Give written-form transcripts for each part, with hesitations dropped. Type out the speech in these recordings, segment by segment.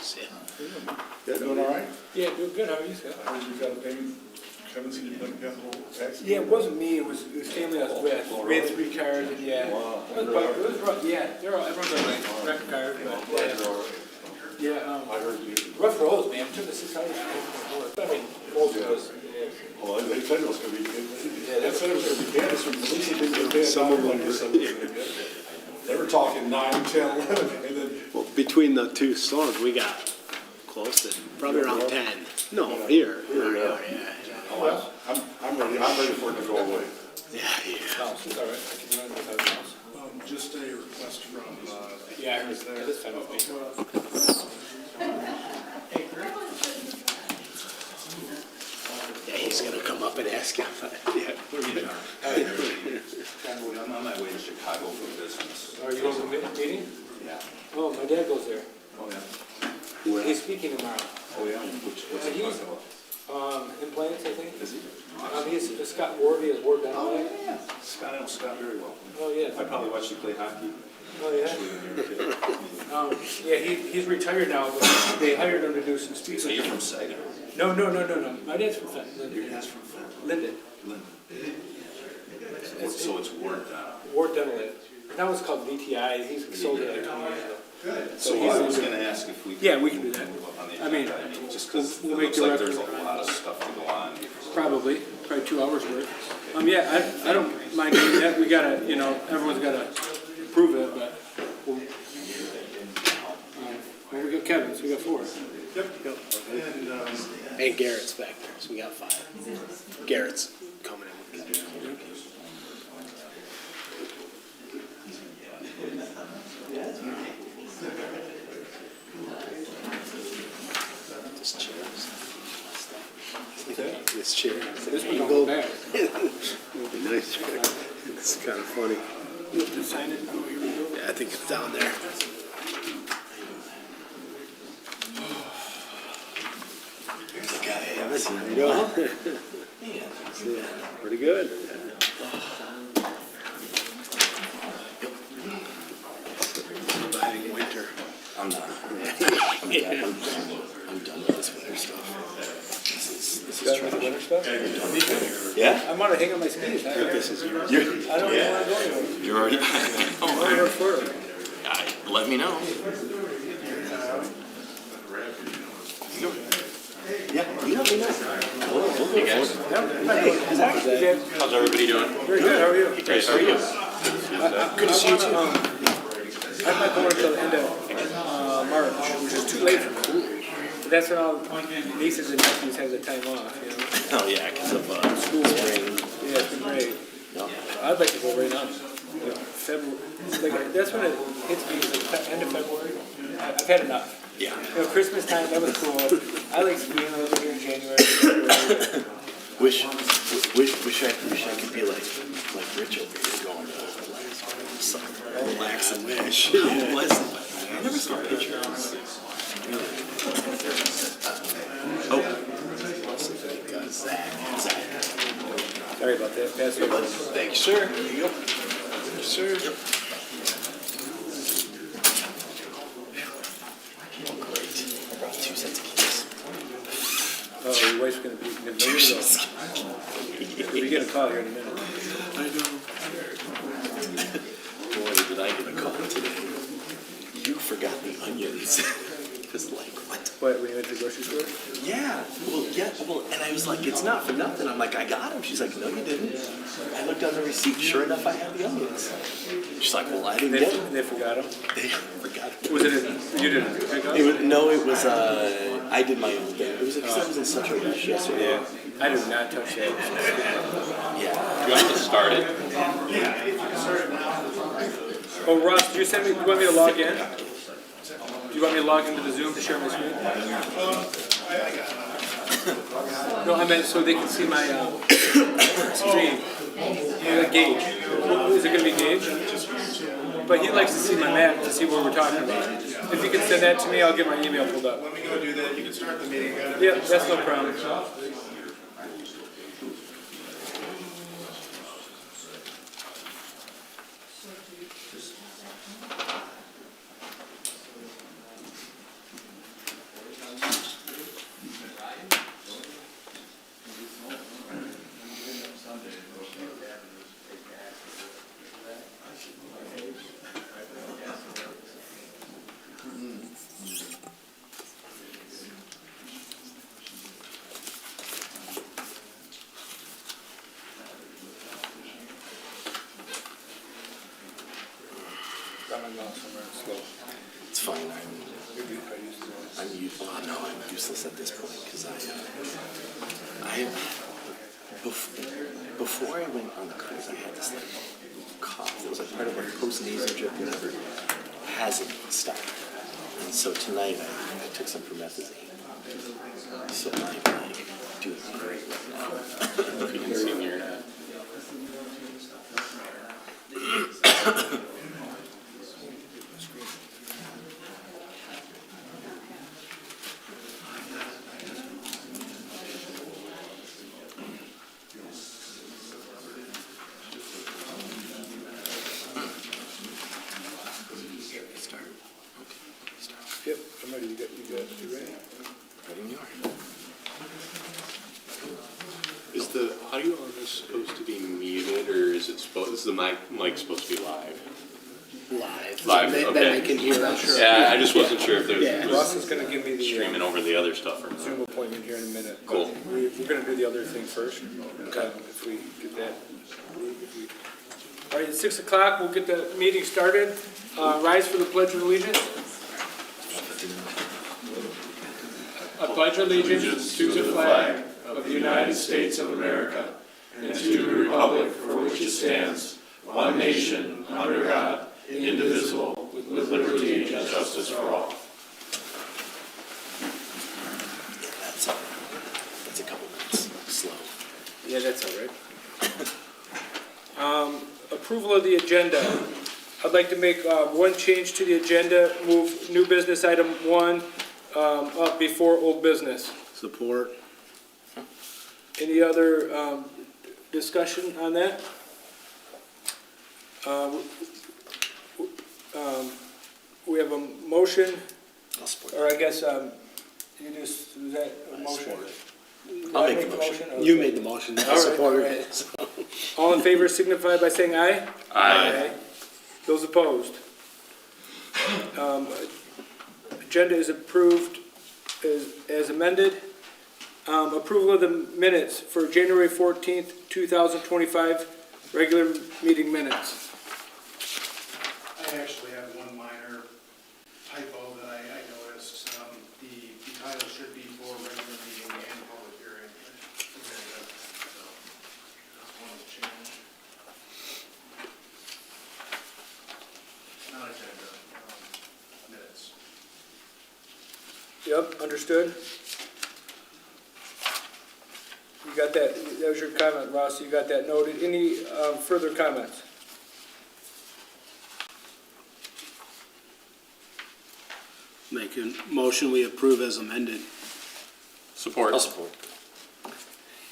See ya. Yeah, doing all right? Yeah, doing good. How are you, Scott? I heard you got a baby. Haven't seen you got a little accident. Yeah, it wasn't me. It was family I was with. We had 3 cars, and yeah. Wow. It was rough. Yeah, everyone's all right. Wrecked cars, but yeah. I heard you. Rough roads, man. It took us 6 hours to get to I mean, most of us. Well, they said it was going to be good. Yeah, they said it was going to be bad. So at least it didn't get bad. Some of them Some were going to get. They were talking 9, 10, 11, and then. Well, between the two storms, we got close to probably around 10. No, here. Yeah. Oh, I'm ready. I'm ready for it to go away. Yeah. House, it's all right. I can run without a house. Just a request from. Yeah, I heard that. This time with me. Yeah, he's gonna come up and ask him. Yeah. I'm on my way to Chicago for business. Are you going to the meeting? Yeah. Oh, my dad goes there. Oh, yeah. He's speaking tomorrow. Oh, yeah. What's he talking about? Implants, I think. Is he? He's Scott Ward. He has Ward down Oh, there. yeah. Scott, I know Scott very well. Oh, yeah. I probably watched you play hockey. Oh, yeah. Yeah, he's retired now, but they hired him to do some speeches. So you're from Saginaw? No. My dad's from Fenton. Your dad's from Fenton? Linden. So it's Ward down. Ward Dental. Now it's called VTI. He's sold it like 20 years ago. So I was gonna ask if we could. Yeah, we can do that. move up on the I mean, agenda, just because it we'll make looks the like record. there's a lot of stuff to go on. Probably 2 hours worth. Yeah, I don't mind doing that. We gotta, everyone's gotta approve it, but well, we got Kevin, so we got 4. Yep. And, And Garrett's back there, so we got 5. Garrett's coming in with Kevin. This chair. This chair. This one don't go back. Would be nice. It's kind of funny. You have to sign it. Oh, here we go. Yeah, I think it's down there. How you doing? Yeah, pretty good. Surviving winter. I'm done. I'm done with this winter stuff. This is Done with the winter stuff? Yeah? I'm gonna hang on my skis. This is yours. I don't even wanna go anywhere. You're already. I'm gonna go to Florida. Let me know. Yeah, you let me know. We'll go for it. How's everybody doing? Very good, how are you? Great, how are you? Good to see you too. I'm not going until the end of March, which is too late for school. But that's when all nieces and nephews have the time off, Oh, yeah, because of School. spring. Yeah, it's been great. Yep. I'd like to go right now. February, that's when it hits me, the end of February. I've had enough. Yeah. Christmas time, that was cool. I like skiing over here in January. Wish I could be like Rich over here going to relax and wish. I never saw pictures. Oh, Zach. Sorry about that. Pass it over. Thanks, sir. There you go. Sir. Great. I brought 2 sets of keys. Oh, your wife's gonna be in the middle. You're gonna call here in a minute. I know. Boy, did I get a call today. You forgot the onions. Just like, what? What, when you went to the grocery store? Yeah. Well, and I was like, it's not for nothing. I'm like, I got them. She's like, no, you didn't. I looked on the receipt. Sure enough, I had the onions. She's like, well, I didn't get them. They forgot them? They forgot them. Was it you didn't pick up? It was, I did my own thing. It was because I was in such a rush yesterday. Yeah. I did not touch that. Yeah. You want to start it? Oh, Ross, do you want me to log in? Do you want me to log into the Zoom to share my screen? No, I meant so they can see my stream. Gage. Is it going to be Gage? But he likes to see my map to see what we're talking about. If you can send that to me, I'll get my email pulled up. let me go do that. You can start the meeting. Yeah, that's no problem. somewhere slow. It's fine. I'm useless at this point because before I went on the cruise, I had this like cough. It was like part of like post-nasal drip, whatever. Hasn't stopped. And so tonight I took some promethazine. So I'm like doing great right now. You can see your Yep, I'm ready. You ready? Ready when you are. Is the audio on this supposed to be muted, or is it supposed? Is the mic supposed to be live? Live. Live, Then okay. they can hear us. Yeah, I just wasn't sure if there was Yeah. Ross is gonna give me the streaming over the other stuff or not. Zoom appointment here in a minute. but Cool. We're gonna do the other thing first. Okay. If we get that. All right, it's 6 o'clock. We'll get the meeting started. Rise for the Pledge of Allegiance. I pledge allegiance to the flag of the United States of America and to the republic for which it stands, one nation, under God, indivisible, with liberty and justice for all. That's a couple minutes slow. Yeah, that's all right. Approval of the agenda. I'd like to make one change to the agenda, move new business item 1 up before old business. Support. Any other discussion on that? We have a motion, I'll support or I guess you just, is that a motion? I'll make the motion. or- You made the motion. I All right, supported all right. it. All in favor signify by saying aye. Aye. Those opposed? Agenda is approved as amended. Approval of the minutes for January 14th, 2025, regular meeting minutes. I actually have one minor typo that I noticed. The title should be for regular meeting and public hearing. Agenda. So, just wanted to change. Not agenda, minutes. Yep, understood. You got that, that was your comment, Ross, you got that noted. Any further comments? Make a motion, we approve as amended. Support. I'll support.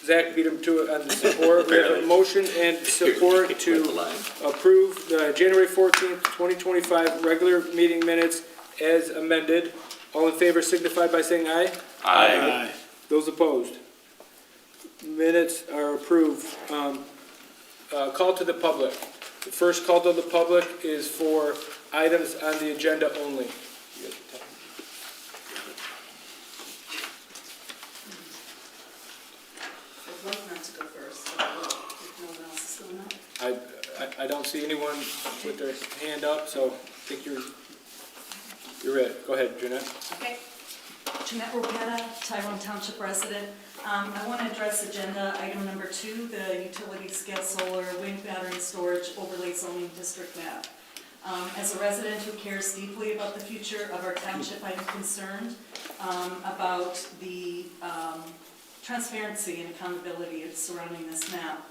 Zach beat him to it on the support. We have a motion and support Right the to line. approve the January 14th, 2025 regular meeting minutes as amended. All in favor signify by saying aye. Aye. Those opposed? Minutes are approved. Call to the public. The first call to the public is for items on the agenda only. I'd like not to go first, so if no one else is going up. I don't see anyone with their hand up, so I think you're ready. Go ahead, Jeanette. Okay. Jeanette Ropetta, Tyrone Township resident. I want to address agenda item number 2, the utility scale solar wind battery storage overlay zoning district map. As a resident who cares deeply about the future of our township, I am concerned about the transparency and accountability surrounding this map.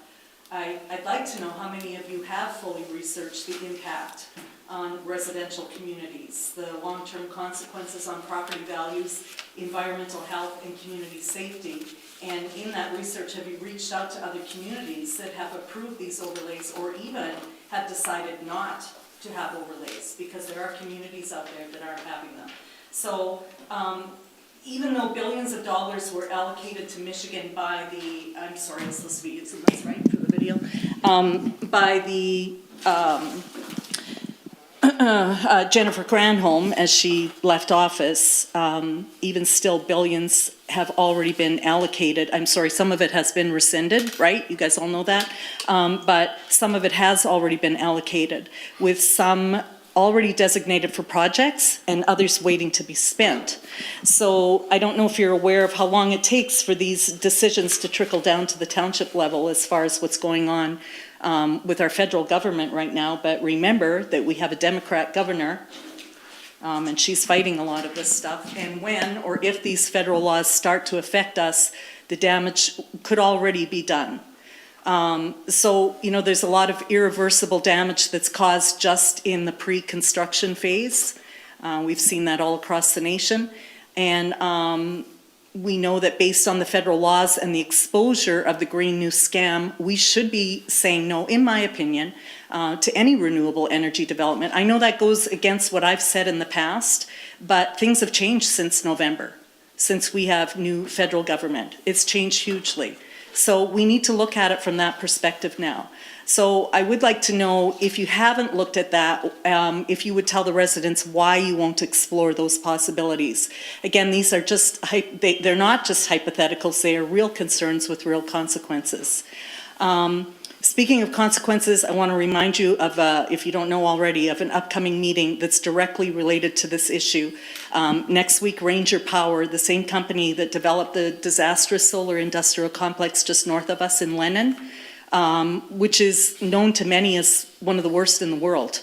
I'd like to know how many of you have fully researched the impact on residential communities, the long-term consequences on property values, environmental health, and community safety. And in that research, have you reached out to other communities that have approved these overlays or even have decided not to have overlays? Because there are communities out there that aren't having them. So even though billions of dollars were allocated to Michigan by the, I'm sorry, I'm supposed to be using this right for the video, by the Jennifer Granholm as she left office, even still billions have already been allocated. I'm sorry, some of it has been rescinded, right? You guys all know that. But some of it has already been allocated, with some already designated for projects and others waiting to be spent. So I don't know if you're aware of how long it takes for these decisions to trickle down to the township level as far as what's going on with our federal government right now. But remember that we have a Democrat governor, and she's fighting a lot of this stuff. And when or if these federal laws start to affect us, the damage could already be done. So, you know, there's a lot of irreversible damage that's caused just in the pre-construction phase. We've seen that all across the nation. And we know that based on the federal laws and the exposure of the Green New Scam, we should be saying no, in my opinion, to any renewable energy development. I know that goes against what I've said in the past, but things have changed since November, since we have new federal government. It's changed hugely. So we need to look at it from that perspective now. So I would like to know, if you haven't looked at that, if you would tell the residents why you won't explore those possibilities. Again, these are just, they're not just hypotheticals, they are real concerns with real consequences. Speaking of consequences, I want to remind you of, if you don't know already, of an upcoming meeting that's directly related to this issue. Next week, Ranger Power, the same company that developed the disastrous solar industrial complex just north of us in Lennon, which is known to many as one of the worst in the world.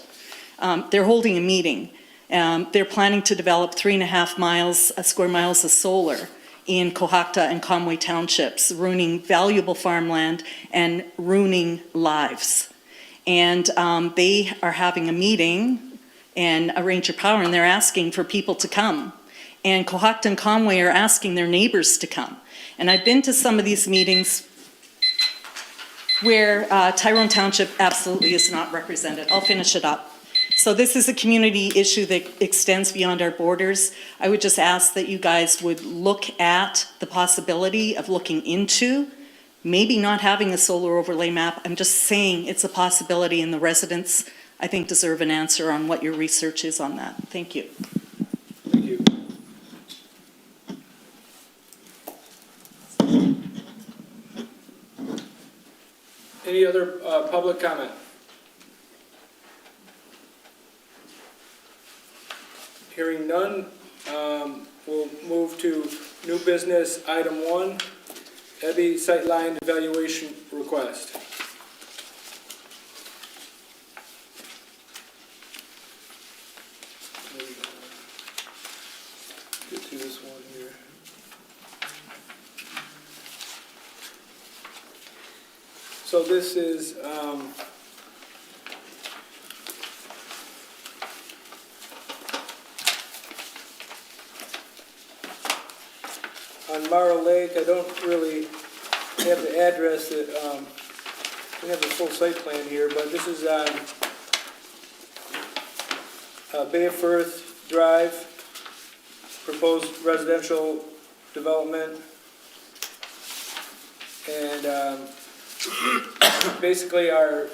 They're holding a meeting. They're planning to develop 3.5 square miles of solar in Cohocton and Conway Townships, ruining valuable farmland and ruining lives. And they are having a meeting and a Ranger Power, and they're asking for people to come. And Cohocton and Conway are asking their neighbors to come. And I've been to some of these meetings where Tyrone Township absolutely is not represented. I'll finish it up. So this is a community issue that extends beyond our borders. I would just ask that you guys would look at the possibility of looking into maybe not having a solar overlay map. I'm just saying it's a possibility, and the residents, I think, deserve an answer on what your research is on that. Thank you. Thank you. Any other public comment? Hearing none, we'll move to new business item 1, Ebby Sightline Evaluation Request. Get to this one here. So this is, on Morrow Lake. I don't really have the address that, we have the full site plan here, but this is on Bay of Firth Drive, proposed residential development. And basically our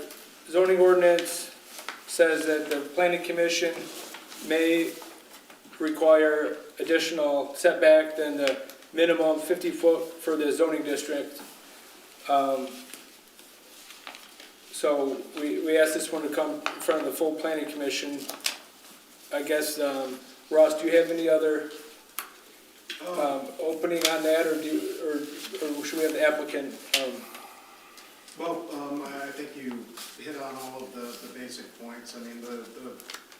zoning ordinance says that the planning commission may require additional setback than the minimum 50 foot for the zoning district. So we asked this one to come in front of the full planning commission. I guess, Ross, do you have any other opening on that, or should we have the applicant? I think you hit on all of the basic points. I mean, the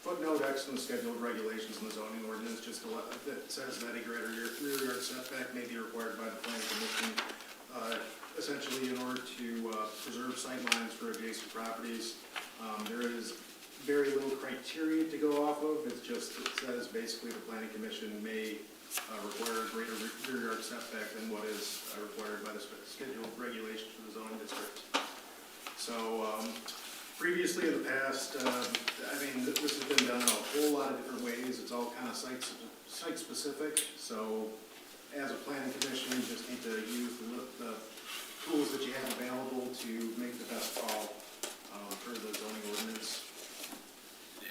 footnote X in the scheduled regulations in the zoning ordinance just that says that a greater rear yard setback may be required by the planning commission, essentially in order to preserve sight lines for adjacent properties. There is very little criteria to go off of. It says basically the planning commission may require a greater rear yard setback than what is required by the scheduled regulations for the zoning district. So previously in the past, I mean, this has been done in a whole lot of different ways. It's all kind of site specific. So as a planning commission, you just need to use the tools that you have available to make the best call for the zoning ordinance.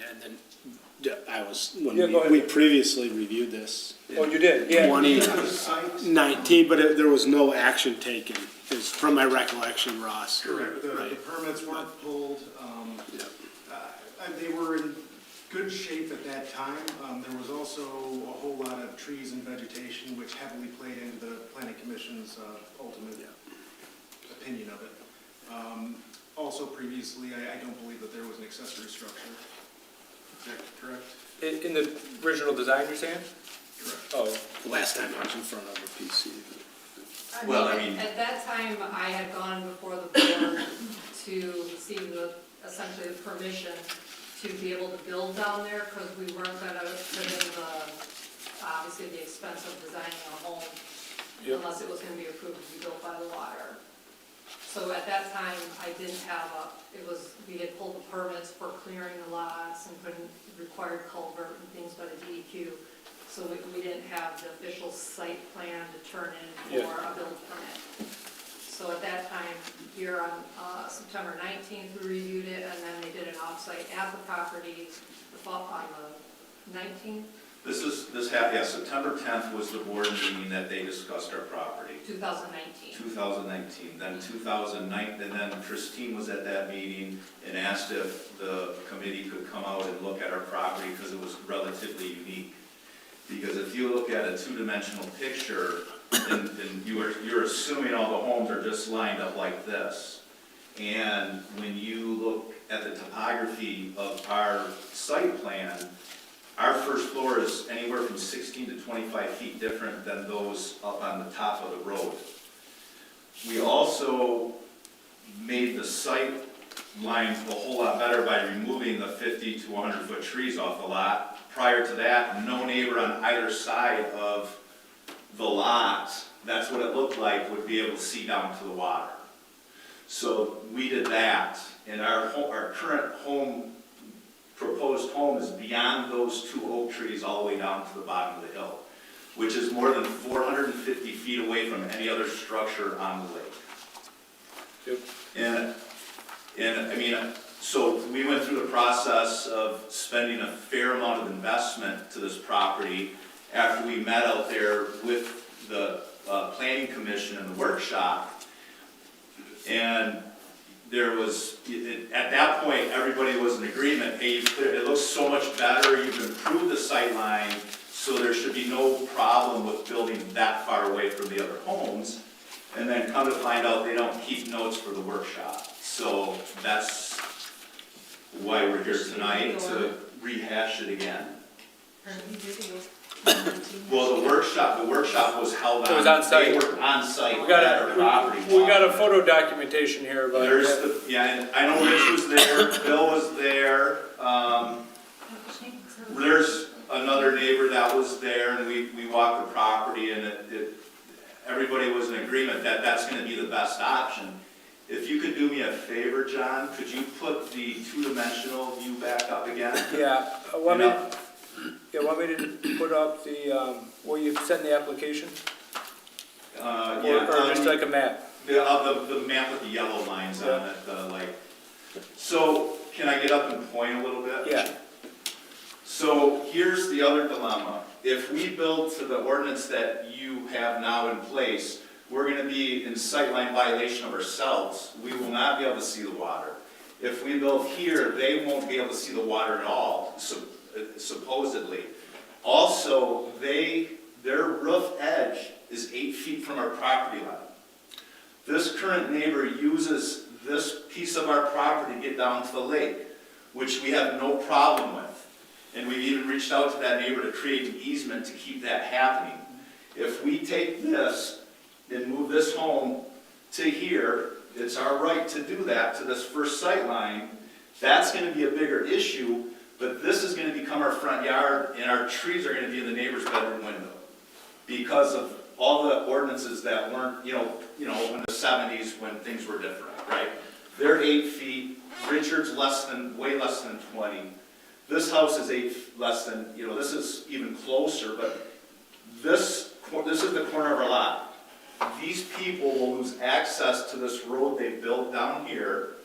And then when Yeah, go ahead. we previously reviewed this. Oh, you did, yeah. 2019, but there was no action taken, is from my recollection, Ross. Correct. The Right. permits weren't pulled. Yeah. They were in good shape at that time. There was also a whole lot of trees and vegetation, which heavily played into the planning commission's ultimate opinion of it. Also previously, I don't believe that there was an accessory structure. Is that correct? In the original design, you're saying? Correct. Oh, Last time I was in front of a PC. Well, I mean, at that time, I had gone before the board to see essentially the permission to be able to build down there, because we weren't gonna put in obviously the expense of designing a home Yep. unless it was gonna be approved to be built by the water. So at that time, I didn't have we had pulled the permits for clearing the lots and putting required culvert and things by the DEQ. So we didn't have the official site plan to turn in for a build permit. So at that time, here on September 19th, we reviewed it, and then they did an offsite at the property on the 19th, September 10th was the board meeting that they discussed our property. 2019. 2019, then 2009, and then Christine was at that meeting and asked if the committee could come out and look at our property because it was relatively unique. Because if you look at a two-dimensional picture, and you're assuming all the homes are just lined up like this. And when you look at the topography of our site plan, our first floor is anywhere from 16 to 25 feet different than those up on the top of the road. We also made the sight lines a whole lot better by removing the 50 to 100 foot trees off the lot. Prior to that, no neighbor on either side of the lot, that's what it looked like, would be able to see down to the water. So we did that, and our current home, proposed home, is beyond those two oak trees all the way down to the bottom of the hill, which is more than 450 feet away from any other structure on the lake. yep. And I mean, so we went through the process of spending a fair amount of investment to this property after we met out there with the planning commission in the workshop. And there was, at that point, everybody was in agreement, hey, it looks so much better, you've improved the sight line, so there should be no problem with building that far away from the other homes. And then come to find out they don't keep notes for the workshop. So that's why we're here tonight, to rehash it again. Well, the workshop was held on. It was on site. They were on site We got at our property. we got a photo documentation here, but There's and I know Rich was there, Bill was there, there's another neighbor that was there, and we walked the property, and everybody was in agreement that that's gonna be the best option. If you could do me a favor, John, could you put the two-dimensional view back up again? yeah, want me to put up the, where you sent the application? Or just like a map? The map with the yellow lines on it, so, can I get up and point a little bit? Yeah. So, here's the other dilemma. If we build to the ordinance that you have now in place, we're gonna be in sightline violation of ourselves. We will not be able to see the water. If we build here, they won't be able to see the water at all, supposedly. Also, their roof edge is 8 feet from our property line. This current neighbor uses this piece of our property to get down to the lake, which we have no problem with. And we've even reached out to that neighbor to create an easement to keep that happening. If we take this and move this home to here, it's our right to do that to this first sight line. That's gonna be a bigger issue, but this is gonna become our front yard, and our trees are gonna be in the neighbor's bedroom window. Because of all the ordinances that weren't, in the 70s when things were different, right? They're 8 feet, Richard's way less than 20. This house is less than, this is even closer, but this is the corner of our lot. These people will lose access to this road they built down here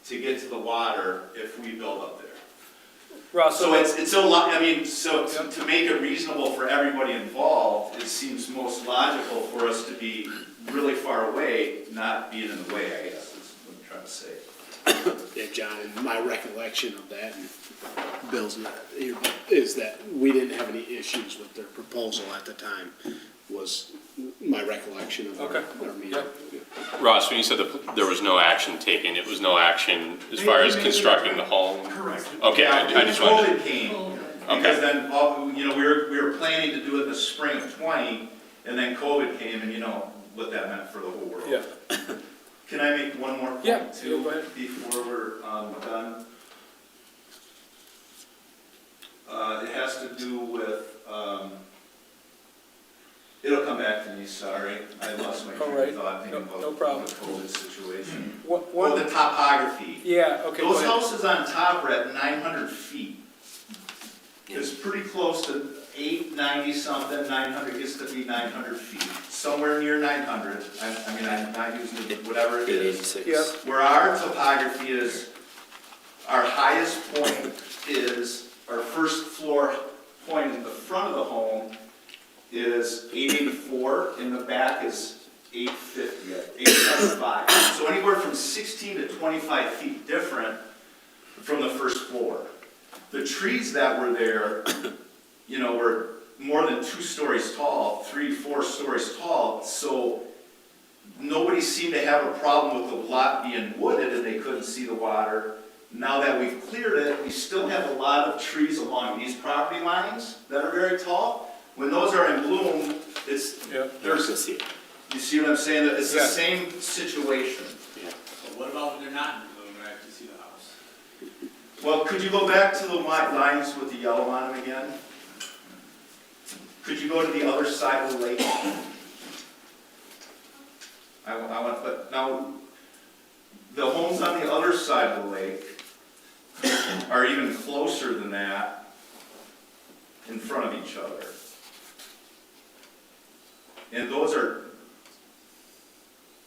to get to the water if we build up there. Ross, So it's a lot, to make it reasonable for everybody involved, it seems most logical for us to be really far away, not being in the way, I guess, is what I'm trying to say. Yeah, John, in my recollection of that, and Bill's, is that we didn't have any issues with their proposal at the time, was my recollection of our meeting. Ross, when you said that there was no action taken, it was no action as far as constructing the home? Correct. Okay, I just wanted COVID came, Okay. because then, you know, we were planning to do it in the spring of 20, and then COVID came, and you know what that meant for the whole world. Yeah. Can I make one more Yeah, point too, yeah, go ahead. before we're done? It has to do with, it'll come back to me, sorry. I lost my All train right. of thought thinking No about problem. the COVID situation. What, Oh, the topography. yeah, okay, go Those ahead. houses on top are at 900 feet. It's pretty close to 890 something, 900, gets to be 900 feet, somewhere near 900. I mean, I'm not using it, whatever it is. 886. Yeah. Where our topography is, our highest point is, our first floor point in the front of the home is 884, and the back is 850, 875. So anywhere from 16 to 25 feet different from the first floor. The trees that were there, you know, were more than 2 stories tall, 3, 4 stories tall, so nobody seemed to have a problem with the lot being wooded and they couldn't see the water. Now that we've cleared it, we still have a lot of trees along these property lines that are very tall. When those are in bloom, it's, Yeah. there's, Can see it. you see what I'm saying? It's the Yeah. same situation. So what about when they're not in bloom, and I have to see the house? Well, could you go back to the lines with the yellow on them again? Could you go to the other side of the lake? I want, but now, the homes on the other side of the lake are even closer than that in front of each other. And those are,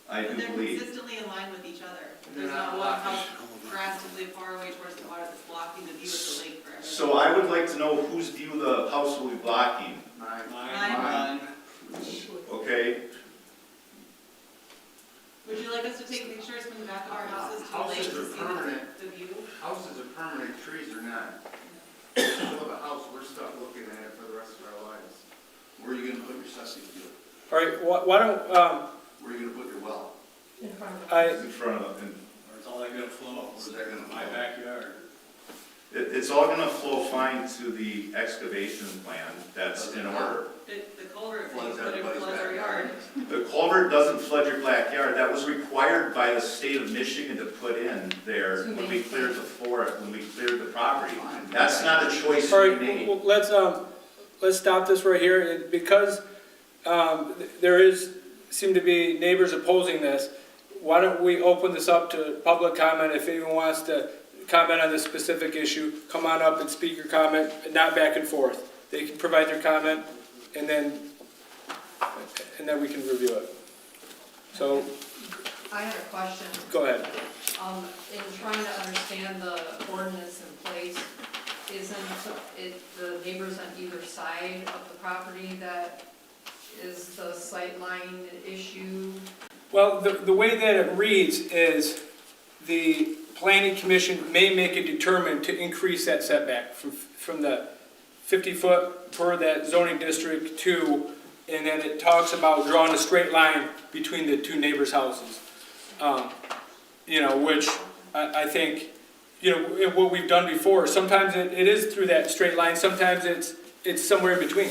I do But they're believe. consistently in line with each other. There's not one house drastically far away towards the water that's blocking the view of the lake for everyone. So I would like to know whose view the house will be blocking, Mine. okay? Would you like us to take pictures from the back of our houses to the lake Houses to are see permanent. the view? Houses are permanent, trees are not. If you build a house, we're stuck looking at it for the rest of our lives. Where are you gonna put your septic field? All right, why don't, Where are you gonna put your well? In front of the I, In front of them. Or it's all that gonna flow, Where's that gonna my flow? backyard. It's all gonna flow fine to the excavation plan that's in order. The culvert Floods thing, but it everybody's floods our backyard. yard. The culvert doesn't flood your backyard. That was required by the state of Michigan to put in there when we cleared the forest, when we cleared the property. That's not a choice all we right, made. well, let's stop this right here, and because, there seem to be neighbors opposing this, why don't we open this up to public comment? If anyone wants to comment on this specific issue, come on up and speak your comment, not back and forth. They can provide their comment, and then we can review it. So, I had a question. go ahead. In trying to understand the ordinance in place, isn't it the neighbors on either side of the property that is the sightline issue? Well, the way that it reads is the planning commission may make a determination to increase that setback from the 50-foot per that zoning district to, and then it talks about drawing a straight line between the two neighbors' houses. You know, which I think, you know, what we've done before, sometimes it is through that straight line, sometimes it's somewhere in between,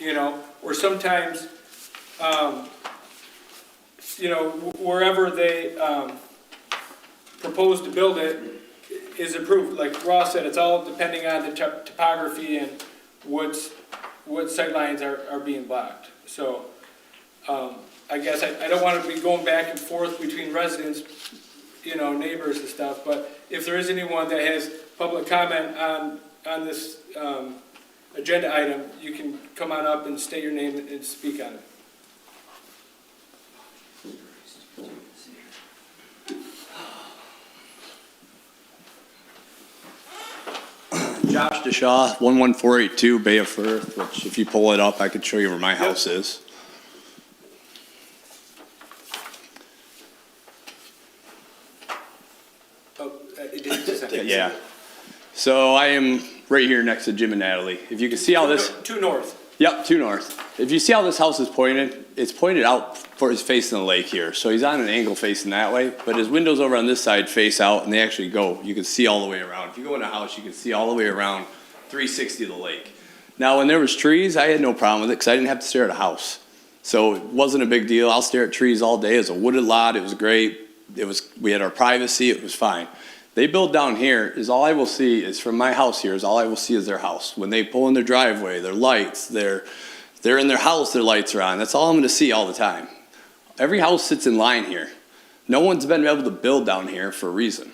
you know, or sometimes, you know, wherever they propose to build it is approved. Like Ross said, it's all depending on the topography and what sight lines are being blocked. So, I guess I don't want to be going back and forth between residents, you know, neighbors and stuff, but if there is anyone that has public comment on this agenda item, you can come on up and state your name and speak on it. Josh DeShaw, 11482 Bay of Firth, which if you pull it up, I could show you where my house is. Oh, it did just a second. Yeah. So I am right here next to Jim and Natalie. If you can see how this, Two north. yep, two north. If you see how this house is pointed, it's pointed out for his facing the lake here. So he's on an angle facing that way, but his windows over on this side face out and they actually go, you can see all the way around. If you go in the house, you can see all the way around 360 of the lake. Now, when there was trees, I had no problem with it because I didn't have to stare at a house. So it wasn't a big deal. I'll stare at trees all day. It was a wooded lot. It was great. We had our privacy. It was fine. They build down here is all I will see is from my house here is all I will see is their house. When they pull in their driveway, their lights, they're in their house, their lights are on. That's all I'm going to see all the time. Every house sits in line here. No one's been able to build down here for a reason.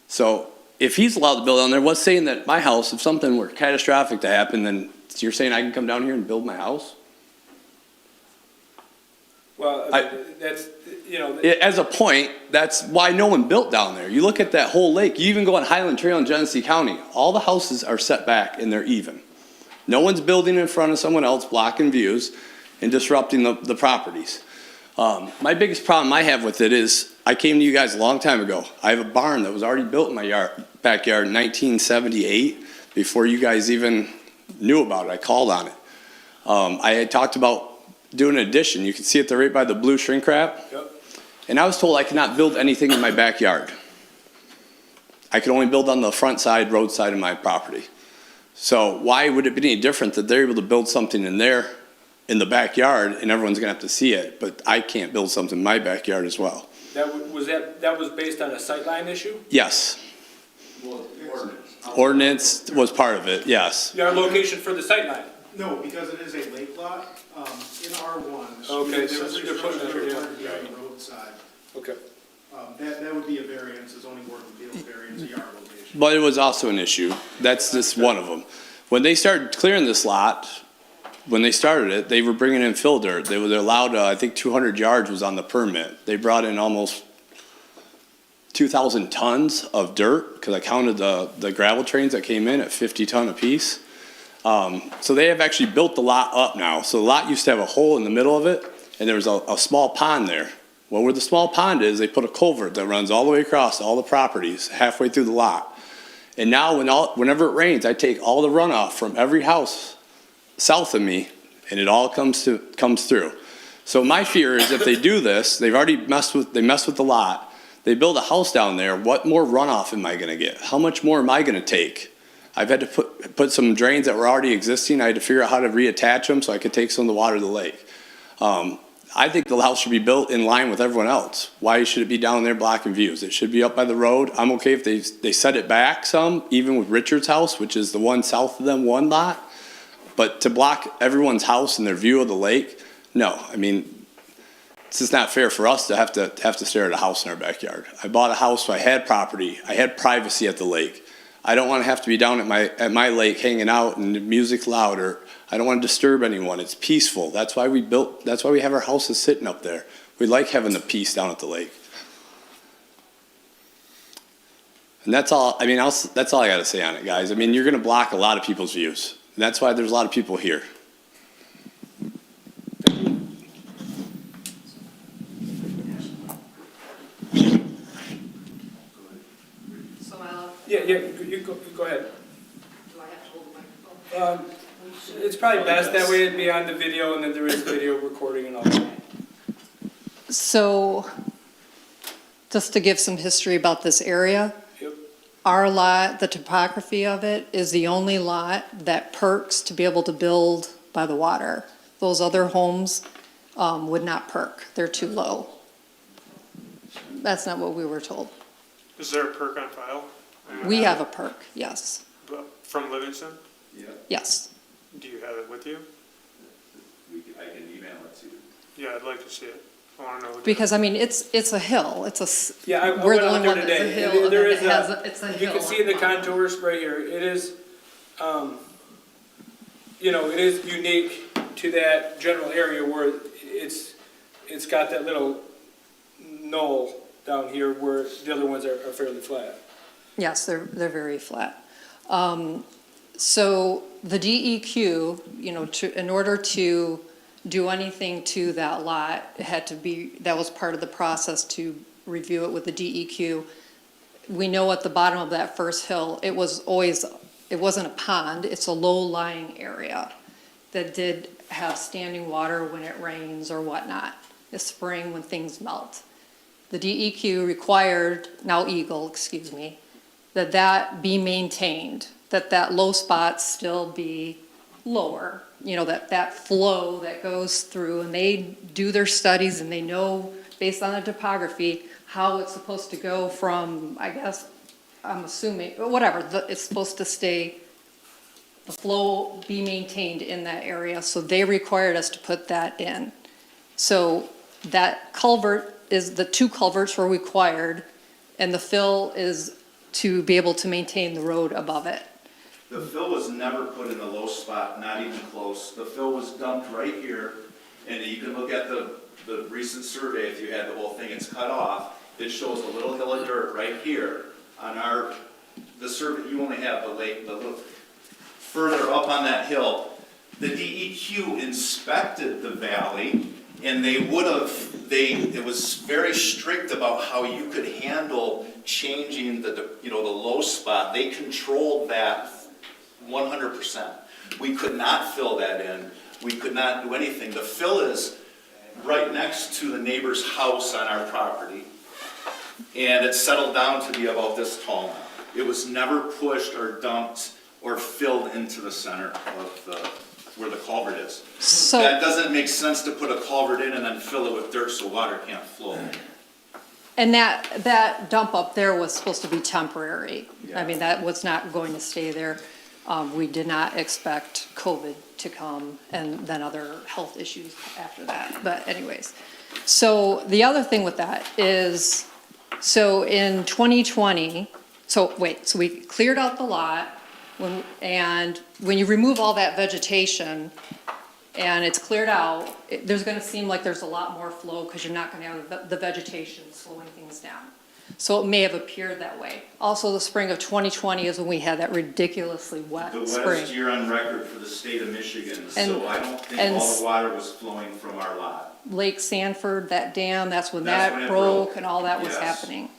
So if he's allowed to build down there, what's saying that my house, if something were catastrophic to happen, then you're saying I can come down here and build my house? Well, that's, you know. As a point, that's why no one built down there. You look at that whole lake, you even go on Highland Trail in Genesee County, all the houses are set back and they're even. No one's building in front of someone else, blocking views and disrupting the properties. My biggest problem I have with it is, I came to you guys a long time ago. I have a barn that was already built in my backyard in 1978, before you guys even knew about it. I called on it. I had talked about doing an addition. You can see it there right by the blue shrink wrap. Yep. And I was told I could not build anything in my backyard. I could only build on the front side, road side of my property. So why would it be any different that they're able to build something in the backyard and everyone's gonna have to see it, but I can't build something in my backyard as well? That was based on a sightline issue? Yes. Well, ordinance. Ordinance was part of it, yes. Your location for the sightline? No, because it is a lake lot, in R1. Okay, they're they're putting it here. required to be on the roadside. Okay. That would be a variance, a zoning board of appeals variance, ER location. But it was also an issue. That's just one of them. When they started clearing this lot, when they started it, they were bringing in fill dirt. They were allowed, I think 200 yards was on the permit. They brought in almost 2,000 tons of dirt, because I counted the gravel trains that came in at 50 ton apiece. So they have actually built the lot up now. So the lot used to have a hole in the middle of it, and there was a small pond there. Well, where the small pond is, they put a culvert that runs all the way across all the properties, halfway through the lot. And now, whenever it rains, I take all the runoff from every house south of me, and it all comes through. So my fear is if they do this, they've already messed with the lot. They build a house down there. What more runoff am I going to get? How much more am I going to take? I've had to put some drains that were already existing. I had to figure out how to reattach them so I could take some of the water to the lake. I think the house should be built in line with everyone else. Why should it be down there blocking views? It should be up by the road. I'm okay if they set it back some, even with Richard's house, which is the one south of them, one lot. But to block everyone's house and their view of the lake, no. I mean, it's just not fair for us to have to stare at a house in our backyard. I bought a house, so I had property. I had privacy at the lake. I don't want to have to be down at my lake hanging out and the music's louder. I don't want to disturb anyone. It's peaceful. That's why we have our houses sitting up there. We like having the peace down at the lake. And that's all, I mean, that's all I got to say on it, guys. I mean, you're going to block a lot of people's views. And that's why there's a lot of people here. Yeah, you go ahead. Do I have to hold the microphone? It's probably best, that way it'd be on the video, and then there is video recording and all that. So, just to give some history about this area. Yep. Our lot, the topography of it, is the only lot that perks to be able to build by the water. Those other homes would not perk. They're too low. That's not what we were told. Is there a perk on file? We have a perk, yes. From Livingston? Yeah. Yes. Do you have it with you? I can email it to you. Yeah, I'd like to see it. I want to know. Because, I mean, it's a hill. Yeah, I we're went the out only there one that's a today. hill, and There then is it has it's a hill. you can see the contours right here. It is, it is unique to that general area where it's got that little knoll down here where the other ones are fairly flat. Yes, they're very flat. So the DEQ, in order to do anything to that lot, it had to be, that was part of the process to review it with the DEQ. we know at the bottom of that first hill, it wasn't a pond, it's a low-lying area that did have standing water when it rains or whatnot, this spring when things melt. The DEQ required, now Eagle, excuse me, that be maintained, that low spot still be lower, that flow that goes through, and they do their studies and they know, based on the topography, how it's supposed to go from, I guess, I'm assuming, whatever, it's supposed to stay, the flow be maintained in that area, so they required us to put that in. So that culvert the 2 culverts were required, and the fill is to be able to maintain the road above it. The fill was never put in a low spot, not even close. The fill was dumped right here, and you can look at the recent survey, if you had the whole thing, it's cut off. It shows a little hill of dirt right here on the survey. You only have the lake, the little further up on that hill. The DEQ inspected the valley, and it was very strict about how you could handle changing the low spot. They controlled that 100%. We could not fill that in. We could not do anything. The fill is right next to the neighbor's house on our property, and it's settled down to be about this tall now. It was never pushed or dumped or filled into the center of where the culvert is. So that doesn't make sense to put a culvert in and then fill it with dirt so water can't flow. And that dump up there was supposed to be temporary. Yeah. I mean, that was not going to stay there. We did not expect COVID to come and then other health issues after that. But anyways, so the other thing with that is, so in 2020, so we cleared out the lot, and when you remove all that vegetation and it's cleared out, there's gonna seem like there's a lot more flow because you're not gonna have the vegetation slowing things down. So it may have appeared that way. Also, the spring of 2020 is when we had that ridiculously wet The spring. wettest year on record for the state of Michigan, so I don't think all the water was flowing from our lot. Lake Sanford, that dam, that's when That's that when it broke broke. and all that was Yes. happening.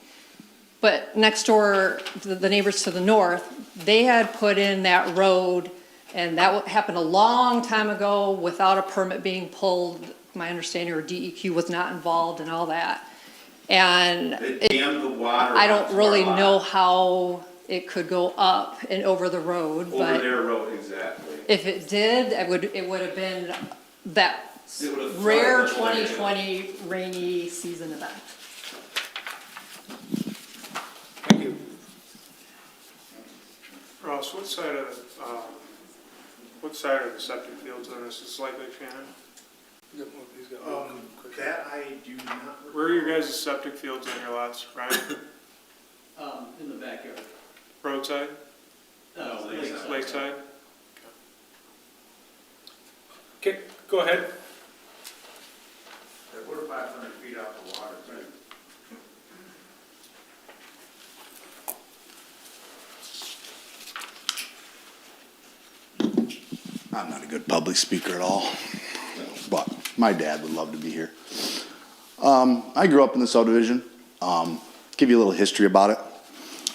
But next door, the neighbors to the north, they had put in that road, and that happened a long time ago without a permit being pulled. My understanding, or DEQ was not involved and all that. And It dammed the water I don't onto really our lot. know how it could go up and over the road, Over but their road, exactly. if it did, it would have been that It would have flooded rare the whole area. 2020 rainy season event. Thank you. Ross, what side of the septic fields on this is like Lake Shannon? That I do not. Where are your guys' septic fields on your lots, Ryan? In the backyard. Roadside? No, Lakeside? Okay, go ahead. We're 500 feet off the water, right? I'm not a good public speaker at all, but my dad would love to be here. I grew up in the subdivision. Give you a little history about it.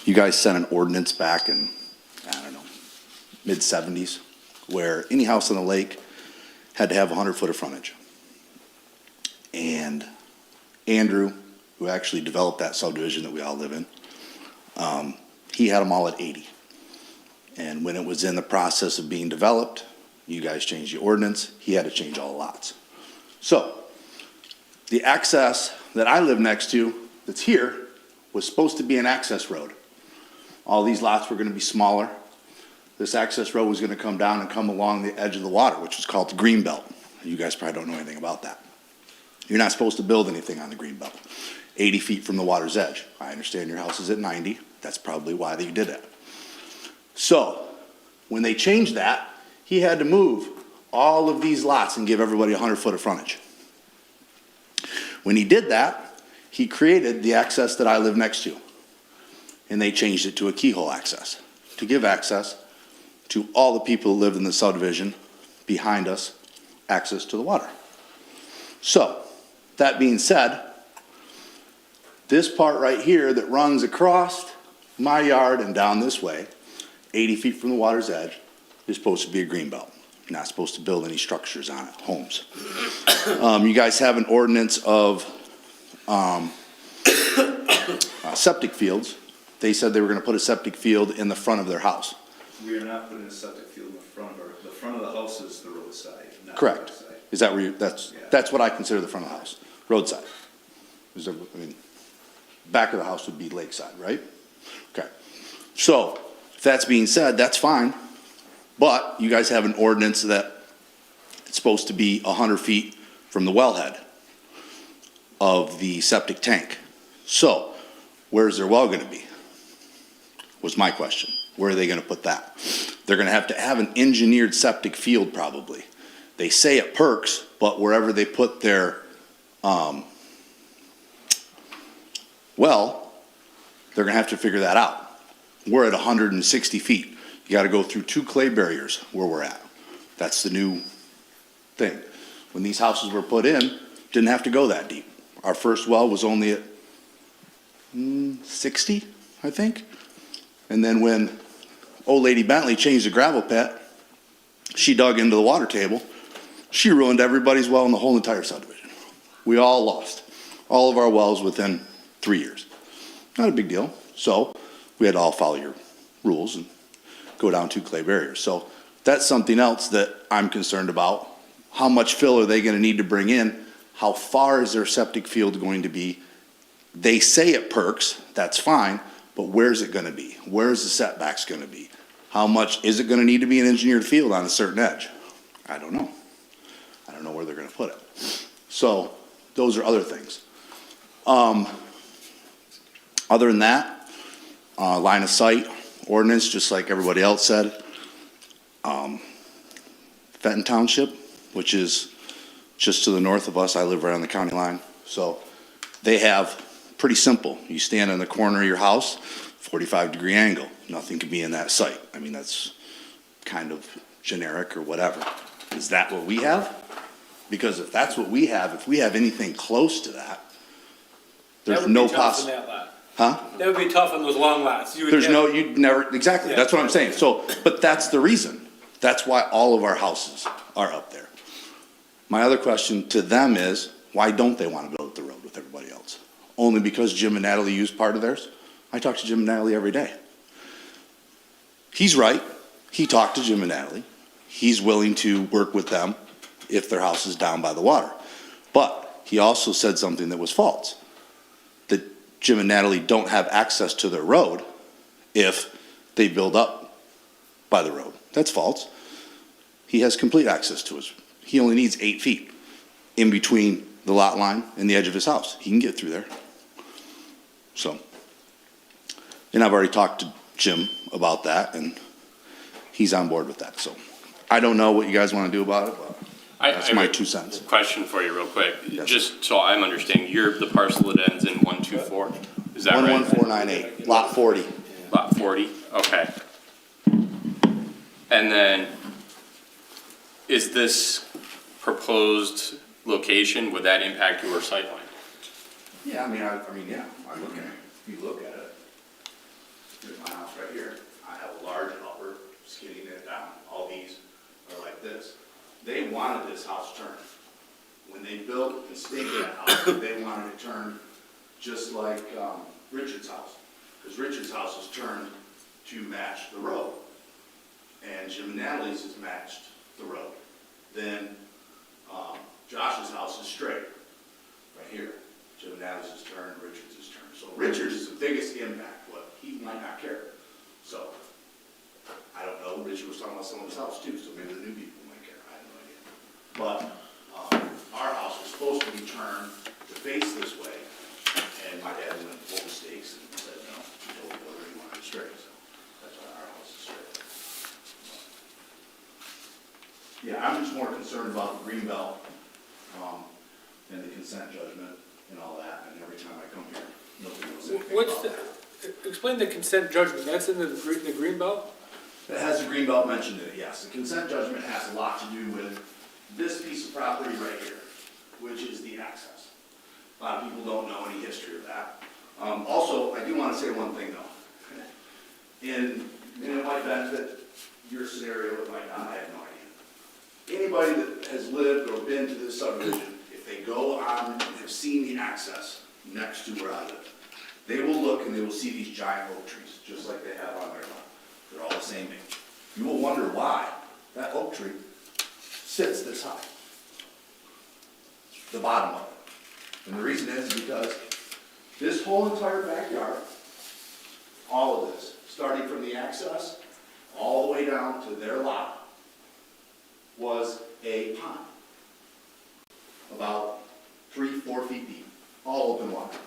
You guys sent an ordinance back in, I don't know, mid-70s, where any house on the lake had to have 100 foot of frontage. And Andrew, who actually developed that subdivision that we all live in, he had them all at 80. And when it was in the process of being developed, you guys changed the ordinance, he had to change all the lots. So, the access that I live next to, that's here, was supposed to be an access road. All these lots were gonna be smaller. This access road was gonna come down and come along the edge of the water, which was called the green belt. You guys probably don't know anything about that. You're not supposed to build anything on the green belt. 80 feet from the water's edge. I understand your house is at 90, that's probably why they did it. So, when they changed that, he had to move all of these lots and give everybody 100 foot of frontage. When he did that, he created the access that I live next to. And they changed it to a keyhole access, to give access to all the people who lived in the subdivision behind us, access to the water. So, that being said, this part right here that runs across my yard and down this way, 80 feet from the water's edge, is supposed to be a green belt. You're not supposed to build any structures on it, homes. You guys have an ordinance of septic fields. They said they were gonna put a septic field in the front of their house. We are not putting a septic field in the front of the front of the house is the roadside, not the Correct. roadside. Is that where you, that's what I consider the front of the house, roadside. Is there, I mean, back of the house would be lakeside, right? Okay. So, if that's being said, that's fine, but you guys have an ordinance that it's supposed to be 100 feet from the wellhead of the septic tank. So, where's their well gonna be? Was my question. Where are they gonna put that? They're gonna have to have an engineered septic field probably. They say it perks, but wherever they put their, well, they're gonna have to figure that out. We're at 160 feet. You gotta go through 2 clay barriers where we're at. That's the new thing. When these houses were put in, didn't have to go that deep. Our first well was only at 60, I think. And then when old lady Bentley changed the gravel pit, she dug into the water table. She ruined everybody's well in the whole entire subdivision. We all lost all of our wells within 3 years. Not a big deal. So we had to all follow your rules and go down 2 clay barriers. So that's something else that I'm concerned about. How much fill are they gonna need to bring in? How far is their septic field going to be? They say it perks, that's fine, but where's it gonna be? Where's the setbacks gonna be? How much, is it gonna need to be an engineered field on a certain edge? I don't know. I don't know where they're gonna put it. So, those are other things. Other than that, line of sight ordinance, just like everybody else said. Tyrone Township, which is just to the north of us, I live right on the county line, so they have, pretty simple, you stand in the corner of your house, 45-degree angle, nothing can be in that site. I mean, that's kind of generic or whatever. Is that what we have? Because if that's what we have, if we have anything close to that, there's no possible. That lot. Huh? That would be tough on those long lots. You'd never, exactly, that's what I'm saying. So, but that's the reason. That's why all of our houses are up there. My other question to them is, why don't they want to build the road with everybody else? Only because Jim and Natalie used part of theirs? I talk to Jim and Natalie every day. He's right. He talked to Jim and Natalie. He's willing to work with them if their house is down by the water. But he also said something that was false. That Jim and Natalie don't have access to their road if they build up by the road. That's false. He has complete access to his. He only needs 8 feet in between the lot line and the edge of his house. He can get through there. So, and I've already talked to Jim about that, and he's on board with that. So, I don't know what you guys want to do about it, but that's my 2 cents. Question for you real quick, Yes. just so I'm understanding, you're the parcel that ends in 124, is that right? 11498, lot 40. Lot 40, okay. And then, is this proposed location, would that impact your sightline? Yeah, I mean, yeah, I look at it. If you look at it, here's my house right here. I have a large upper, skinning it down. All these are like this. They wanted this house turned. When they built and staked that house, they wanted it turned just like Richard's house. Because Richard's house is turned to match the road. And Jim and Natalie's has matched the road. Then Josh's house is straight, right here. Jim and Natalie's is turned, Richard's is turned. So Richard's is the biggest impact, but he might not care. So, I don't know, Richard was talking about someone's house too, so maybe the new people might care, I have no idea. But our house was supposed to be turned to face this way, and my dad went full mistakes and said, no, he told me whether he wanted it straight, so that's why our house is straight. Yeah, I'm just more concerned about the green belt, and the consent judgment and all that, and every time I come here, nobody knows anything What's about the, explain the consent judgment, that's in the green belt? it. It has the green belt mentioned in it, yes. The consent judgment has a lot to do with this piece of property right here, which is the access. A lot of people don't know any history of that. Also, I do want to say one thing though. And it might benefit your scenario, it might not, I have no idea. Anybody that has lived or been to this subdivision, if they go on and have seen the access next to where I live, they will look and they will see these giant oak trees, just like they have on their lot. They're all the same age. You will wonder why that oak tree sits this high, the bottom of it. And the reason is because this whole entire backyard, all of this, starting from the access all the way down to their lot, was a pond. About 3-4 feet deep, all open water.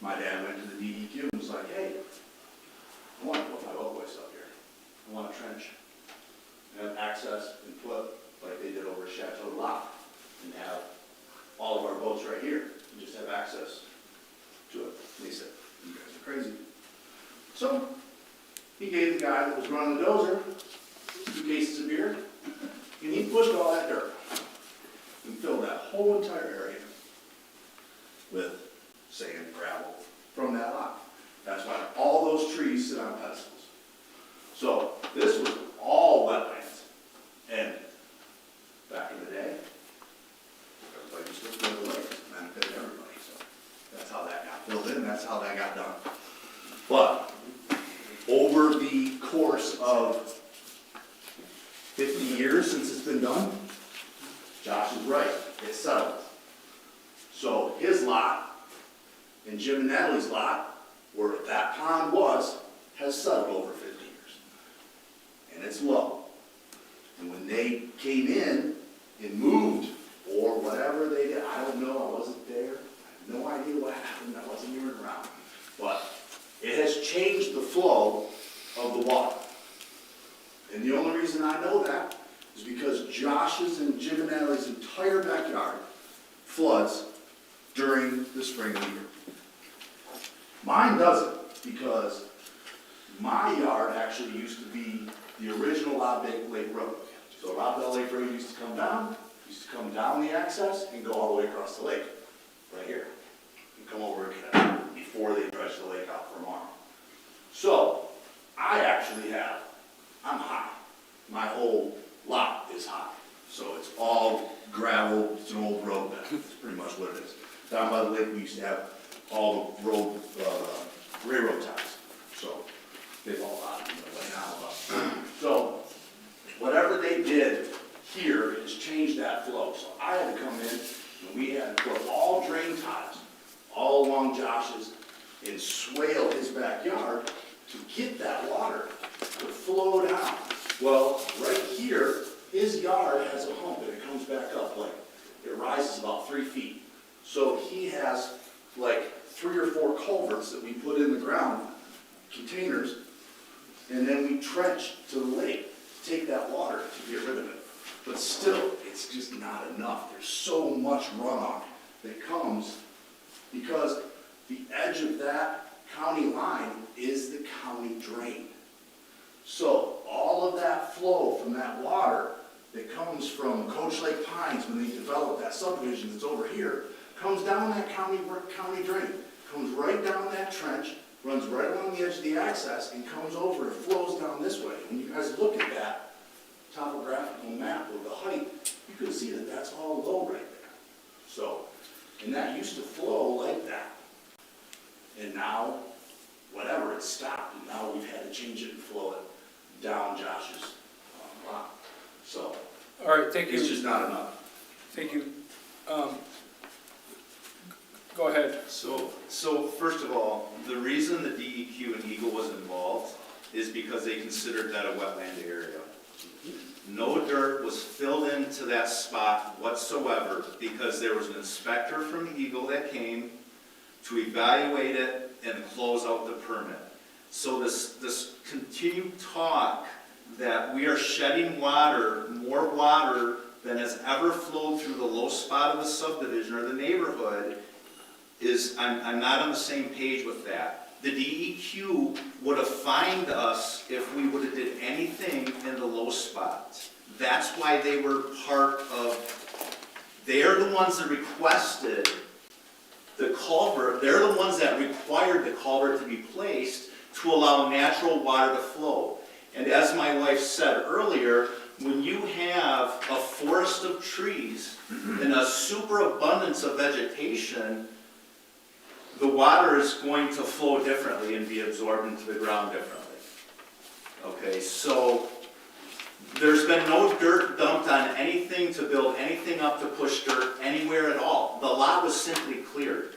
My dad went to the DEQ and was like, hey, I want to put my boat hoist up here. I want a trench and have access and put, like they did over Chateau Lot, and have all of our boats right here and just have access to it. And they said, you guys are crazy. So he gave the guy that was running the dozer 2 cases of beer, and he pushed all that dirt and filled that whole entire area with sand, gravel from that lot. That's why all those trees sit on pedestals. So this was all wetlands. And back in the day, everybody used to fill the lakes, benefited everybody. So that's how that got filled in, that's how that got done. But over the course of 50 years since it's been done, Josh is right, it's settled. So his lot and Jim and Natalie's lot, where that pond was, has settled over 50 years. And it's low. And when they came in and moved, or whatever they did, I don't know, I wasn't there. I have no idea what happened, I wasn't even around. But it has changed the flow of the water. And the only reason I know that is because Josh's and Jim and Natalie's entire backyard floods during the spring of the year. Mine doesn't, because my yard actually used to be the original Lobbell Lake Road. So Lobbell Lake Road used to come down the access and go all the way across the lake, right here. And come over again before they dredge the lake out for tomorrow. So, I actually have, I'm high. My whole lot is high. So it's all gravel, it's an old road bed, that's pretty much what it is. Down by the lake, we used to have all the road, railroad ties. So, they've all out way now. So, whatever they did here has changed that flow. So I had to come in and we had to put all drain ties all along Josh's and swale his backyard to get that water to flow down. Well, right here, his yard has a hump and it comes back up, like, it rises about 3 feet. So he has like 3 or 4 culverts that we put in the ground, containers, and then we trench to the lake to take that water to get rid of it. But still, it's just not enough. There's so much runoff that comes because the edge of that county line is the county drain. So all of that flow from that water that comes from Coach Lake Pines when they developed that subdivision that's over here, comes down that county drain, comes right down that trench, runs right along the edge of the access, and comes over and flows down this way. When you guys look at that topographical map of the height, you can see that that's all low right there. So, and that used to flow like that. And now, whatever, it's stopped, and now we've had to change it and flow it down Josh's lot. So, All right, thank you. it's just not enough. Thank you. Go ahead. So first of all, the reason the DEQ and Eagle was involved is because they considered that a wetland area. No dirt was filled into that spot whatsoever because there was an inspector from Eagle that came to evaluate it and close out the permit. So this continued talk that we are shedding water, more water than has ever flowed through the low spot of the subdivision or the neighborhood is, I'm not on the same page with that. The DEQ would have fined us if we would have did anything in the low spot. That's why they were part of, they're the ones that requested the culvert, they're the ones that required the culvert to be placed to allow natural water to flow. And as my wife said earlier, when you have a forest of trees and a superabundance of vegetation, the water is going to flow differently and be absorbed into the ground differently. Okay, so there's been no dirt dumped on anything to build anything up to push dirt anywhere at all. The lot was simply cleared.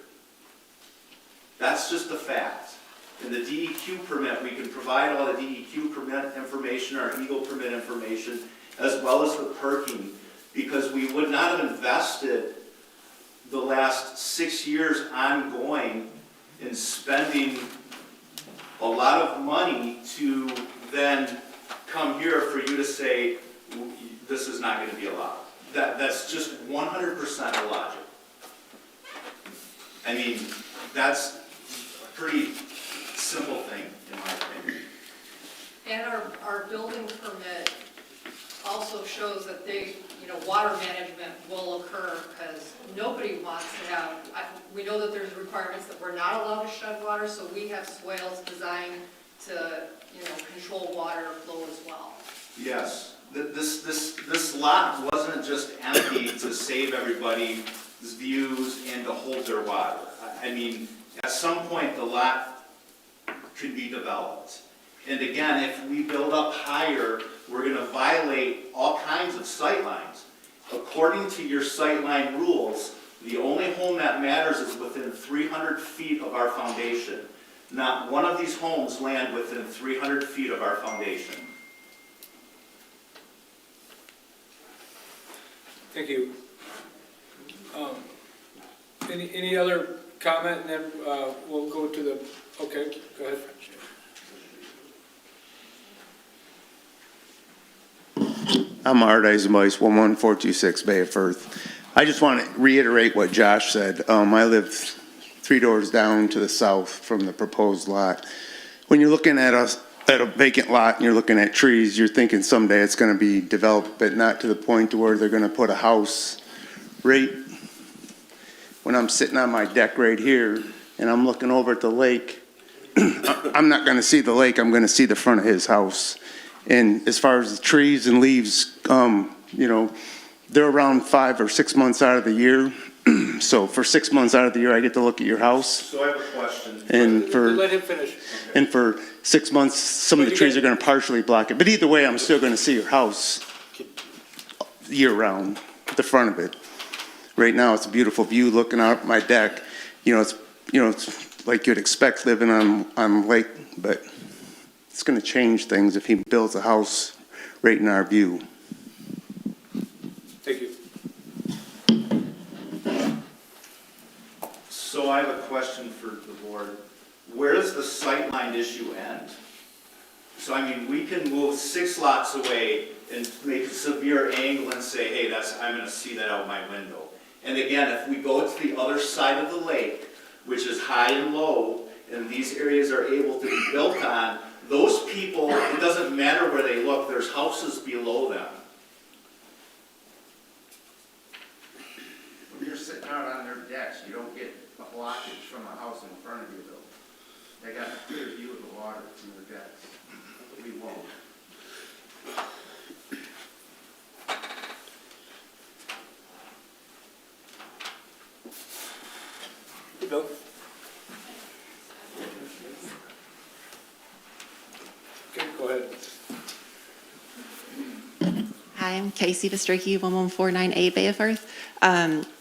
That's just a fact. In the DEQ permit, we can provide all the DEQ permit information, our Eagle permit information, as well as the perking, because we would not have invested the last 6 years ongoing in spending a lot of money to then come here for you to say, this is not going to be allowed. That's just 100% illogical. I mean, that's a pretty simple thing, in my opinion. And our building permit also shows that water management will occur, because nobody wants to have, we know that there's requirements that we're not allowed to shed water, so we have swales designed to, control water flow as well. Yes, this lot wasn't just empty to save everybody's views and to hold their water. I mean, at some point, the lot could be developed. And again, if we build up higher, we're going to violate all kinds of sight lines. According to your sightline rules, the only home that matters is within 300 feet of our foundation. Not one of these homes land within 300 feet of our foundation. Thank you. Any other comment, and then we'll go to the, okay, go ahead. I'm Art Eisenbeiss, 11426 Bay of Firth. I just want to reiterate what Josh said. I live 3 doors down to the south from the proposed lot. When you're looking at a vacant lot and you're looking at trees, you're thinking someday it's going to be developed, but not to the point to where they're going to put a house right when I'm sitting on my deck right here and I'm looking over at the lake. I'm not going to see the lake, I'm going to see the front of his house. And as far as the trees and leaves, they're around 5 or 6 months out of the year. So for 6 months out of the year, I get to look at your house. So I have a question. Let him finish. And for 6 months, some of the trees are going to partially block it. But either way, I'm still going to see your house year round, the front of it. Right now, it's a beautiful view looking out my deck. It's like you'd expect living on lake, but it's going to change things if he builds a house right in our view. Thank you. So I have a question for the board. Where does the sightline issue end? So I mean, we can move 6 lots away and make a severe angle and say, hey, I'm going to see that out my window. And again, if we go to the other side of the lake, which is high and low, and these areas are able to be built on, those people, it doesn't matter where they look, there's houses below them. When you're sitting out on their decks, you don't get a blockage from a house in front of you, though. They got a clear view of the water from their decks. We won't. Bill? Okay, go ahead. Hi, I'm Casey Vestricki, 11498 Bay of Firth.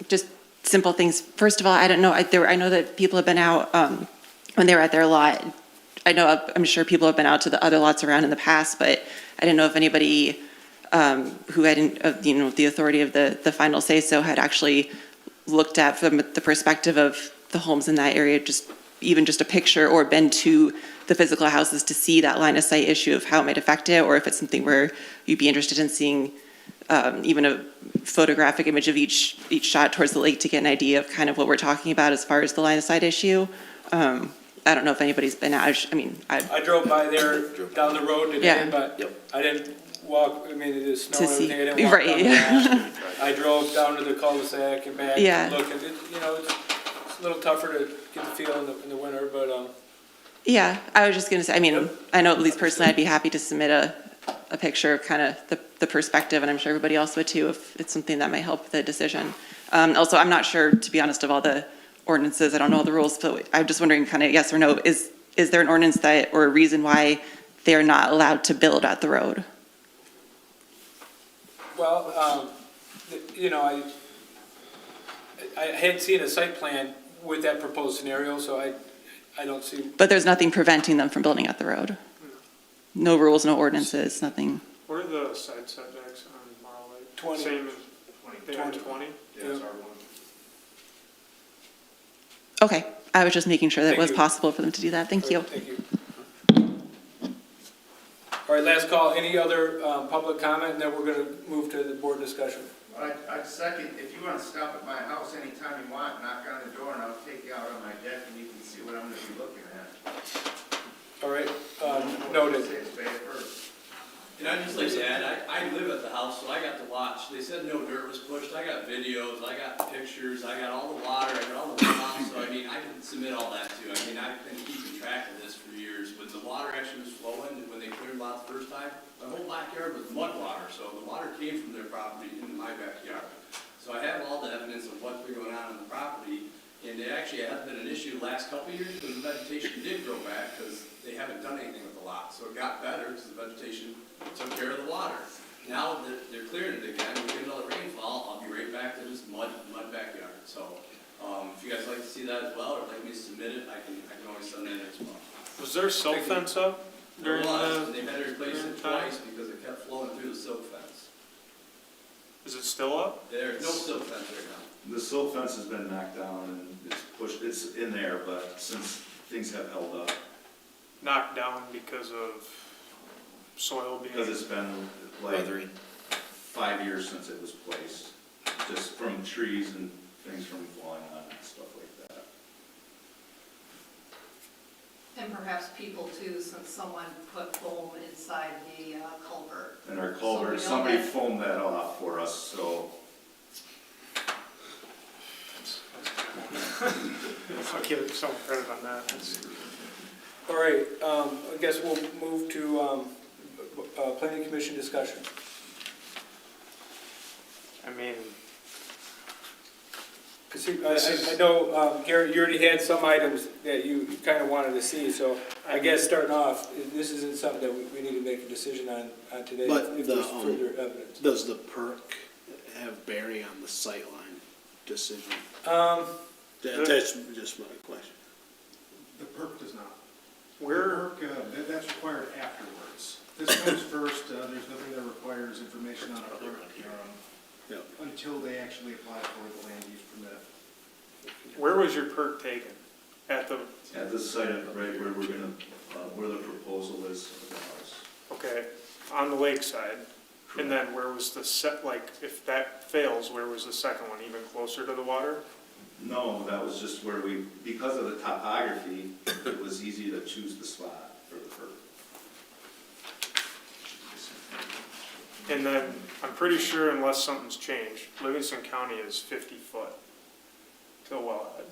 Just simple things. First of all, I don't know, I know that people have been out when they were at their lot. I'm sure people have been out to the other lots around in the past, but I didn't know if anybody who had the authority of the final say-so had actually looked at from the perspective of the homes in that area, even just a picture, or been to the physical houses to see that line of sight issue of how it might affect it, or if it's something where you'd be interested in seeing even a photographic image of each shot towards the lake to get an idea of kind of what we're talking about as far as the line of sight issue. I don't know if anybody's been out. I drove by there down the road today, Yeah. but I didn't walk, it is snow To and everything, see- I didn't walk right, down yeah. there. I drove down to the cul-de-sac and back Yeah. and look, and it's a little tougher to get the feel in the winter, but Yeah, I was just gonna say, I mean, I know at least personally, I'd be happy to submit a picture of kind of the perspective, and I'm sure everybody else would too, if it's something that might help the decision. Also, I'm not sure, to be honest, of all the ordinances, I don't know all the rules, but I'm just wondering, kind of yes or no, is there an ordinance that, or a reason why they are not allowed to build at the road? Well, you know, I hadn't seen a site plan with that proposed scenario, so I don't see. But there's nothing preventing them from building at the road? No rules, no ordinances, nothing? What are the side setbacks on Marl Lake? 20. Same as, they are 20? Yeah, it's R1. Okay, I was just making sure that it Thank was you. possible for them to do that. Thank you. Thank you. All right, last call. Any other public comment, and then we're going to move to the board discussion. I'd second, if you want to stop at my house anytime you want, knock on the door and I'll take you out on my deck and you can see what I'm going to be looking at. All right, noted. And I'd just like to add, I live at the house, so I got to watch. They said no dirt was pushed. I got videos, I got pictures, I got all the water, I got all the runoff. So I mean, I can submit all that too. I mean, I've been keeping track of this for years. When the water actually was flowing, when they cleared lots the first time, my whole backyard was mud water. So the water came from their property into my backyard. So I have all the evidence of what's been going on the property. And it actually has been an issue the last couple of years because the vegetation did grow back because they haven't done anything with the lot. So it got better because the vegetation took care of the water. Now that they're clearing it again, we get another rainfall, I'll be right back to just mud backyard. So if you guys like to see that as well, or like me to submit it, I can always send that next month. Was there silk fence up There during was, the? and they've had to replace during it the time? twice because it kept flowing through the silk fence. Is it still up? There's no silk fence right now. The silt fence has been knocked down and it's pushed, it's in there, but since things have held up, Knocked down because of soil being? because it's been like 5 years since it was placed, just from trees and things from falling on and stuff like that. And perhaps people too, since someone put foam inside the culvert. And our So culvert, we know somebody that- foamed that off for us, so. I'll give some credit on that. All right, I guess we'll move to planning commission discussion. I mean, Because I know, Garrett, you already had some items that you kind of wanted to see, so I guess starting off, this isn't something that we need to make a decision on today But if there's further evidence. Does the perk have bearing on the sightline decision? That's just my question. The perk does not. Where- The perk, that's required afterwards. This comes first, there's nothing that requires information on a perk, Yep. until they actually apply for the land use permit. where was your perk taken? At the, At this site, right where we're gonna, where the proposal is of the house. okay, on the lakeside? And then where was the set, like, if that fails, where was the second one, even closer to the water? No, that was just where we, because of the topography, it was easy to choose the spot for the perk. And then, I'm pretty sure unless something's changed, Livingston County is 50 foot to the wellhead.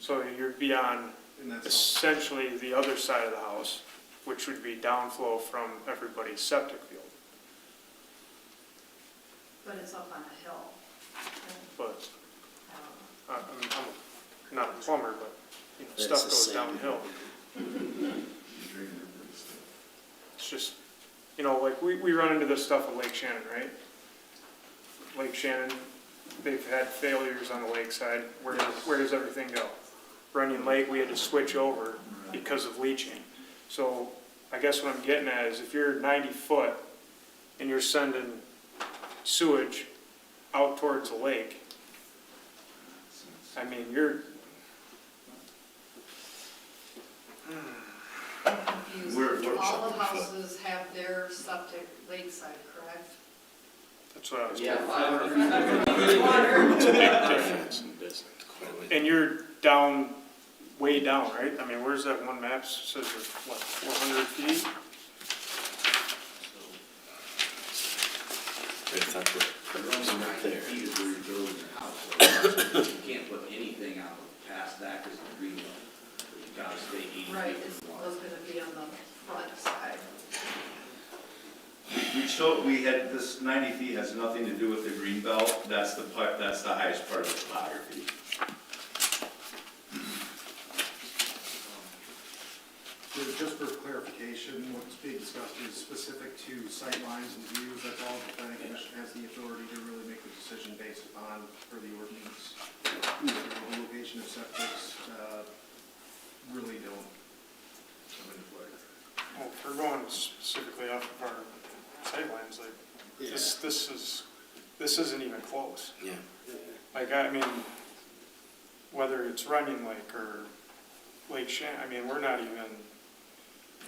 So you're beyond And that's essentially the other side of the house, which would be downflow from everybody's septic field. But it's up on a hill. But Um, I'm not a plumber, but you know, That's stuff the goes same. downhill. It's just, you know, like, we run into this stuff at Lake Shannon, right? Lake Shannon, they've had failures on the lakeside. Where does everything go? Runyon Lake, we had to switch over because of leaching. So I guess what I'm getting at is if you're 90 foot and you're sending sewage out towards the lake, I mean, you're, I'm confused. We're- All the houses have their septic lakeside, correct? that's what I was Yeah. It's a big difference in business. And you're down, way down, right? I mean, where's that one map says it's, what, 400 feet? Feet is where you're building your house. So you can't put anything out past that because of the green belt. gotta stay 80 feet. Right, it was gonna be on the front side. We had, this 90 feet has nothing to do with the green belt, that's the part, that's the highest part of the topography. Just for clarification, what's being discussed is specific to sight lines and views. That's all the planning commission has the authority to really make the decision based upon for the ordinance. The location of septics really don't come into play. Well, if we're going specifically off of our sightlines, like, this isn't even close. Yeah. Like, I mean, whether it's Runyon Lake or Lake Shannon, I mean, we're not even,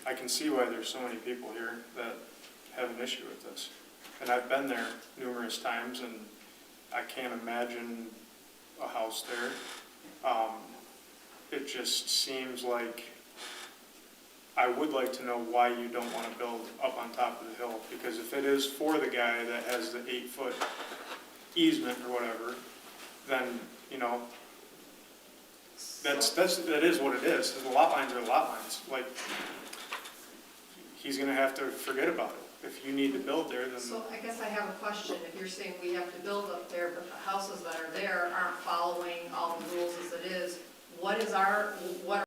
I can see why there's so many people here that have an issue with this. And I've been there numerous times, and I can't imagine a house there. It just seems like, I would like to know why you don't want to build up on top of the hill, because if it is for the guy that has the 8-foot easement or whatever, then, you know, that is what it is. The lot lines are lot lines. Like, he's gonna have to forget about it. If you need to build there, then. So I guess I have a question. If you're saying we have to build up there, but the houses that are there aren't following all the rules as it is, what are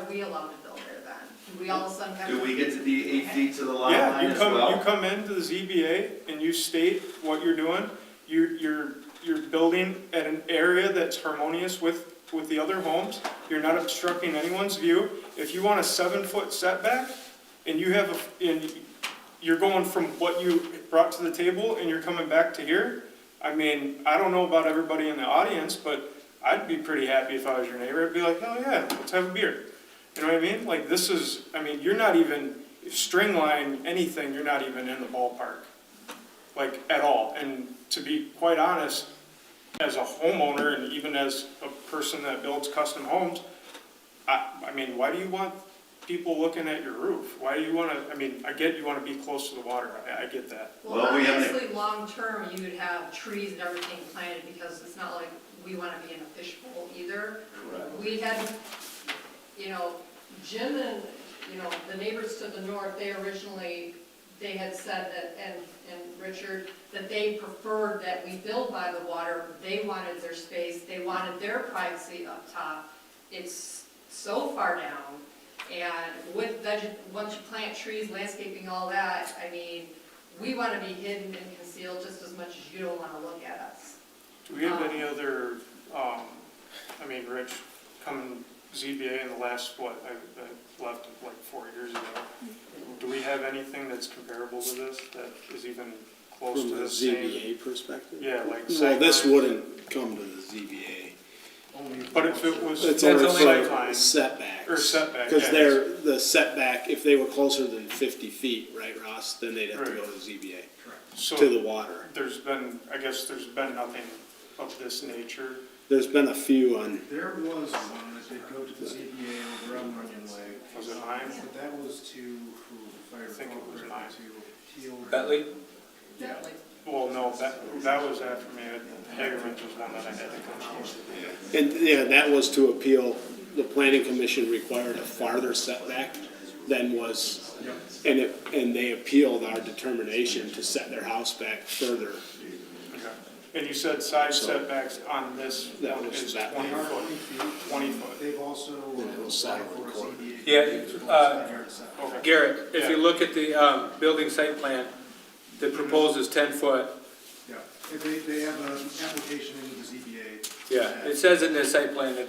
we allowed to build there then? Do we all of a sudden have? Do we get to be 8 feet to the lot Yeah, line as well? you come into the ZBA and you state what you're doing. You're building at an area that's harmonious with the other homes. You're not obstructing anyone's view. If you want a 7-foot setback and you're going from what you brought to the table and you're coming back to here, I mean, I don't know about everybody in the audience, but I'd be pretty happy if I was your neighbor. I'd be like, oh yeah, let's have a beer. You know what I mean? Like, this is, I mean, you're not even, string line, anything, you're not even in the ballpark. Like, at all. And to be quite honest, as a homeowner and even as a person that builds custom homes, I mean, why do you want people looking at your roof? Why do you want to, I mean, I get you want to be close to the water. I get that. Well, obviously, long-term, you'd have trees and everything planted, because it's not like we want to be in a fishbowl either. Right. We had, you know, Jim and, you know, the neighbors to the north, they had said that, and Richard, that they preferred that we build by the water. They wanted their space, they wanted their privacy up top. It's so far down, and with once you plant trees, landscaping, all that, I mean, we want to be hidden and concealed just as much as you don't want to look at us. Do we have any other, I mean, Rich, coming ZBA in the last, what, I left like 4 years ago. Do we have anything that's comparable to this, that is even close to the same? From a ZBA perspective? Yeah, like. Well, this wouldn't come to the ZBA. But if it was. It's that's only sight for line. setbacks. Or setback, Because yeah. the setback, if they were closer than 50 feet, right, Ross, then they'd have to go to the ZBA, So to the water. there's been, I guess there's been nothing of this nature. There's been a few on, There was one that did go to the ZBA over on Runyon Lake. Was it mine? But that was to, if I think it was recall, mine. to appeal. Bentley? Yeah. Well, no, that was after me. Hagerman's was one that I had to come to. and yeah, that was to appeal, the planning commission required a farther setback than was, and they appealed our determination to set their house back further. Okay. And you said side setbacks on this That one was is that 20 one. foot. 20 foot. They've also applied for a ZBA. Yeah, Okay. Garrett, if you look at the building site plan, the proposed is 10 foot. Yeah, they have an application into the ZBA. Yeah, it says in the site plan that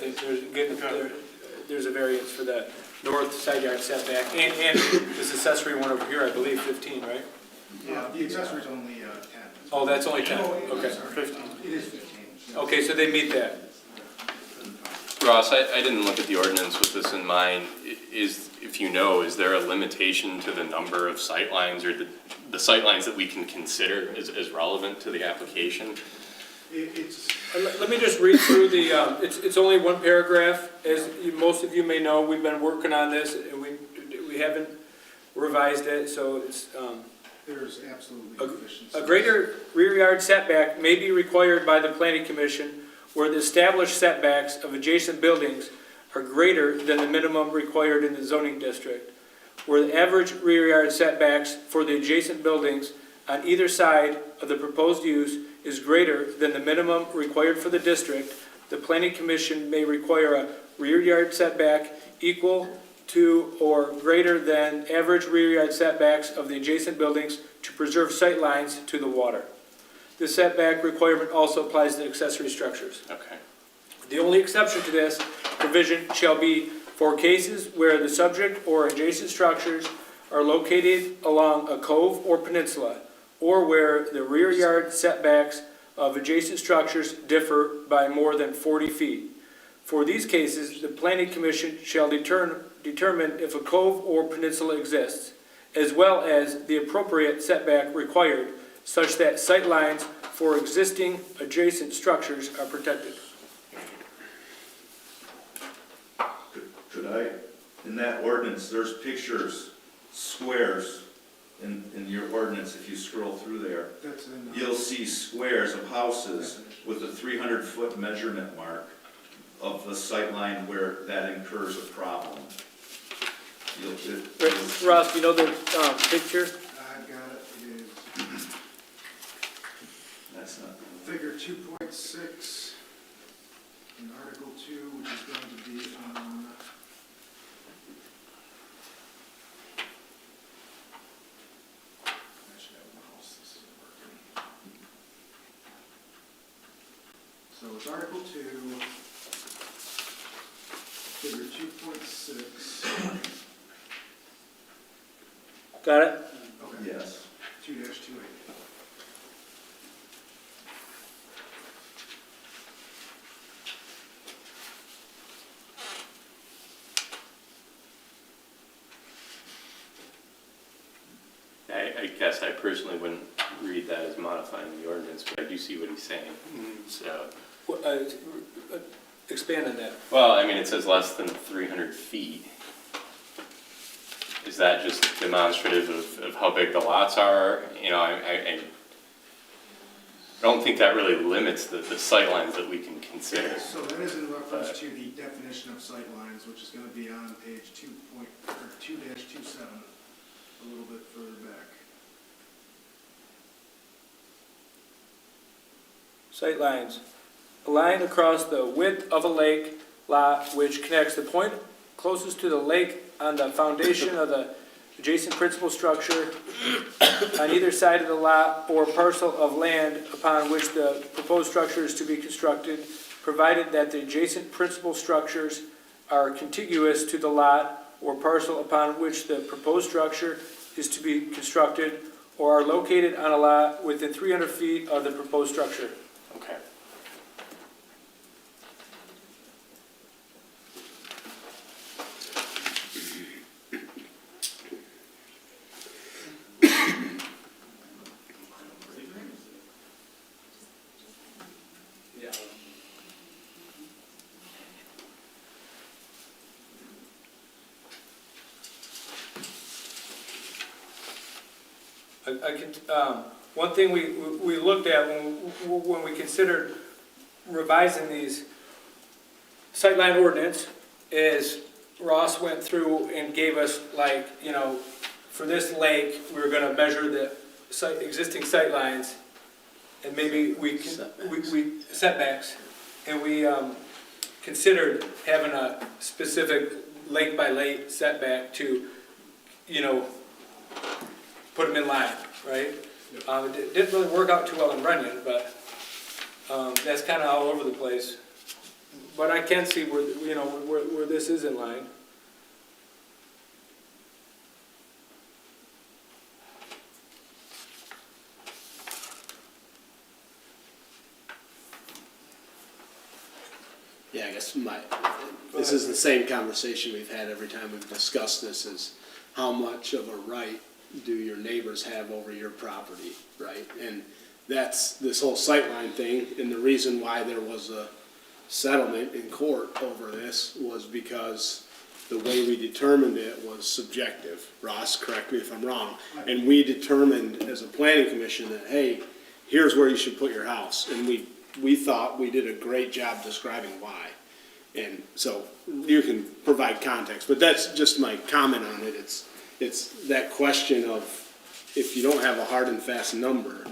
there's a variance for that north side yard setback, and this accessory one over here, I believe 15, right? The accessory's only 10. Oh, that's only 10, okay. 15. It is 15. Okay, so they meet that. Ross, I didn't look at the ordinance with this in mind. If you know, is there a limitation to the number of sightlines or the sightlines that we can consider as relevant to the application? Let me just read through the, it's only one paragraph. As most of you may know, we've been working on this, and we haven't revised it, so it's, There's absolutely deficiency. a greater rear yard setback may be required by the planning commission where the established setbacks of adjacent buildings are greater than the minimum required in the zoning district, where the average rear yard setbacks for the adjacent buildings on either side of the proposed use is greater than the minimum required for the district, the planning commission may require a rear yard setback equal to or greater than average rear yard setbacks of the adjacent buildings to preserve sight lines to the water. This setback requirement also applies to accessory structures. Okay. The only exception to this provision shall be for cases where the subject or adjacent structures are located along a cove or peninsula, or where the rear yard setbacks of adjacent structures differ by more than 40 feet. For these cases, the planning commission shall determine if a cove or peninsula exists, as well as the appropriate setback required, such that sight lines for existing adjacent structures are protected. Could I, in that ordinance, there's pictures, squares in your ordinance, if you scroll through there, you'll see squares of houses with a 300-foot measurement mark of the sight line where that incurs a problem. Ross, do you know the picture? I've got it, it is That's not. figure 2.6 in Article 2, which is going to be on so it's Article 2, figure 2.6. Got it? Okay. Yes. 2-28. I guess I personally wouldn't read that as modifying the ordinance, but I do see what he's saying, so. Expand on that. Well, I mean, it says less than 300 feet. Is that just demonstrative of how big the lots are? You know, I don't think that really limits the sight lines that we can consider. So that is in reference to the definition of sight lines, which is going to be on page 2.27, a little bit further back. Sight lines. A line across the width of a lake lot which connects the point closest to the lake on the foundation of the adjacent principal structure on either side of the lot or parcel of land upon which the proposed structure is to be constructed, provided that the adjacent principal structures are contiguous to the lot or parcel upon which the proposed structure is to be constructed, or are located on a lot within 300 feet of the proposed structure. Okay. One thing we looked at when we considered revising these sightline ordinance is Ross went through and gave us, like, you know, for this lake, we were gonna measure the existing sightlines, and maybe we setbacks, and we considered having a specific lake by lake setback to, you know, put them in line, right? It didn't really work out too well in Runyon, but that's kind of all over the place. But I can see where, you know, where this is in line. Yeah, I guess this is the same conversation we've had every time we've discussed this, is how much of a right do your neighbors have over your property, right? And that's this whole sightline thing, and the reason why there was a settlement in court over this was because the way we determined it was subjective. Ross, correct me if I'm wrong. And we determined as a planning commission that, hey, here's where you should put your house. And we thought we did a great job describing why. And so you can provide context, but that's just my comment on it. It's that question of, if you don't have a hard and fast number,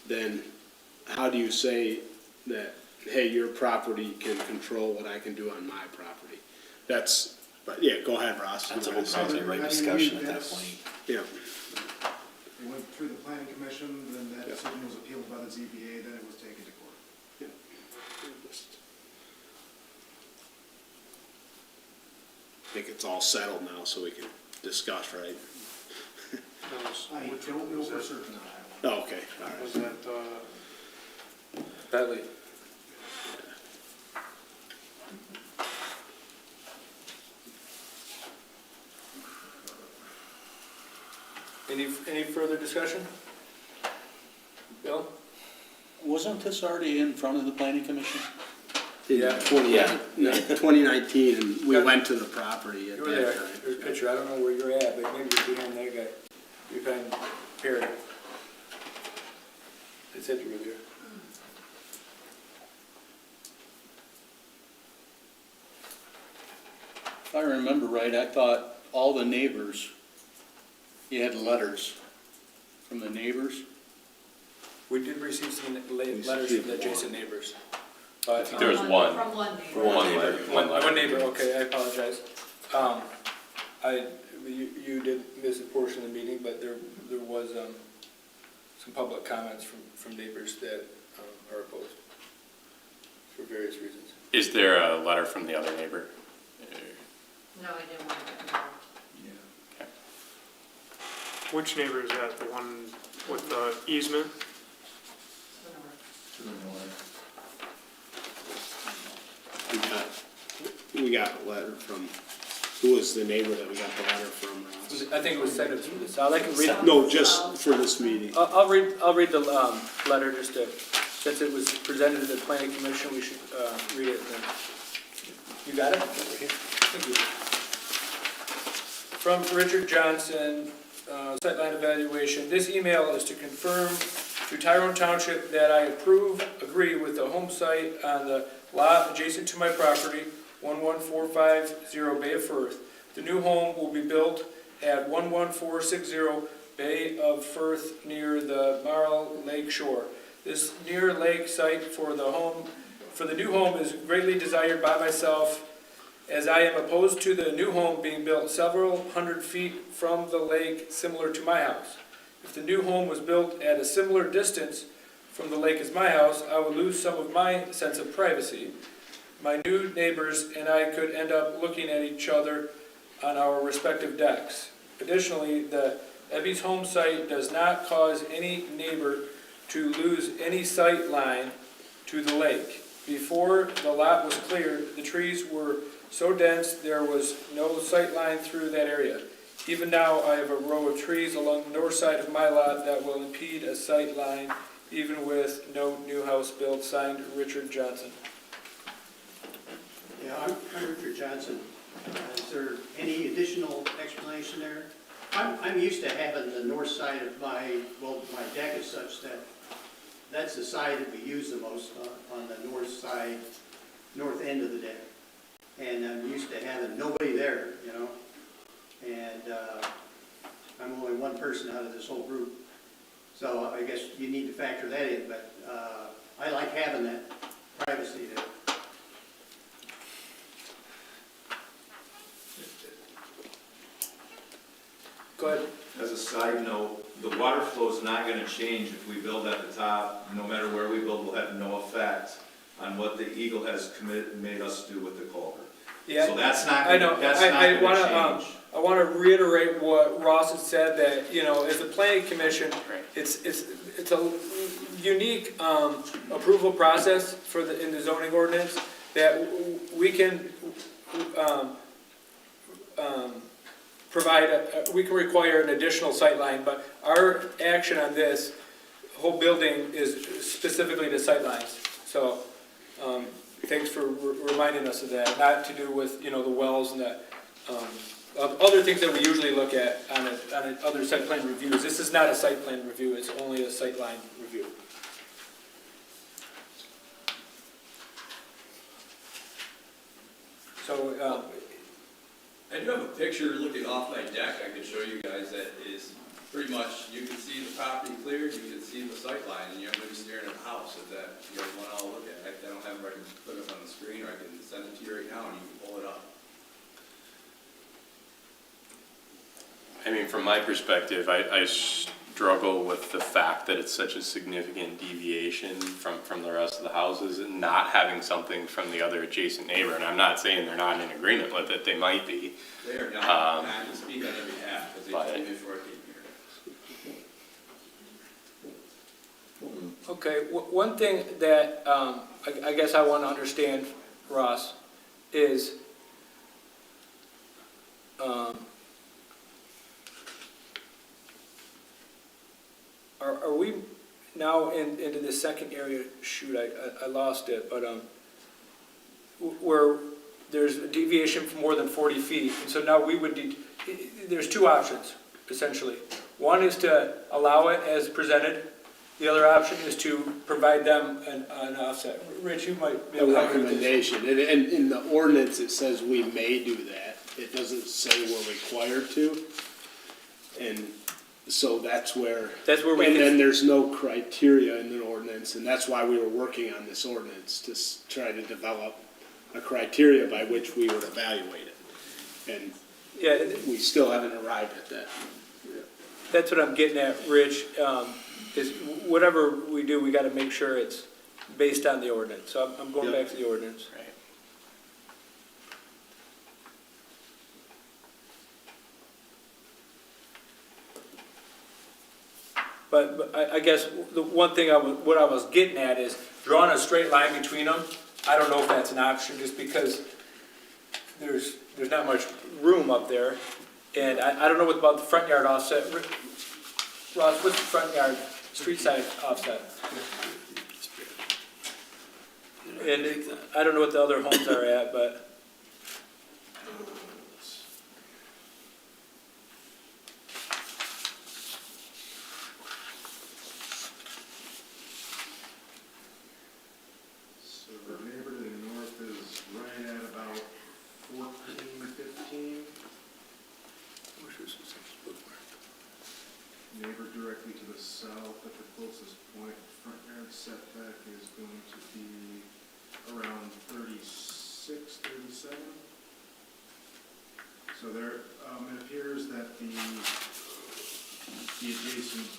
then how do you say that, hey, your property can control what I can do on my property? That's, but yeah, go ahead, Ross. That's a whole right discussion at that point. Yeah. It went through the planning commission, then that decision was appealed by the ZBA, then it was taken to court. Yeah. I think it's all settled now, so we can discuss, right? I don't know for certain. Oh, okay, all right. Was that, Bentley? Any further discussion? Bill? Wasn't this already in front of the planning commission? Yeah, 2019, and we went to the property at You were that there, time. there's a picture, I don't know where you're at, but maybe you're behind that guy, behind Perry. It said you were there. If I remember right, I thought all the neighbors, you had letters from the neighbors. We did receive some letters from the adjacent neighbors. But, There was one. From one neighbor. For one letter. One neighbor, okay, I apologize. You did miss a portion of the meeting, but there was, some public comments from neighbors that, are opposed for various reasons. Is there a letter from the other neighbor? No, I didn't want that. Which neighbor is that, the one with the easement? We got a letter from, who was the neighbor that we got the letter from, Ross? I think it was sent from the south, I can read. No, just for this meeting. I'll read the, letter just to, since it was presented to the planning commission, we should, read it then. You got it? Thank you. From Richard Johnson, sightline evaluation. This email is to confirm to Tyrone Township that I agree with the home site on the lot adjacent to my property, 11450 Bay of Firth. The new home will be built at 11460 Bay of Firth near the Marl Lake shore. This near lake site for the new home is greatly desired by myself, as I am opposed to the new home being built several hundred feet from the lake similar to my house. If the new home was built at a similar distance from the lake as my house, I would lose some of my sense of privacy. My new neighbors and I could end up looking at each other on our respective decks. Additionally, the Ebby's home site does not cause any neighbor to lose any sight line to the lake. Before the lot was cleared, the trees were so dense there was no sight line through that area. Even now, I have a row of trees along the north side of my lot that will impede a sight line, even with no new house built. Signed, Richard Johnson. Yeah, I'm Richard Johnson. Is there any additional explanation there? I'm used to having the north side of my deck is such that that's the side that we use the most on the north side, north end of the deck. And I'm used to having nobody there, you know? And I'm only one person out of this whole group. So I guess you need to factor that in, but I like having that privacy there. Go ahead. As a side note, the water flow is not gonna change if we build at the top. No matter where we build, will have no effect on what the Eagle has made us do with the culvert. Yeah, So that's not, I know. that's not gonna change. I want to reiterate what Ross had said, that, you know, as the planning commission, it's a unique approval process for in the zoning ordinance, that we can we can require an additional sight line, but our action on this whole building is specifically to sight lines. So, thanks for reminding us of that, not to do with, you know, the wells and the other things that we usually look at on other site plan reviews. This is not a site plan review, it's only a sight line review. So, I do have a picture looking off my deck I could show you guys that is pretty much, you can see the property cleared, you can see the sight line, and you're gonna be staring at the house if that, you guys wanna all look at it. I don't have it, I can put it on the screen, or I can send it to you right now and you can pull it up. I mean, from my perspective, I struggle with the fact that it's such a significant deviation from the rest of the houses and not having something from the other adjacent neighbor. And I'm not saying they're not in agreement with it, they might be. They are not, and I can speak on their behalf, because they told me before I came here. okay, one thing that, I guess I want to understand, Ross, is, are we now into the second area? Shoot, I lost it, but, where there's a deviation for more than 40 feet, and so now we would, there's two options, essentially. One is to allow it as presented. The other option is to provide them an offset. Rich, you might be able A to help with this. recommendation, and in the ordinance, it says we may do that. It doesn't say we're required to. And so that's where. We and can. then there's no criteria in the ordinance, and that's why we were working on this ordinance, to try to develop a criteria by which we would evaluate it. And Yeah, we still haven't arrived at that. that's what I'm getting at, Rich, is whatever we do, we gotta make sure it's based on the ordinance. So I'm going back to the ordinance. Right. But I guess the one thing what I was getting at is drawing a straight line between them. I don't know if that's an option, just because there's not much room up there. And I don't know what about the front yard offset. Ross, what's the front yard, street side offset? And I don't know what the other homes are at, but. So the neighbor to the north is right at about 14, 15. Neighbor directly to the south at the closest point, front yard setback is going to be around 36, 37. So there, it appears that the adjacent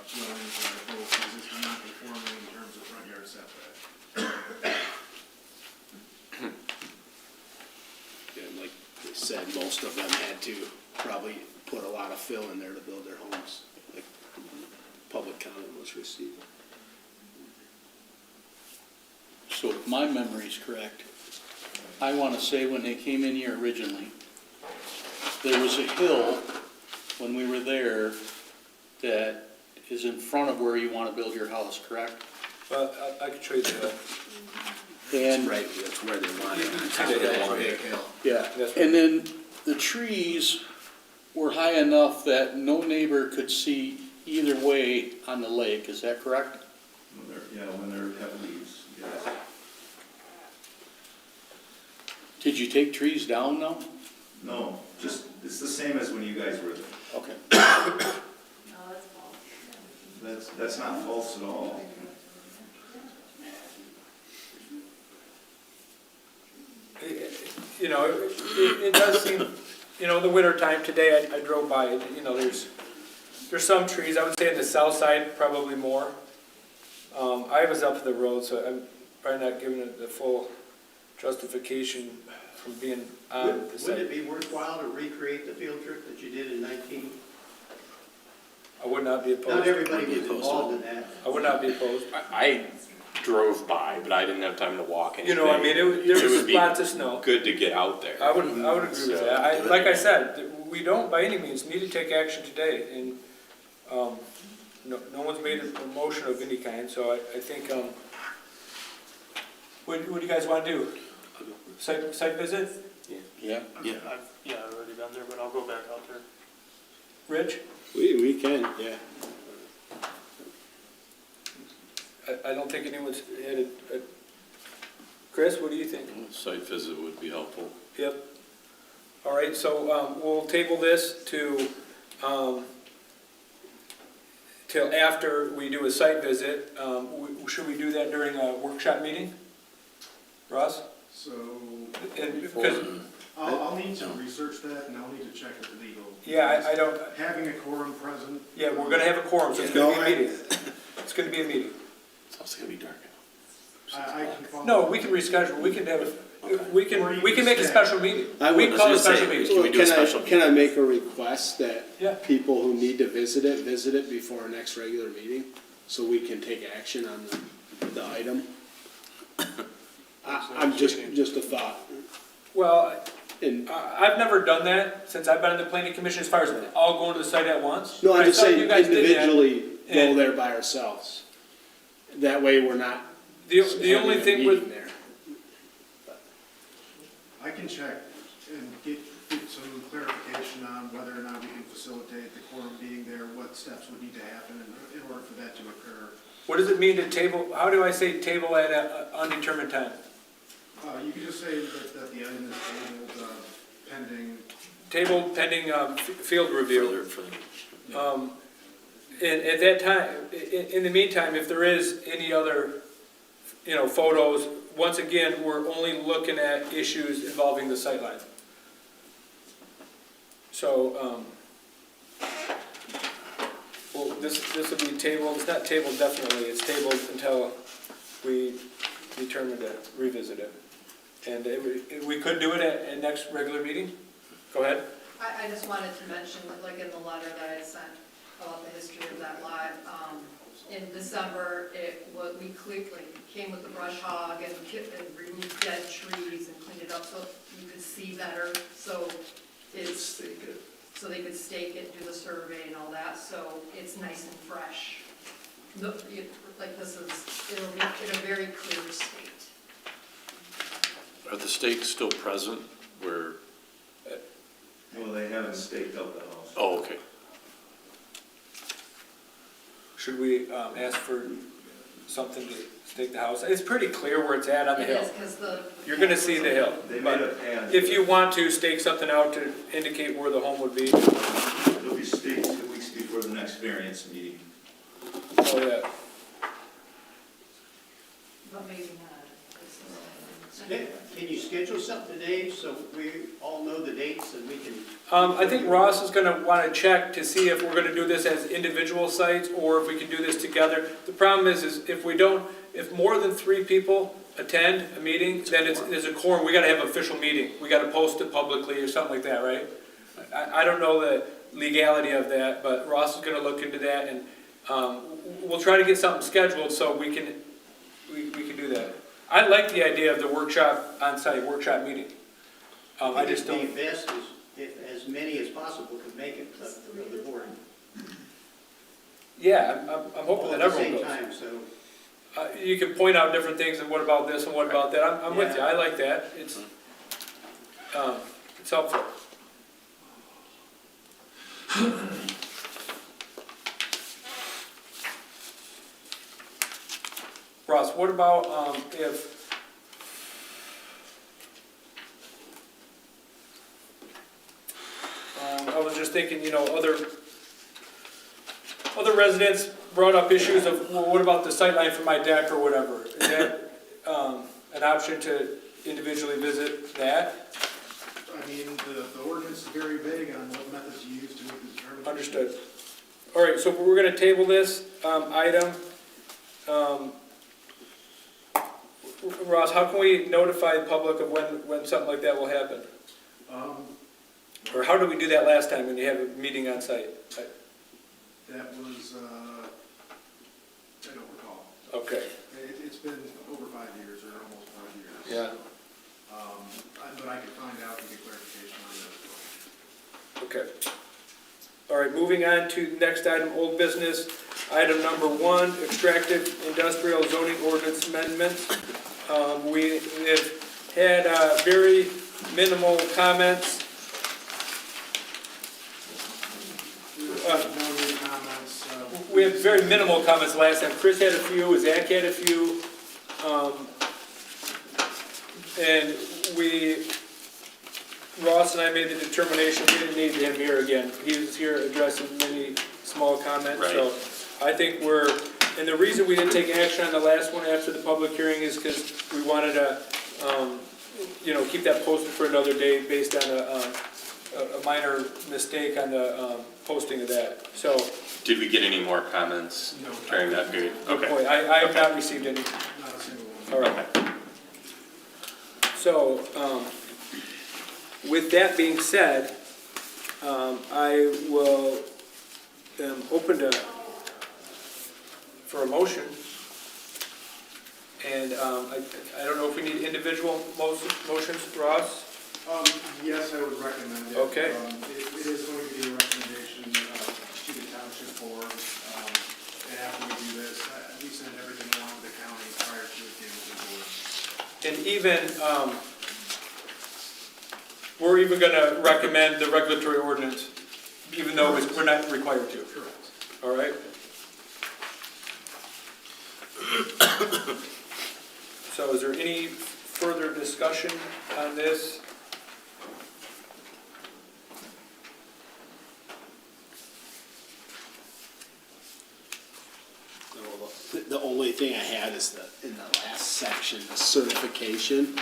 dwellings are both existing non-conforming in terms of front yard setback. And like they said, most of them had to probably put a lot of fill in there to build their homes. Like public comment was received. So if my memory's correct, I want to say when they came in here originally, there was a hill when we were there that is in front of where you want to build your house, correct? Well, I could show you that. And Right, that's where they want it. yeah, and then the trees were high enough that no neighbor could see either way on the lake, is that correct? When they're have leaves, yes. Did you take trees down now? No, just, it's the same as when you guys were there. Okay. No, that's false. That's not false at all. You know, it does seem, you know, the winter time today, I drove by, you know, there's some trees, I would say on the south side, probably more. I was up the road, so I'm probably not giving it the full justification from being on the Would site. it be worthwhile to recreate the field trip that you did in 19? I would not be opposed. Not everybody was involved in that. I would not be opposed. I drove by, but I didn't have time to walk anything. You know, I mean, there It was would be lots of snow. good to get out there. I would agree with that. Like I said, we don't by any means need to take action today, and, no one's made a motion of any kind, so I think, what do you guys wanna do? Site visit? Yeah. Yeah. I've already been there, but I'll go back out there. Rich? We can, yeah. I don't think anyone's had a, Chris, what do you think? Site visit would be helpful. Yep. All right, so we'll table this to, till after we do a site visit. Should we do that during a workshop meeting? Ross? So, And because, I'll need to research that, and I'll need to check with the legal. yeah, I don't, Having a quorum present. yeah, we're gonna have a quorum, so it's gonna be a meeting. It's gonna be a meeting. It's also gonna be dark I can follow. No, we can reschedule, we can have, we can make a special meeting. I We would- can call it a I was gonna special say, meeting. can we do a special Can I make a request that Yeah. people who need to visit it before our next regular meeting? So we can take action on the item? I'm just a thought. Well, And, I've never done that since I've been on the planning commission as far as all going to the site at once. no, I'm Right, just some of saying you guys did that, individually go and- there by ourselves. That way we're not The having only a thing meeting with, there. I can check and get some clarification on whether or not we can facilitate the quorum being there, what steps would need to happen in order for that to occur. what does it mean to table, how do I say table at an undetermined time? You could just say that the item is tabled pending. Table pending field review. Further. And at that time, in the meantime, if there is any other, photos, once again, we're only looking at issues involving the sightline. So, well, this will be tabled, it's not tabled definitely, it's tabled until we determine to revisit it. And we could do it at next regular meeting? Go ahead. I just wanted to mention, like in the letter that I sent about the history of that lot, in December, we came with the brush hog and removed dead trees and cleaned it up so you could see better, so so they could stake it, do the survey and all that, so it's nice and fresh. Like it'll be in a very clear state. Are the stakes still present where, Well, they haven't staked out the house. oh, okay. Should we ask for something to stake the house? It's pretty clear where it's at on the It hill. is, 'cause You're gonna see the hill. They But made a pan. if you want to stake something out to indicate where the home would be, It'll be staked 2 weeks before the next variance meeting. oh yeah. But maybe not. Can you schedule something today so we all know the dates and we can? I think Ross is gonna wanna check to see if we're gonna do this as individual sites or if we can do this together. The problem is if more than 3 people attend a meeting, then it's a quorum, we gotta have an official meeting. We gotta post it publicly or something like that, right? I don't know the legality of that, but Ross is gonna look into that and, we'll try to get something scheduled so we can do that. I like the idea of the workshop, on-site workshop meeting. I just think don't. it'd be best if as many as possible could make it of the board. Yeah, I'm hoping that everyone goes. All at the same time, so. You can point out different things and what about this and what about that. I'm with you, I like that. It's helpful. Ross, what about if I was just thinking, other residents brought up issues of, well, what about the sightline for my deck or whatever? Is that an option to individually visit that? I mean, the ordinance is very vague on what methods you use to make the determination. Understood. All right, so we're gonna table this item. Ross, how can we notify the public of when something like that will happen? Or how did we do that last time when you had a meeting on site? That was, I don't recall. Okay. It's been over 5 years, or almost 5 years. Yeah. But I can find out and get clarification on that. Okay. All right, moving on to next item, old business. Item number 1, extractive industrial zoning ordinance amendments. We have had very minimal comments. No new comments. We had very minimal comments last time. Chris had a few, Zach had a few. And we Ross and I made the determination, we didn't need him here again. He was here addressing many small comments, so I think and the reason we didn't take action on the last one after the public hearing is because we wanted to, keep that posted for another day based on a minor mistake on the posting of that, so. Did we get any more comments during that period? Good Okay. point. I have not received any. All right. So, with that being said, I will, open for a motion. And, I don't know if we need individual motions, Ross? Yes, I would recommend it. Okay. It is going to be a recommendation to the township board, and after we do this, we send everything along to the county prior to it getting to the board. And even, we're even gonna recommend the regulatory ordinance, even though we're not required to. Correct. All right? So is there any further discussion on this? The only thing I had is in the last section, the certification,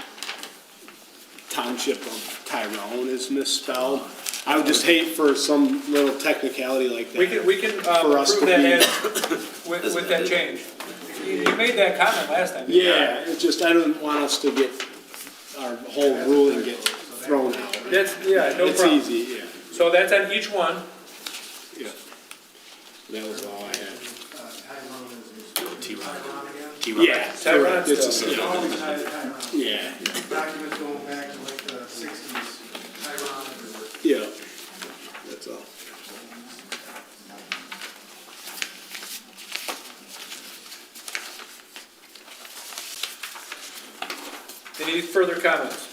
Township of Tyrone is misspelled. I would just hate for some little technicality like that. We can for us approve to that be- as, with that change. You made that comment last time. Yeah, it's just, I don't want us to get, our whole ruling get thrown out. That's, yeah, no It's problem. easy, yeah. So that's on each one. Yeah. That was all I had. Tyrone is T-Ron. Yeah, Tyrone correct. It's the still. same. always had Tyrone. Yeah, Documents going back to like the 60s, Tyrone everywhere. yeah, that's all. Any further comments?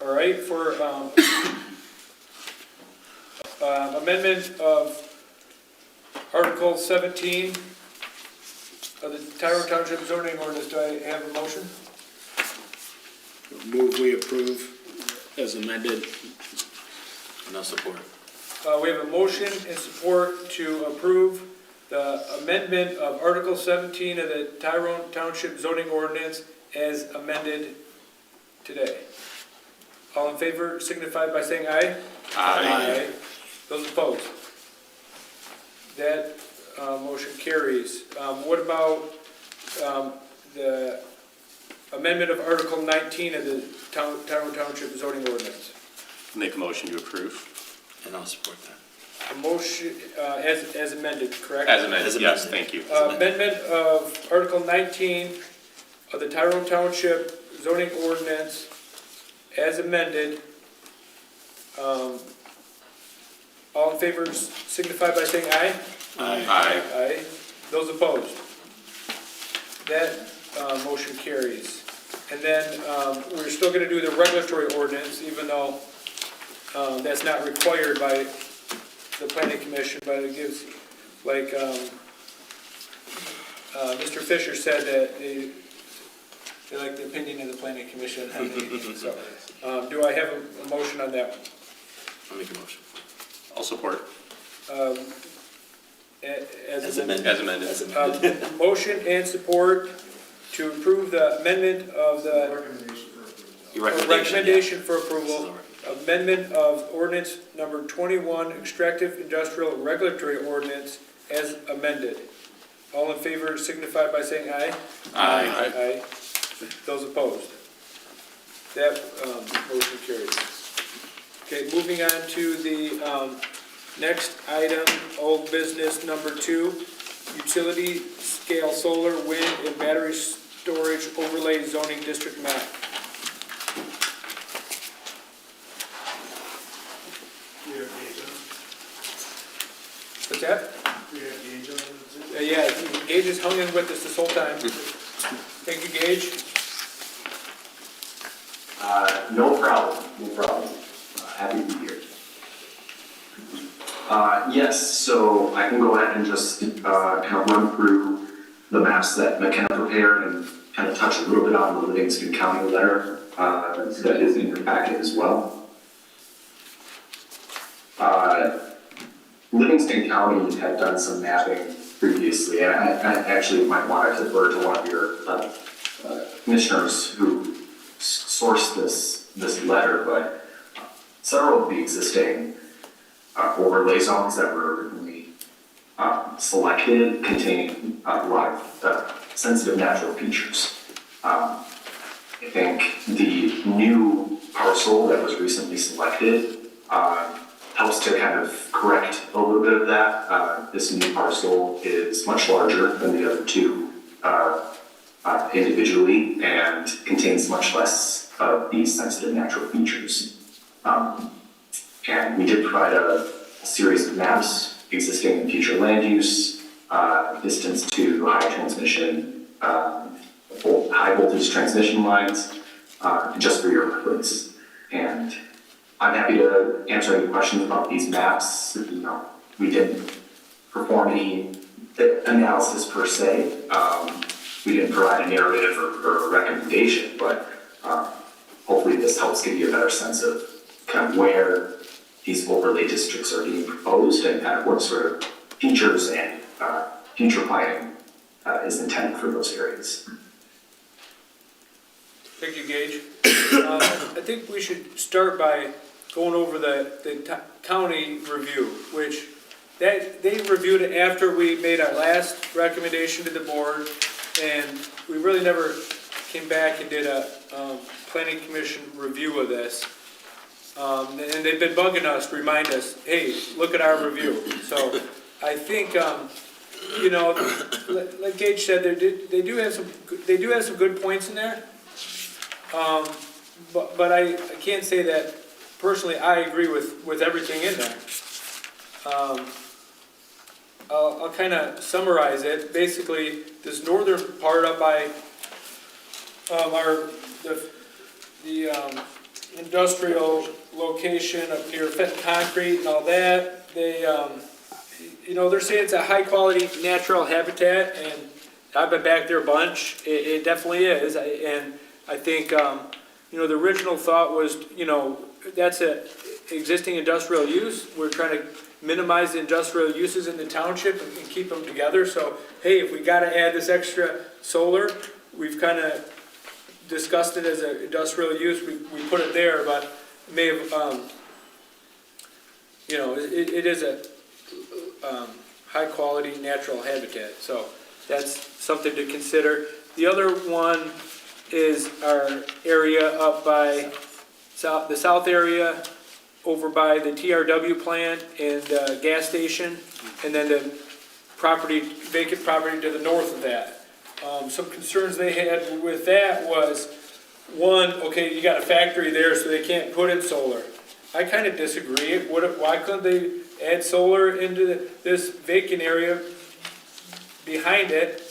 All right, for amendment of Article 17 of the Tyrone Township zoning ordinance, do I have a motion? Move we approve as amended. No support. We have a motion and support to approve the amendment of Article 17 of the Tyrone Township zoning ordinance as amended today. All in favor signify by saying aye. Aye. Those opposed? That motion carries. What about the amendment of Article 19 of the Tyrone Township zoning ordinance? Make a motion to approve. And I'll support that. A motion as amended, correct? As amended, As yes, amended. thank you. Amendment of Article 19 of the Tyrone Township zoning ordinance as amended. All in favor signify by saying aye. Aye. Aye. Those opposed? That motion carries. And then we're still going to do the regulatory ordinance, even though that's not required by the planning commission, but it gives, like Mr. Fisher said, that they like the opinion of the planning commission on anything. So, do I have a motion on that one? I'll make a motion. I'll support. As amended. As amended. Motion and support to approve the amendment of the recommendation for approval, amendment of ordinance number 21, extractive industrial regulatory ordinance as amended. All in favor signify by saying aye. Aye. Aye. Those opposed? That motion carries. Okay, moving on to the next item, old business number 2, utility scale solar, wind, and battery storage overlay zoning district map. We have Gage on. What's that? We have Gage on. Yeah, Gage has hung in with us this whole time. Thank you, Gage. No problem, no problem. Happy to be here. Yes, so I can go ahead and just kind of run through the maps that McKenna prepared and kind of touch a little bit on the Livingston County letter that is in your packet as well. Livingston County had done some mapping previously, and I actually might want to defer to one of your commissioners who sourced this letter, but several of the existing overlay zones that were originally selected contain a lot of sensitive natural features. I think the new parcel that was recently selected helps to kind of correct a little bit of that. This new parcel is much larger than the other two individually and contains much less of these sensitive natural features. And we did provide a series of maps, existing and future land use, distance to high transmission, high voltage transmission lines, just for your reference. And I'm happy to answer any questions about these maps. You know, we didn't perform any analysis per se. We didn't provide a narrative or a recommendation, but hopefully this helps give you a better sense of kind of where these overlay districts are being proposed and kind of what sort of features and future planning is intended for those areas. Thank you, Gage. I think we should start by going over the county review, which they reviewed it after we made our last recommendation to the board, and we really never came back and did a planning commission review of this. And they've been bugging us to remind us, hey, look at our review. So I think, you know, like Gage said, they do have some good points in there. But I can't say that personally I agree with everything in there. I'll kind of summarize it. Basically, this northern part up by the industrial location up near Fenton Concrete and all that, they, you know, they're saying it's a high quality natural habitat, and I've been back there a bunch. It definitely is, and I think, you know, the original thought was, you know, that's a existing industrial use. We're trying to minimize the industrial uses in the township and keep them together. So, hey, if we got to add this extra solar, we've kind of discussed it as an industrial use. We put it there, but it may have, you know, it is a high quality natural habitat. So that's something to consider. The other one is our area up by the south area over by the TRW plant and gas station, and then the vacant property to the north of that. Some concerns they had with that was, one, okay, you got a factory there, so they can't put in solar. I kind of disagree. Why couldn't they add solar into this vacant area behind it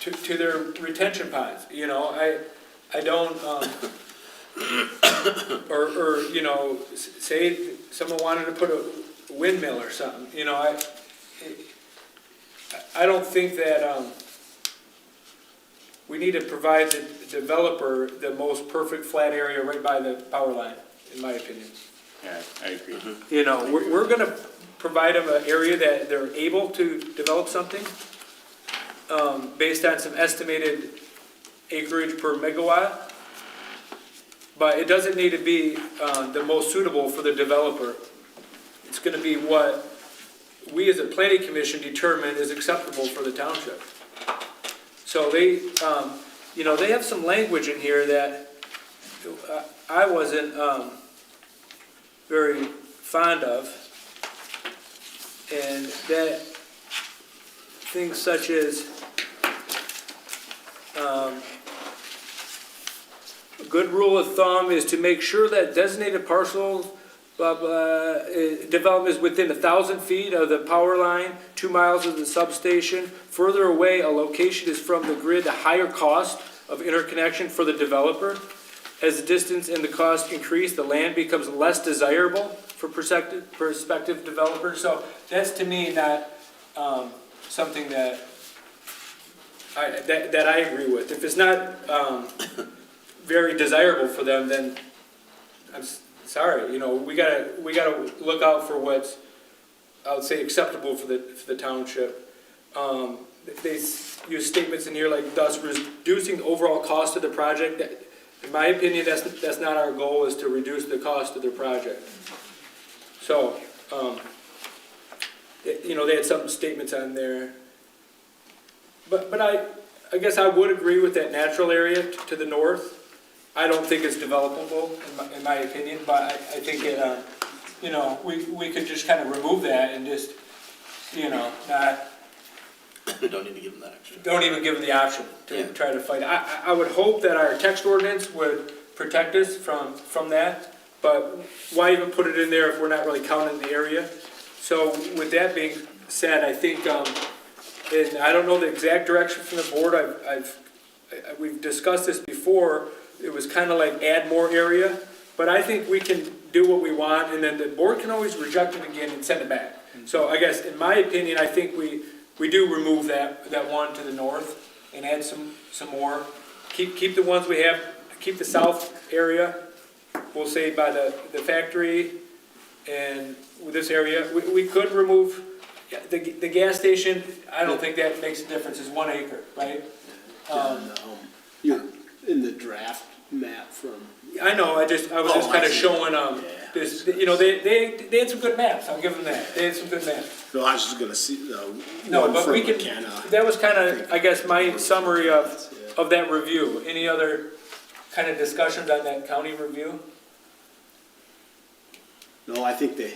to their retention ponds? You know, I don't, or you know, say someone wanted to put a windmill or something. You know, I don't think that we need to provide the developer the most perfect flat area right by the power line, in my opinion. Yeah, I agree. You know, we're going to provide them an area that they're able to develop something based on some estimated acreage per megawatt, but it doesn't need to be the most suitable for the developer. It's going to be what we as a planning commission determine is acceptable for the township. So they, you know, they have some language in here that I wasn't very fond of, and that things such as a good rule of thumb is to make sure that designated parcels development is within 1,000 feet of the power line, 2 miles of the substation. Further away, a location is from the grid, the higher cost of interconnection for the developer. As the distance and the cost increase, the land becomes less desirable for prospective developers. So that's to me not something that I agree with. If it's not very desirable for them, then I'm sorry. You know, we gotta look out for what's, I would say, acceptable for the township. They use statements in here like, thus reducing the overall cost of the project. In my opinion, that's not our goal, is to reduce the cost of their project. So, you know, they had some statements on there. But I guess I would agree with that natural area to the north. I don't think it's developable, in my opinion, but I think it, you know, we could just kind of remove that and just, you know, not. We don't need to give them that extra. Don't even give them the option to try to fight. I would hope that our text ordinance would protect us from that, but why even put it in there if we're not really counting the area? So with that being said, I think, and I don't know the exact direction from the board. We've discussed this before. It was kind of like add more area, but I think we can do what we want, and then the board can always reject it again and send it back. So I guess, in my opinion, I think we do remove that one to the north and add some more. Keep the ones we have, keep the south area, we'll say by the factory and with this area. We could remove the gas station. I don't think that makes a difference, it's 1 acre, right? You're in the draft map from. I know, I was just kind of showing, this, you know, they had some good maps, I'll give them that. They had some good maps. No, I was just gonna see, No, but we can, that was kind of, I guess, my summary of that review. Any other kind of discussions on that county review? No, I think they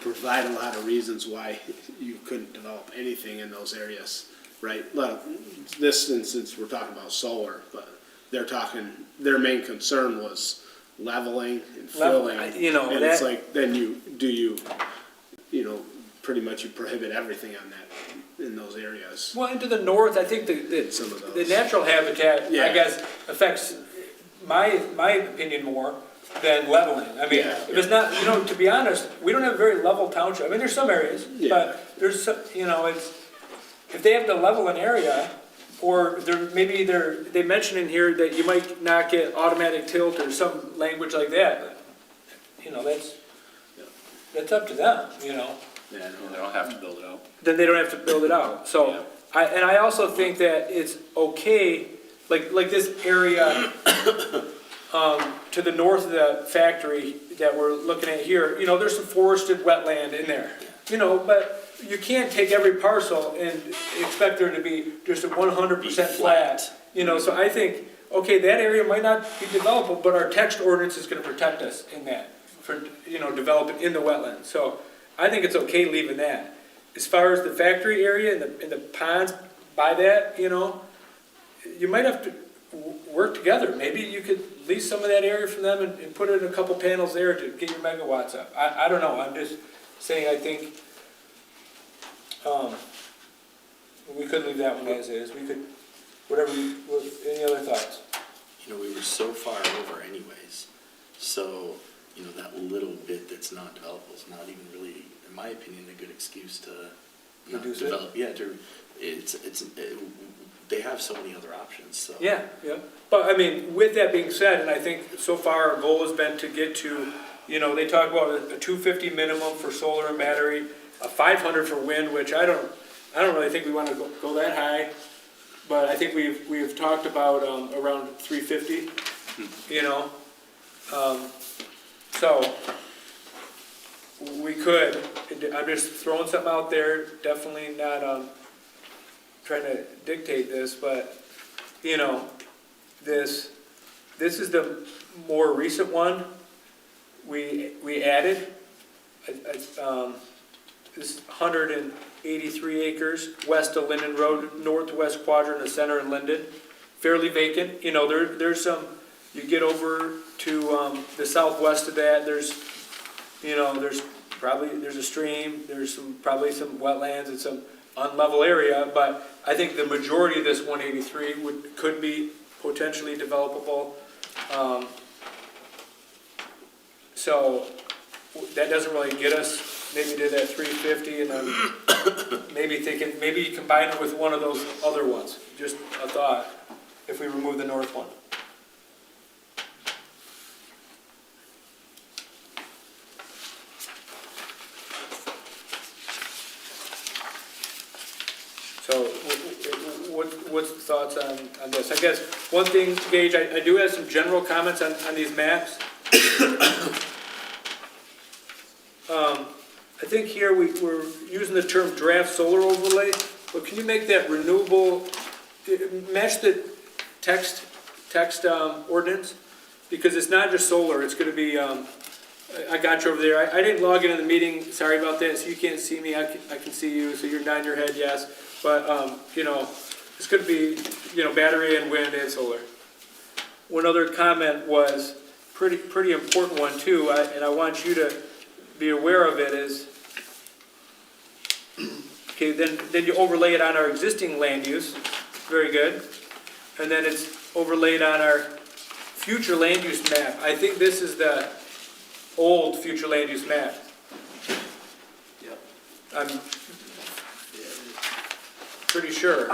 provide a lot of reasons why you couldn't develop anything in those areas, right? Well, this instance, we're talking about solar, but their main concern was leveling and filling. You know, and it's like, then you know, pretty much you prohibit everything on that, in those areas. Well, into the north, I think the natural habitat, I guess, affects my opinion more than leveling. I mean, if it's not, you know, to be honest, we don't have a very level township. I mean, there's some areas, but there's some, you know, if they have to level an area, or they mention in here that you might not get automatic tilt or some language like that. You know, that's up to them, you know. Yeah, no, they don't have to build it out. Then they don't have to build it out. So, I also think that it's okay, like this area to the north of the factory that we're looking at here, you know, there's some forested wetland in there. You know, but you can't take every parcel and expect there to be just a 100% flat. You know, so I think, okay, that area might not be developable, but our text ordinance is gonna protect us in that, for, you know, developing in the wetlands. So I think it's okay leaving that. As far as the factory area and the ponds by that, you know, you might have to work together. Maybe you could lease some of that area from them and put in a couple panels there to get your megawatts up. I don't know, I'm just saying, I think we could leave that one as is. We could, any other thoughts? You know, we were so far over anyways, so, you know, that little bit that's not developable is not even really, in my opinion, a good excuse to not develop. Yeah, they have so many other options, so. Yeah. But I mean, with that being said, and I think so far our goal has been to get to, you know, they talk about a 250 minimum for solar and battery, a 500 for wind, which I don't really think we want to go that high, but I think we've talked about around 350, you know. So we could. I'm just throwing something out there. Definitely not trying to dictate this, but you know, this is the more recent one. We added. This 183 acres west of Linden Road, northwest quadrant of Center and Linden, fairly vacant. You know, there's some. You get over to the southwest of that. There's, you know, there's a stream. There's probably some wetlands and some unlevel area. But I think the majority of this 183 could be potentially developable. So that doesn't really get us maybe to that 350, and then maybe combine it with one of those other ones. Just a thought, if we remove the north one. So what's the thoughts on this? I guess one thing, Gage, I do have some general comments on these maps. I think here we're using the term draft solar overlay, but can you make that renewable, match the text ordinance? Because it's not just solar, it's gonna be, I got you over there. I didn't log into the meeting, sorry about that, so you can't see me, I can see you, so you're nodding your head, yes. But, you know, it's gonna be, you know, battery and wind and solar. One other comment was, pretty important one too, and I want you to be aware of it, is, okay, then you overlay it on our existing land use, very good. And then it's overlaid on our future land use map. I think this is the old future land use map. Yep. I'm pretty sure.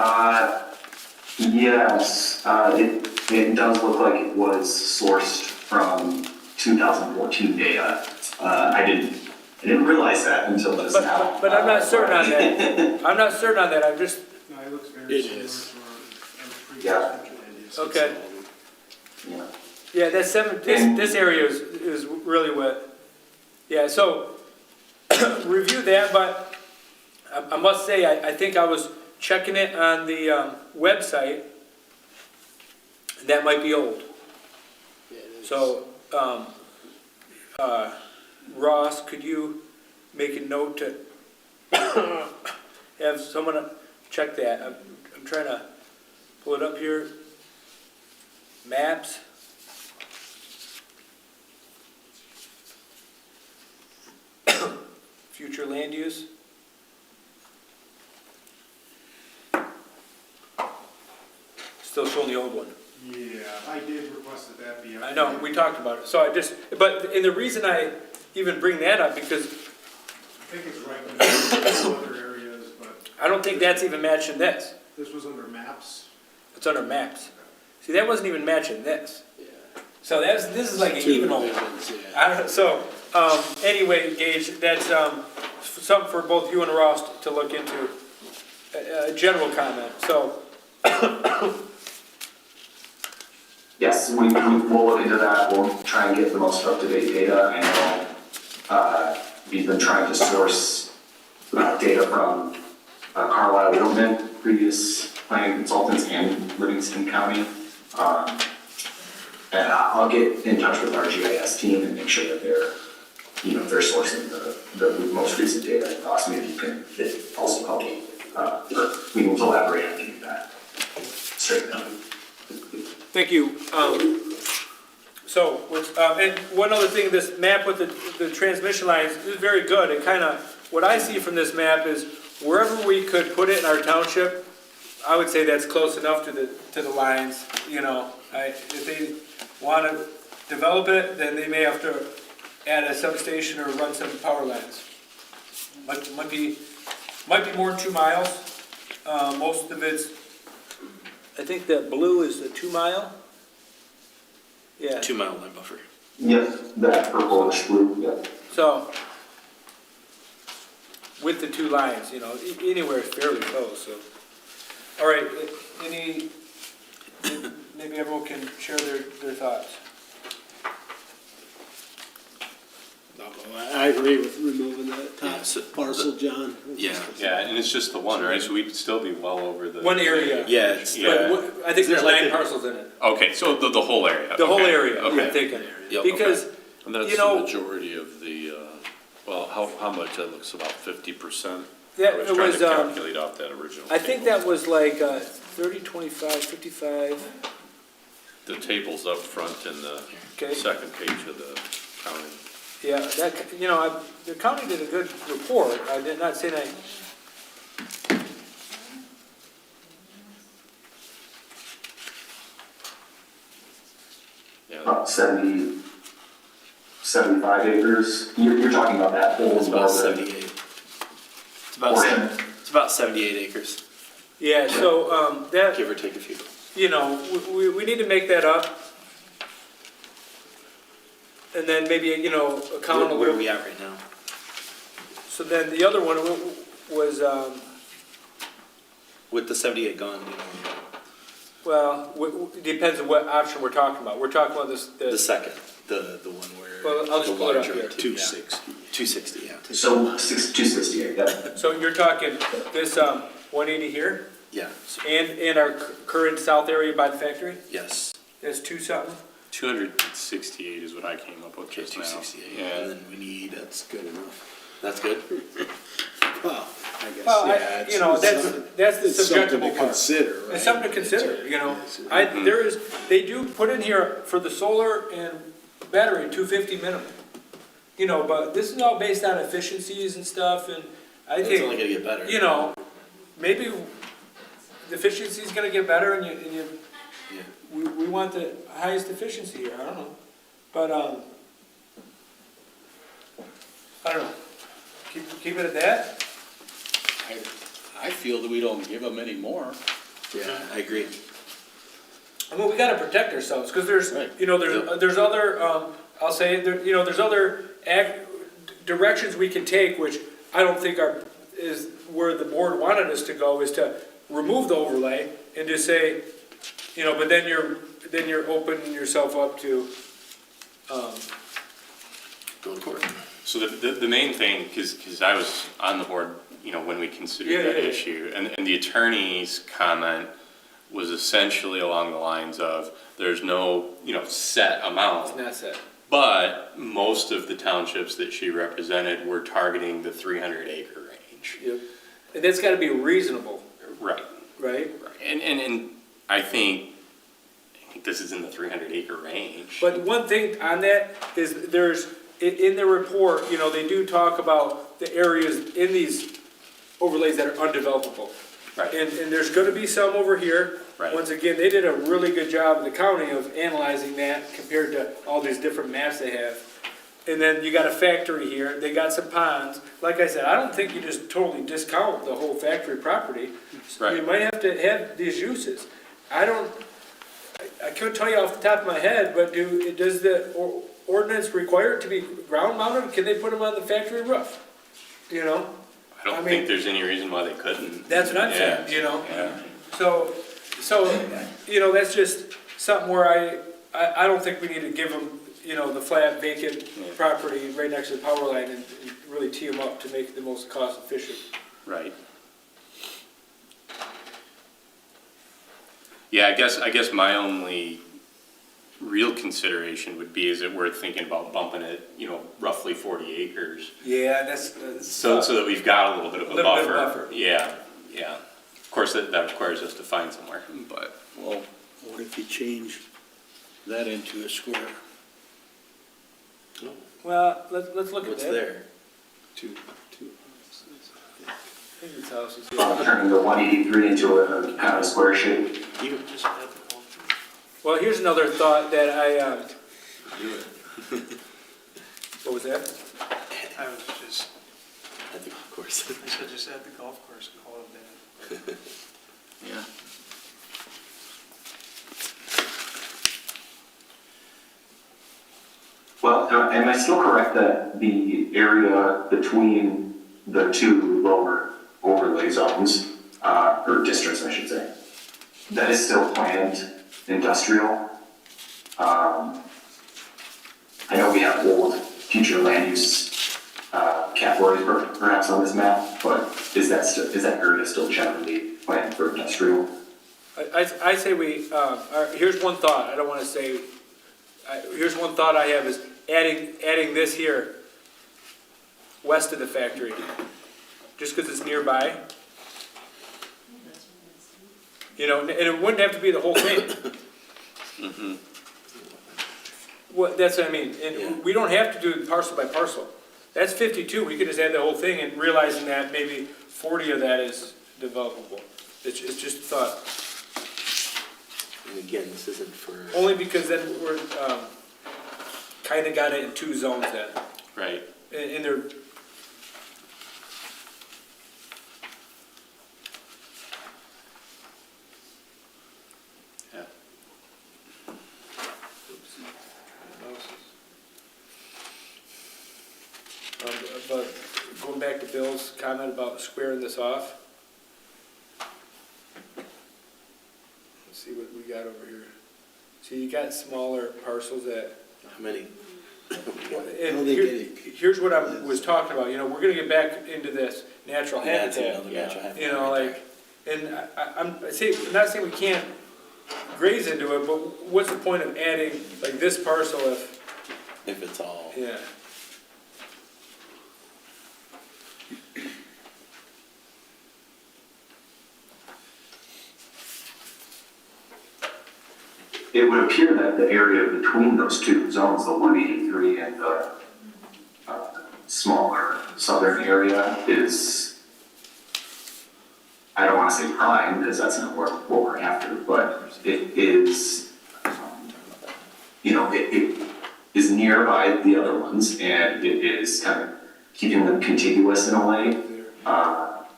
Yes, it does look like it was sourced from 2014 data. I didn't realize that until just now. But I'm not certain on that. I'm not certain on that, I'm just, No, it looks very It similar is. to our Yeah. previous okay. Yeah. Yeah, that's this area is really wet. Yeah, so review that, but I must say, I think I was checking it on the website. That might be old. Yeah, it is. So, Ross, could you make a note to have someone check that? I'm trying to pull it up here. Maps. Future land use. Still showing the old one. Yeah, I did request that be updated. I know, we talked about it, so and the reason I even bring that up, because I think it's right in other areas, but I don't think that's even matching this. this was under maps. It's under maps. See, that wasn't even matching this. Yeah. So this is like an Two even old. revisions, yeah. So, anyway, Gage, that's, something for both you and Ross to look into. A general comment, so. Yes, we'll look into that. We'll try and get the most up-to-date data. I know we've been trying to source data from Carlisle Woodman, previous planning consultants, and Livingston County. And I'll get in touch with our GIS team and make sure that they're sourcing the most recent data. Maybe you can also help me, or we can collaborate on getting that straightened out. Thank you. And one other thing, this map with the transmission lines is very good. It kind of, what I see from this map is wherever we could put it in our township, I would say that's close enough to the lines. You know, if they want to develop it, then they may have to add a substation or run some power lines. Might be more than 2 miles. Most of it's, I think that blue is the 2 mile. Yeah. 2 mile line buffer. Yep, that purplish blue, yep. So, with the 2 lines, you know, anywhere is fairly close, so. All right, maybe everyone can share their thoughts. I agree with removing the top Yeah, so parcel, John. Yeah. Yeah, and it's just the one, right? So we'd still be well over the. One area. Yeah, it's Yeah. But I think there's 9 parcels in it. Okay, so the whole area. The whole Okay. area, Okay. I'm thinking. Yep. Because, And that's you know, the majority of the, how much, that looks about 50%? Yeah, I was it trying was, to calculate off that original. I think table. that was like 30, 25, 55. The table's up front in the Okay. second page of the county. Yeah, the county did a good report. I did not say that. Yeah, about 75 acres. You're talking about that whole. It's about 78. It's about 78 acres. Yeah, so, that, Give or take a few. you know, we need to make that up. And then maybe, you know, account a little. Where are we at right now? So then the other one was, With the 78 gone, you know, well, depends on what option we're talking about. We're talking about this, the second, the one where. Well, I'll just the pull it up larger here. 260. 260, yeah. So 268, yeah. so you're talking this, 180 here? Yeah, And our current south area by the factory? yes. That's 2-something? 268 is what I came up with Okay, just now. 268, Yeah. and then we need, That's good enough. that's good? Well, I guess, Well, yeah. you know, that's the it's something subjective to part. consider, right? It's something to consider, you know. They do put in here for the solar and battery, 250 minimum. You know, but this is all based on efficiencies and stuff, and I It's think, only gonna get better. you know, maybe the efficiency's gonna get better and Yeah. we want the highest efficiency here, I don't know. But, I don't know. Keep it at that? I feel that we don't give them any more. Yeah, I agree. I mean, we gotta protect ourselves, because there's, Right. you know, there's other, I'll say, you know, there's other directions we can take, which I don't think is where the board wanted us to go, is to remove the overlay and just say, you know, but then you're opening yourself up to, Go to court. So the main thing, because I was on the board, you know, when we considered that issue, and the attorney's comment was essentially along the lines of, there's no, you know, set amount. it's not set. But most of the townships that she represented were targeting the 300-acre range. Yep. And that's gotta be reasonable, Right. right? And I think this is in the 300-acre range. But one thing on that is in their report, you know, they do talk about the areas in these overlays that are undevelopable. Right. And there's gonna be some over here. Right. Once again, they did a really good job in the county of analyzing that compared to all these different maps they have. And then you got a factory here, they got some ponds. Like I said, I don't think you just totally discount the whole factory property. Right. You might have to have these uses. I couldn't tell you off the top of my head, but does the ordinance require it to be ground mounted? Can they put them on the factory roof? You know? I don't mean, think there's any reason why they couldn't. That's what I'm saying, Yeah. you know? Yeah. So, you know, that's just something where I don't think we need to give them, you know, the flat vacant property right next to the power line and really tee them up to make it the most cost efficient. Right. Yeah, I guess my only real consideration would be, is it worth thinking about bumping it, you know, roughly 40 acres? Yeah, that's. So that we've got a little bit of a Little bit buffer. of buffer. Yeah, yeah. Of course, that requires us to find somewhere, but. Well, what if you change that into a square? Well, let's look at What's that. there? Two. I think this house is. Turning the 183 into a kind of a square shape. You just have the call. Well, here's another thought that Do it. what was that? I was just, At the golf course. I should just add the golf course and call it that. Yeah. Well, am I still correct that the area between the two lower overlay zones, or districts, I should say, that is still planned industrial? I know we have old future land use categories perhaps on this map, but is that area still generally planned for industrial? I say here's one thought, I don't wanna say, here's one thought I have is adding this here, west of the factory, just because it's nearby. You know, and it wouldn't have to be the whole thing. Mm-hmm. Well, that's what I mean, and Yeah. we don't have to do parcel by parcel. That's 52, we could just add the whole thing and realizing that maybe 40 of that is developable. It's just a thought. And again, this isn't for. Only because then we're, kinda got it in two zones then. Right. And they're, Yeah. But going back to Bill's comment about squaring this off. Let's see what we got over here. So you got smaller parcels that. How many? And here's what I was talking about, we're gonna get back into this natural That's habitat. another natural habitat. And I'm not saying we can't graze into it, but what's the point of adding like this parcel If it's all. yeah. It would appear that the area between those two zones, the 183 and the smaller southern area is, I don't want to say prime, because that's not what we're after, but it is, it is nearby the other ones, and it is kind of keeping them contiguous in a way.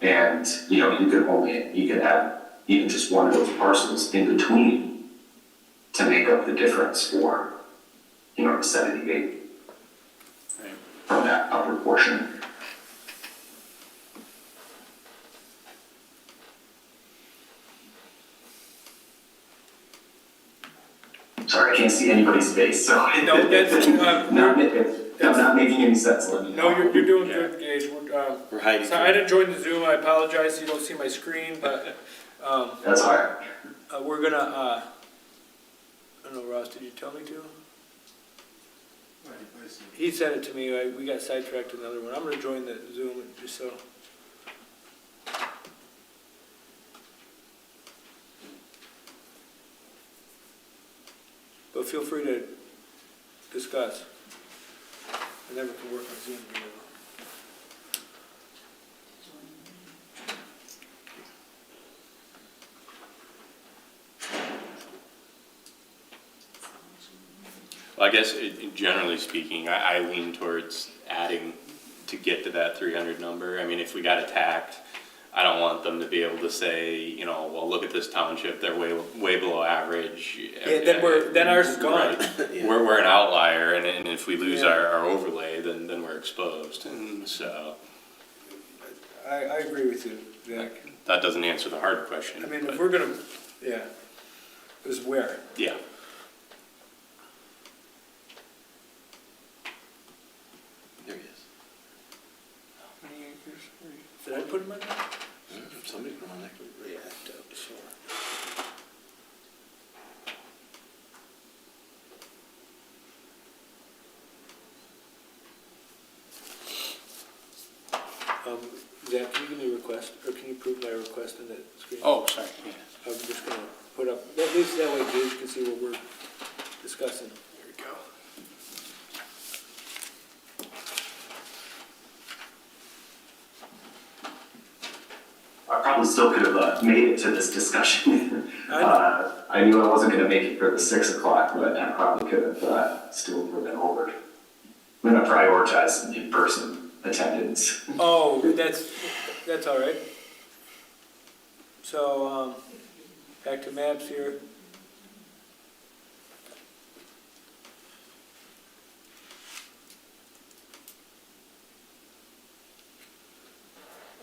And, you could add even just one of those parcels in between to make up the difference for, the 78 from that upper portion. Sorry, I can't see anybody's face, so. No, that's, I'm not making any sense, let me know. No, you're doing good, Gage. We're hiding. So I didn't join the Zoom, I apologize, you don't see my screen, but, That's all right. we're gonna, I don't know, Ross, did you tell me to? He said it to me, we got sidetracked in another one. I'm gonna join the Zoom just so. But feel free to discuss. I never can work on Zoom, Well, I guess generally speaking, I lean towards adding to get to that 300 number. I mean, if we got attacked, I don't want them to be able to say, well, look at this township, they're way below average. Yeah, then ours is gone. Right. We're an outlier, and if we lose our overlay, then we're exposed. And so I agree with you, Jack. that doesn't answer the hard question. I mean, if we're gonna, yeah, is where? Yeah. There he is. How many acres? Did I put him on there? Somebody put on there. Yeah, sure. Zach, can you give me a request, or can you prove my request in that screen? Oh, sorry. Yeah. I'm just gonna put up, at least that way Gage can see what we're discussing. There we go. I probably still could have made it to this discussion. I knew I wasn't going to make it for the 6 o'clock, but I probably could have still been over. I'm going to prioritize in-person attendance. Oh, that's all right. So, back to maps here.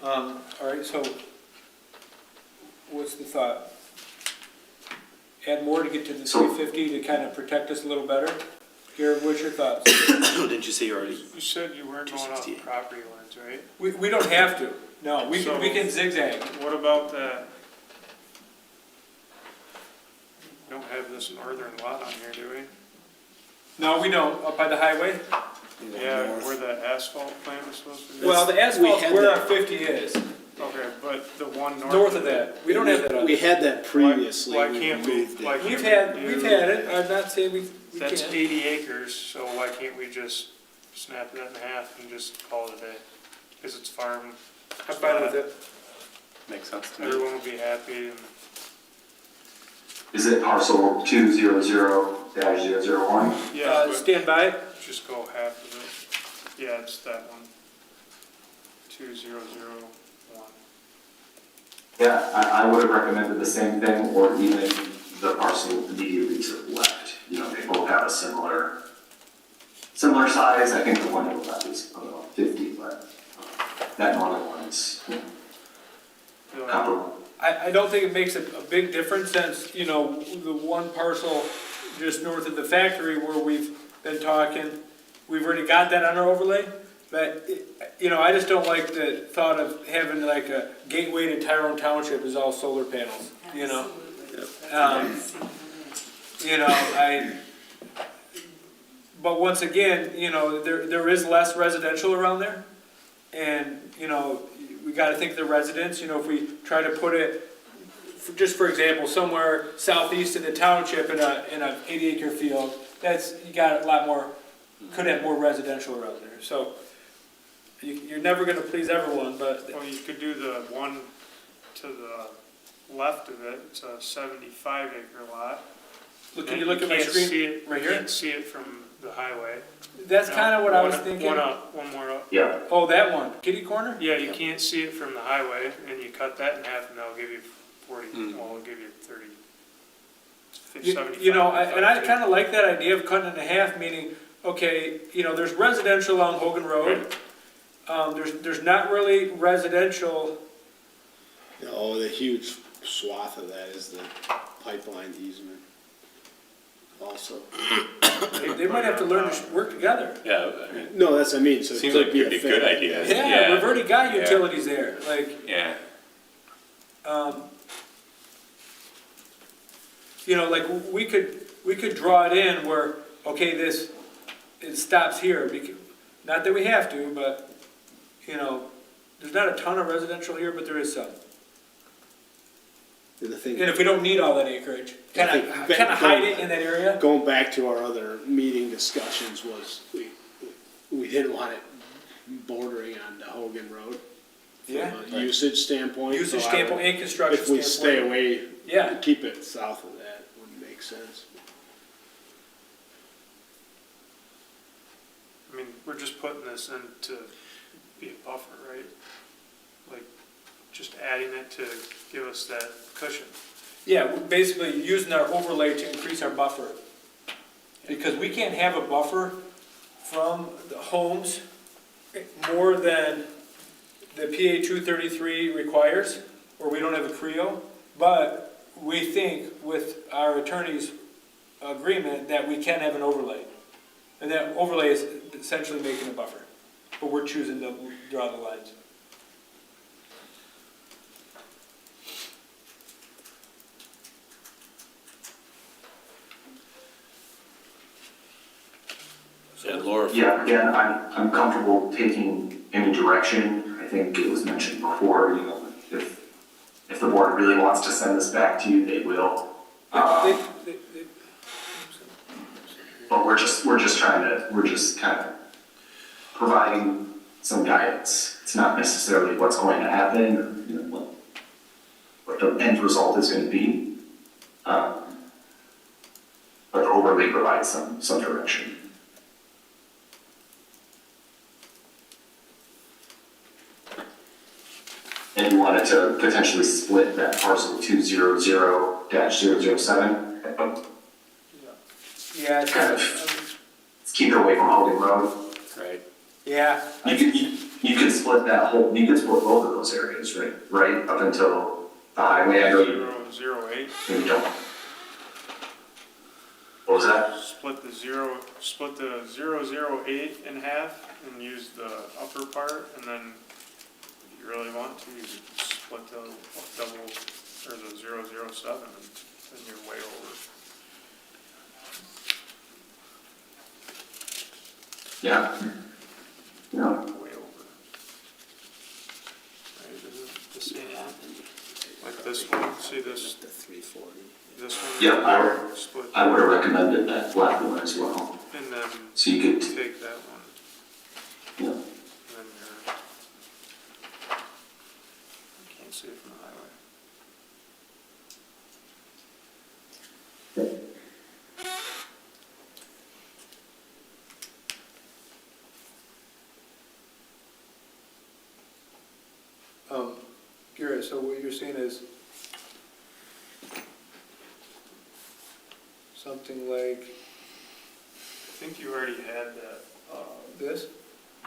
All right, so what's the thought? Add more to get to the 350 to kind of protect us a little better? Garrett, what's your thoughts? Didn't you say you already? You said you weren't going off the property lines, right? We don't have to. No, we can zigzag. What about the, we don't have this northern lot on here, do we? No, we don't. Up by the highway? Yeah, where the asphalt plant is supposed to be? Well, the asphalt's where our 50 is. Okay, but the one North of that. We don't have that on. We had that previously. Why can't we, moved it. why can't We've we had do- it. I'm not saying we That's can't. 80 acres, so why can't we just snap that in half and just call it a day? Because it's farm. I'm fine with it. Makes sense to me. Everyone will be happy and Is it parcel 200-001? Yeah, but Stand by. just go half of it. Yeah, it's that one. 2001. Yeah, I would have recommended the same thing, or even the parcel immediately to the left. You know, they both have a similar size. I think the one to the left is about 50, but that northern one is comparable. I don't think it makes a big difference since, you know, the one parcel just north of the factory where we've been talking, we've already got that on our overlay. But, you know, I just don't like the thought of having like a gateway to Tyrone Township is all solar panels, you know? You know, but once again, you know, there is less residential around there. And, you know, we gotta think of the residents, you know, if we try to put it, just for example, somewhere southeast of the township in a 80-acre field, you got a lot more, could have more residential around there, so. You're never gonna please everyone, but. Well, you could do the one to the left of it, it's a 75-acre lot. Look, can you look at my screen right here? You can't see it from the highway. That's kind of what I was thinking. One up, one more up. Yeah. Oh, that one, kitty corner? Yeah, you can't see it from the highway, and you cut that in half, and they'll give you 40, well, they'll give you 30. 75. You know, and I kind of like that idea of cutting it in half, meaning, okay, you know, there's residential along Hogan Road. There's not really residential. Oh, the huge swath of that is the pipeline easement also. They might have to learn to work together. Yeah, I mean, No, that's what I mean, so it seems could like be it'd be a good idea. Yeah, we've already got Yeah. utilities there, like, Yeah, you know, like, we could draw it in where, okay, it stops here, not that we have to, but, you know, there's not a ton of residential here, but there is some. And the thing. And if we don't need all that acreage, kind of hide it in that area. Going back to our other meeting discussions was, we didn't want it bordering on the Hogan Road. Yeah. From a usage standpoint. Usage so standpoint and construction If we stay standpoint. away, Yeah. keep it south of that, wouldn't make sense. I mean, we're just putting this in to be a buffer, right? Like, just adding it to give us that cushion. Yeah, we're basically using our overlay to increase our buffer. Because we can't have a buffer from the homes more than the PA 233 requires, or we don't have a CREO. But we think with our attorney's agreement that we can have an overlay. And that overlay is essentially making a buffer. But we're choosing to draw the lines. And Laura. Yeah, again, I'm comfortable taking any direction. I think it was mentioned before, you know, if the board really wants to send this back to you, they will. But we're just kind of providing some guidance. It's not necessarily what's going to happen, or, you know, what the end result is going to be. But the overlay provides some direction. And you wanted to potentially split that parcel 200-007? Yeah. Kind of, let's keep it away from Hogan Road. right. Yeah. You could split that whole, you could split both of those areas, right? Right, up until the highway, I know you. 008. You don't. What was that? Split the 008 in half and use the upper part, and then if you really want to, you could split the double, or the 007, and then you're way over. Yeah. Yeah. Way over. Right, is it the same one? Like this one, see this? The 340. This one? Yeah, Split. I would have recommended that black one as well. And then So you could, take that one. yeah. And then you can't see it from the highway. area, so what you're saying is something like I think you already had that. this?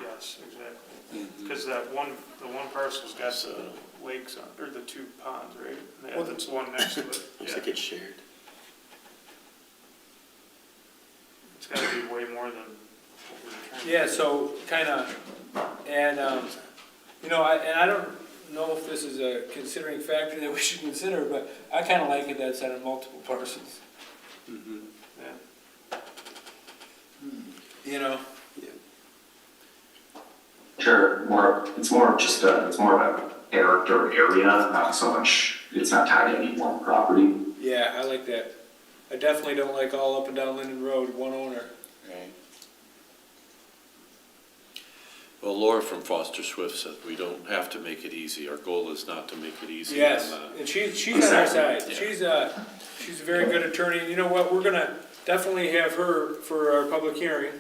Yes, exactly. Because the one parcel's got the lakes on, or the two ponds, right? Yeah, Well, that's the one next to it. Looks Yeah. like it's shared. It's gotta be way more than what we're trying to. Yeah, so kinda, and, I don't know if this is a considering factor that we should consider, but I kinda like it that it's on multiple parcels. Yeah. You know? Sure, it's more just it's more of a character area, not so much, it's not tied to any one property. Yeah, I like that. I definitely don't like all up and down Linden Road, one owner. Right. Well, Laura from Foster Swift said we don't have to make it easy. Our goal is not to make it easy. Yes, and she's on our side. Yeah. She's a very good attorney, and you know what, we're gonna definitely have her for our public hearing,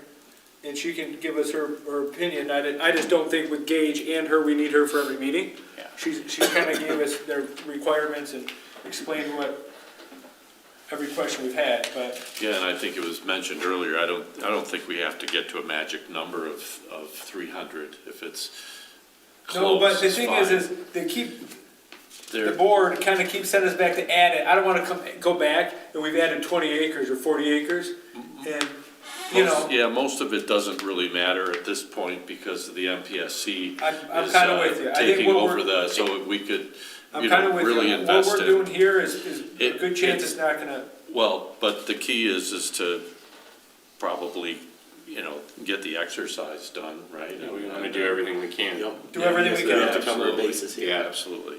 and she can give us her opinion. I just don't think with Gage and her, we need her for every meeting. Yeah. She kinda gave us their requirements and explained every question we've had, but. Yeah, and I think it was mentioned earlier, I don't think we have to get to a magic number of 300 if it's No, but close, the it's thing fine. is they keep, the They're- board kind of keeps sending us back to add it. I don't want to go back and we've added 20 acres or 40 acres, and, you know. Yeah, most of it doesn't really matter at this point because the MPSC I'm is kind of with you. I think taking what over we're, so we could, I'm kind of with really you. What invest we're in. doing here is a good chance it's not gonna, Well, but the key is to probably, get the exercise done, right? Yeah, we want to do everything we can. do everything we We have can. to cover our bases here. Yeah, absolutely.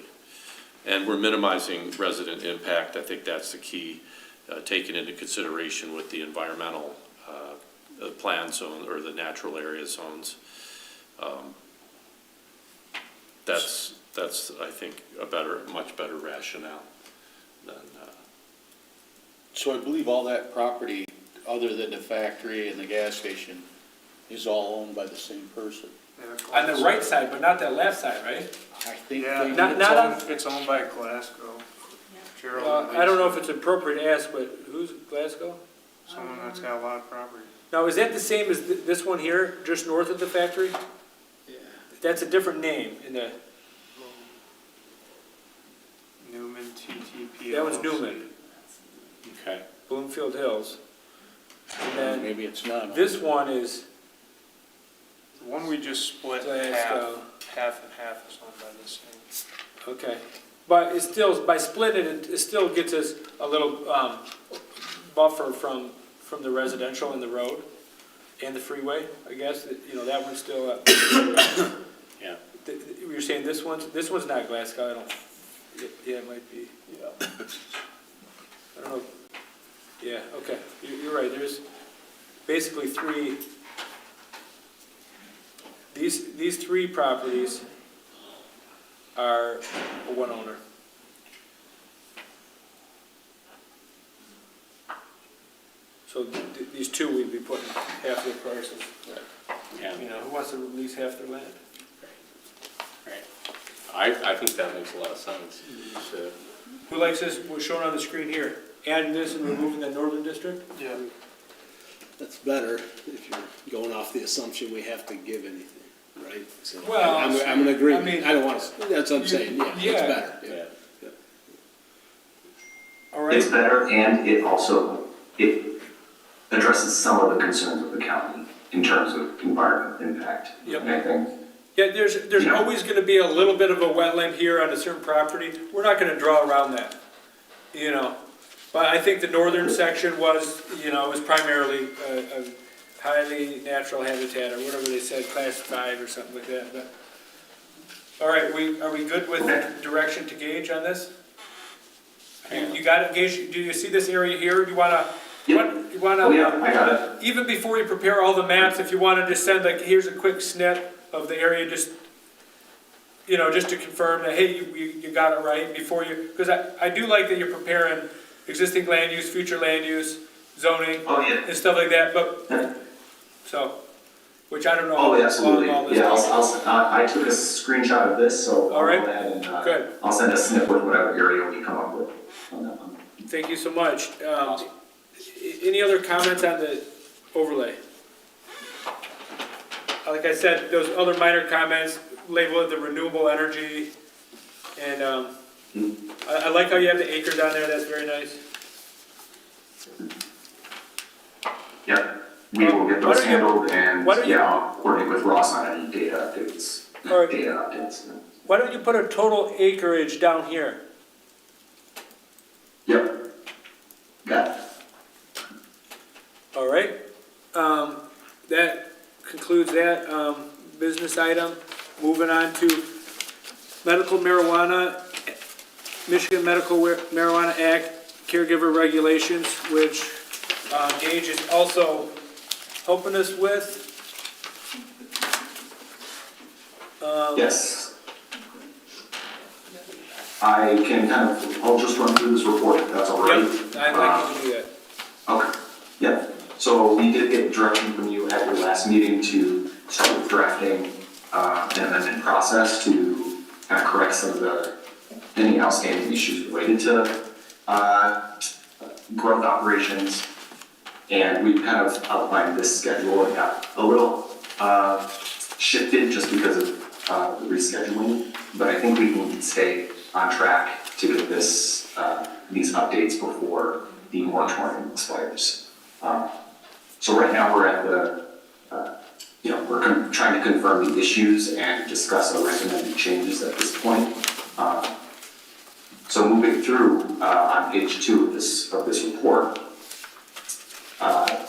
And we're minimizing resident impact. I think that's the key, taken into consideration with the environmental plan zone or the natural area zones. That's, I think, much better rationale than, So I believe all that property, other than the factory and the gas station, is all owned by the same person. On the right side, but not that left side, right? I think Yeah, they- it's owned by Glasgow. Gerald and I don't know if Lisa. it's appropriate to ask, but who's Glasgow? Someone that's got a lot of property. Now, is that the same as this one here, just north of the factory? Yeah. That's a different name in the, Newman TTP. that one's Newman, okay. Bloomfield Hills. And then Maybe it's not. this one is, The one we just split Glasgow. half and half is owned by the same. okay. But it's still, by splitting it, it still gets us a little buffer from the residential and the road and the freeway, I guess. That one's still, Yeah. you're saying this one's not Glasgow, I don't, yeah, it might be. Yeah. I don't know. Yeah, okay, you're right, there's basically three, these three properties are one owner. So these two, we'd be putting half their parcels. Yeah. Who wants to lease half their land? I think that makes a lot of sense. Who likes this, what's shown on the screen here? Adding this and removing the northern district? Yeah. That's better if you're going off the assumption we have to give anything, right? So Well, I'm in agreement. I mean, I don't want to, that's what I'm saying, yeah, it's yeah. better, yeah. All right. It's better, and it addresses some of the concerns of the county in terms of environmental impact. Yep. And I think Yeah, there's always gonna be a little bit of a wetland here on a certain property. We're not gonna draw around that, But I think the northern section was primarily a highly natural habitat, or whatever they said, class 5 or something like that, but. All right, are we good with direction to Gage on this? You got it, Gage, do you see this area here? Do you wanna, oh yeah, I got it. even before you prepare all the maps, if you wanna just send here's a quick snip of the area, just to confirm that, hey, you got it right before you, because I do like that you're preparing existing land use, future land use, zoning, Oh, yeah. and stuff like that, but, so, which I don't know. Oh, how absolutely. long all this Yeah, takes. I took a screenshot of this, so All right. I'll go ahead and, Good. I'll send a snip with whatever area we come up with on that one. Thank you so much. Any other comments on the overlay? Like I said, those other minor comments, label it the renewable energy, and I like how you have the acres on there, that's very nice. Yep, we will get those handled, and, yeah, I'll coordinate with Ross on any data updates. Data updates. Why don't you put a total acreage down here? Yep. Got it. All right, that concludes that business item. Moving on to medical marijuana, Michigan Medical Marijuana Act caregiver regulations, which Gage is also helping us with. Yes. I can I'll just run through this report if that's all right. Yep, I'd like you to do that. Okay, yeah. So we did get direction from you at your last meeting to start with drafting an amendment process to kind of correct some of any outstanding issues related to growth operations. And we kind of outlined this schedule and got a little shifted just because of the rescheduling. But I think we can stay on track to get this these updates before the moratorium expires. So right now we're at the, we're trying to confirm the issues and discuss our recommended changes at this point. So moving through on page 2 of this report,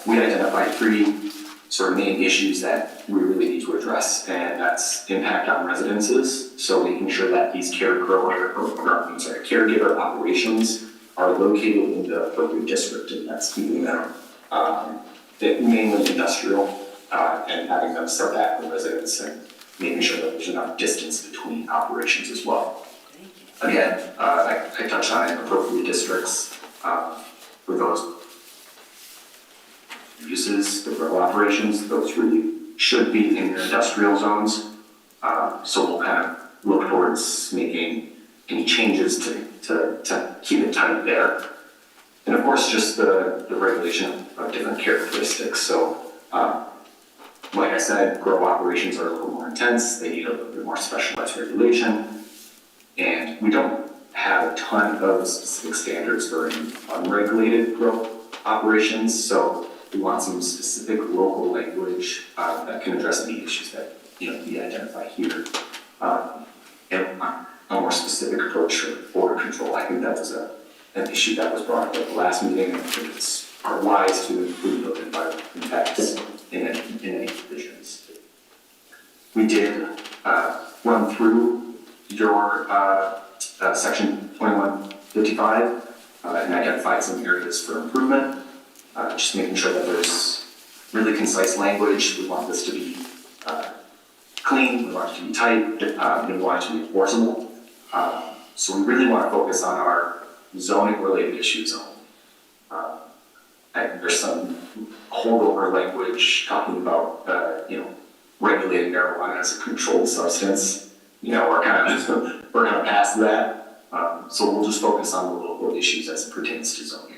we identified 3 sort of main issues that we really need to address, and that's impact on residences. So making sure that these caregiver operations are located in the appropriate district, and that's keeping them mainly industrial, and having them step back from residents and making sure that there's enough distance between operations as well. Again, I touched on it, appropriate districts for those uses, the grow operations, those really should be in the industrial zones. So we'll kind of look towards making any changes to keep it tight there. And of course, just the regulation of different characteristics. So, like I said, grow operations are a little more intense. They need a little bit more specialized regulation. And we don't have a ton of specific standards for unregulated grow operations. So we want some specific local language that can address any issues that we identify here. And a more specific approach for border control. I think that was an issue that was brought up at the last meeting. I think it's wise to include those environmental impacts in any provisions. We did run through your section 2155 and identified some areas for improvement. Just making sure that there's really concise language. We want this to be clean, we want it to be tight, and we want it to be enforceable. So we really want to focus on our zoning related issues only. And there's some holdover language talking about, regulating marijuana as a controlled substance. We're kind of past that. So we'll just focus on the local issues as it pertains to zoning.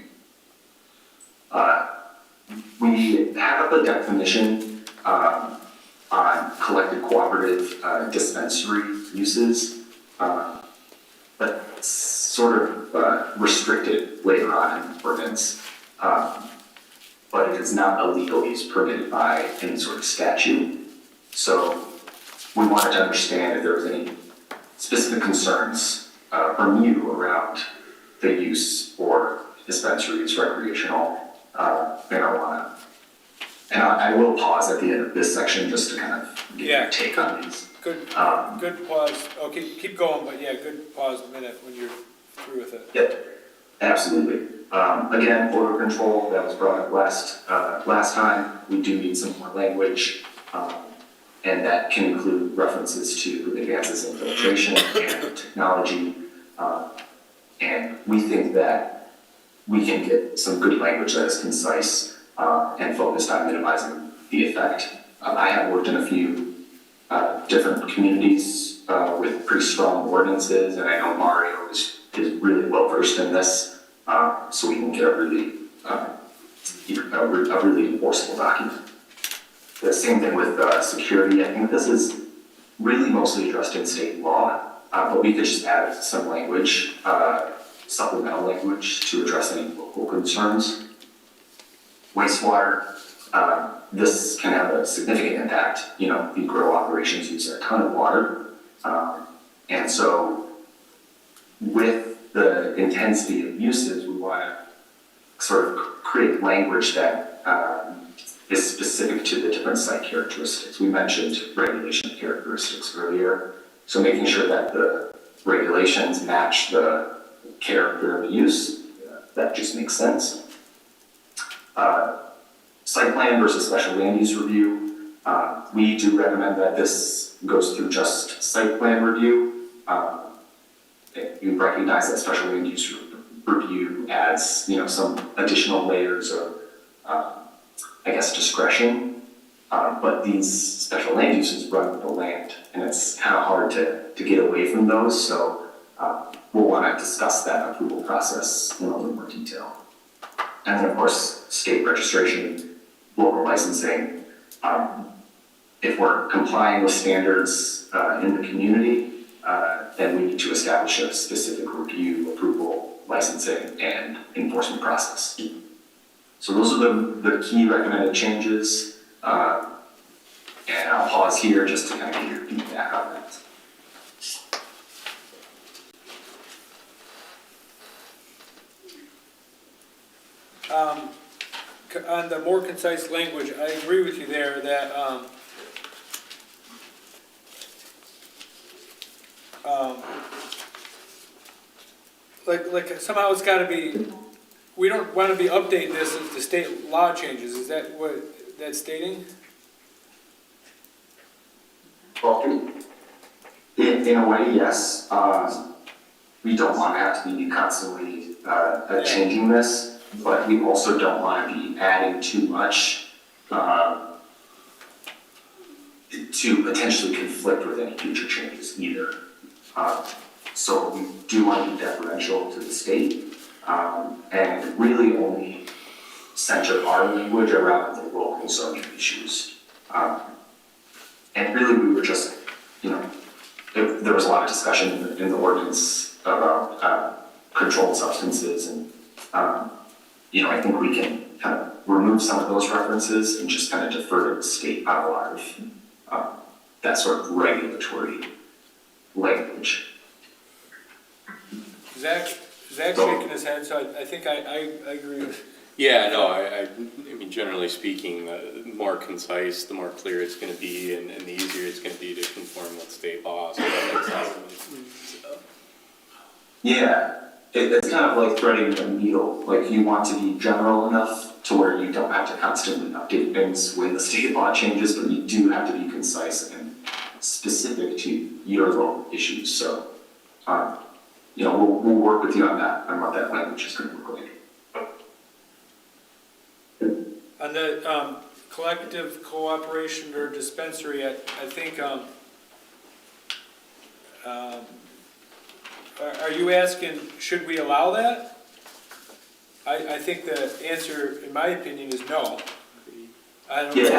We have a definition on collective cooperative dispensary uses, but it's sort of restricted later on in the ordinance. But it is not a legal use permitted by any sort of statute. So we wanted to understand if there was any specific concerns from you around the use for dispensaries, recreational marijuana. And I will pause at the end of this section just to kind of get your take on these. Good pause. Okay, keep going, but good pause a minute when you're through with it. Yep, absolutely. Again, border control, that was brought up last time. We do need some more language, and that can include references to advances in filtration and technology. And we think that we can get some good language that is concise and focused on minimizing the effect I have worked in a few different communities with pretty strong ordinances, and I know Mario is really well versed in this, so we can get a really enforceable document. The same thing with security. I think this is really mostly addressed in state law, but we could just add some language, supplemental language to address any local concerns. Wastewater, this can have a significant impact. You know, the grow operations use a ton of water. And so with the intensity of uses, we want to sort of create language that is specific to the different site characteristics. We mentioned regulation characteristics earlier. So making sure that the regulations match the character of the use, that just makes sense. Site plan versus special land use review. We do recommend that this goes through just site plan review. You recognize that special land use review adds, you know, some additional layers of, I guess, discretion. But these special land uses run with the land, and it's kind of hard to get away from those. So we'll want to discuss that approval process in a little more detail. And then, of course, state registration, local licensing. If we're complying with standards in the community, then we need to establish a specific review, approval, licensing, and enforcement process. So those are the key recommended changes. And I'll pause here just to kind of get your feedback on that. On the more concise language, I agree with you there that like somehow it's got to be. We don't want to be updating this as the state law changes. Is that what that's stating? Well, in a way, yes. We don't want to have to be constantly changing this, but we also don't want to be adding too much to potentially conflict with any future changes either. So we do want to be deferential to the state and really only center our language around the local concerning issues. And really, we were just, you know, there was a lot of discussion in the ordinance about controlled substances, and you know, I think we can kind of remove some of those references and just kind of defer to the state on a lot of that sort of regulatory language. Zach's shaking his head, so I think I agree with. Yeah, no, I mean, generally speaking, the more concise, the more clear it's going to be, and the easier it's going to be to conform with state law. So that makes sense. Yeah, it's kind of like threading a needle. Like, you want to be general enough to where you don't have to constantly update things when the state law changes, but you do have to be concise and specific to your local issues. So, you know, we'll work with you on that, on what that language is going to look like. On the collective cooperation or dispensary, I think, are you asking, should we allow that? I think the answer, in my opinion, is no. I don't think,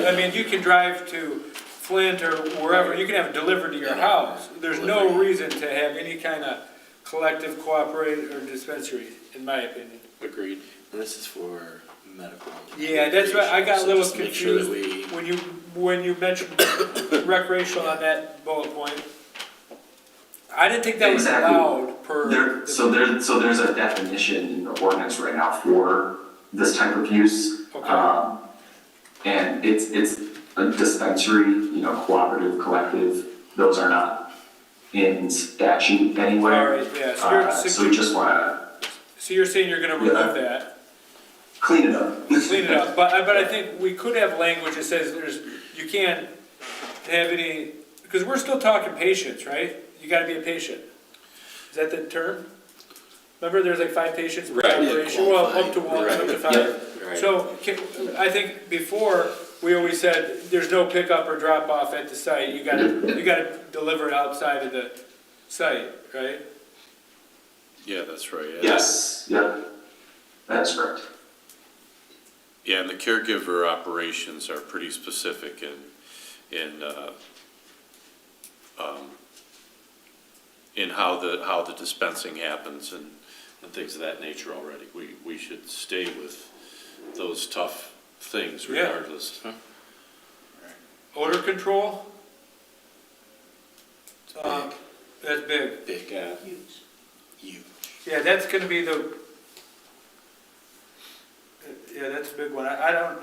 I mean, you can drive to Flint or wherever, you can have it delivered to your house. There's no reason to have any kind of collective cooperate or dispensary, in my opinion. Agreed. And this is for medical. Yeah, that's right. I got a little just make sure confused that when you mentioned recreational on that bullet point. I didn't think that was allowed per. So there's a definition in the ordinance right now for this type of use. Okay. And it's a dispensary, you know, cooperative, collective, those are not in statute anywhere. All right, yeah. So we just wanna. So you're saying you're gonna remove that? Clean it up. Clean it up, but I think we could have language that says you can't have any, because we're still talking patients, right? You gotta be a patient. Is that the term? Remember, there's like 5 patients per operation, well, up to 1, up to 5. Right. So I think before, we always said, there's no pickup or drop off at the site, you gotta deliver it outside of the site, right? Yeah, that's right. Yeah. Yes, yep, that's correct. Yeah, and the caregiver operations are pretty specific in how the dispensing happens and things of that nature already. We should stay with those tough things Yeah. regardless. Odor control? That's big. Big, Huge. Yeah, that's gonna be yeah, that's a big one. I don't,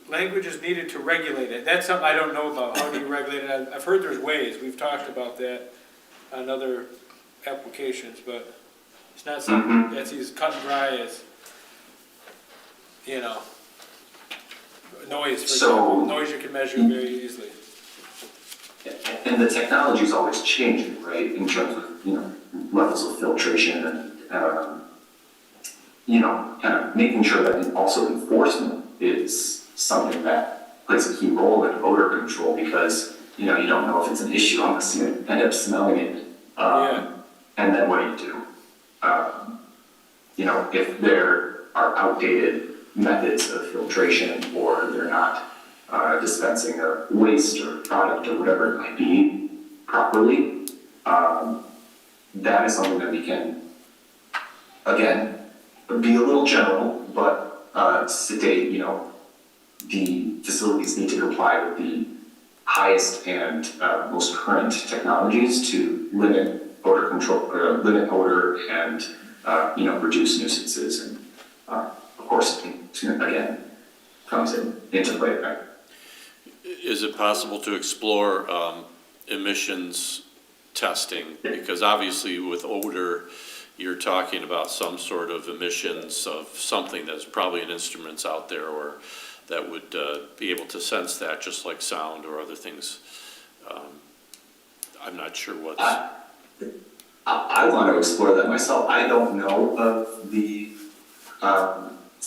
language is needed to regulate it. That's something I don't know about. How do you regulate it? I've heard there's ways. We've talked about that on other applications, but it's not something that's as cut and dry as, noise, for example. Noise you can measure very easily. And the technology's always changing, right, in terms of, levels of filtration and, kind of making sure that also enforcement is something that plays a key role in odor control because, you don't know if it's an issue unless you end up smelling it. And then what do? If there are outdated methods of filtration or they're not dispensing a waste or product or whatever it might be properly, that is something that we can, again, be a little general, but state, the facilities need to comply with the highest and most current technologies to limit odor control, limit odor and, reduce nuisances. And of course, again, comes into play, right? Is it possible to explore emissions testing? Because obviously with odor, you're talking about some sort of emissions of something that's probably an instruments out there or that would be able to sense that, just like sound or other things. I'm not sure what's... I want to explore that myself. I don't know of the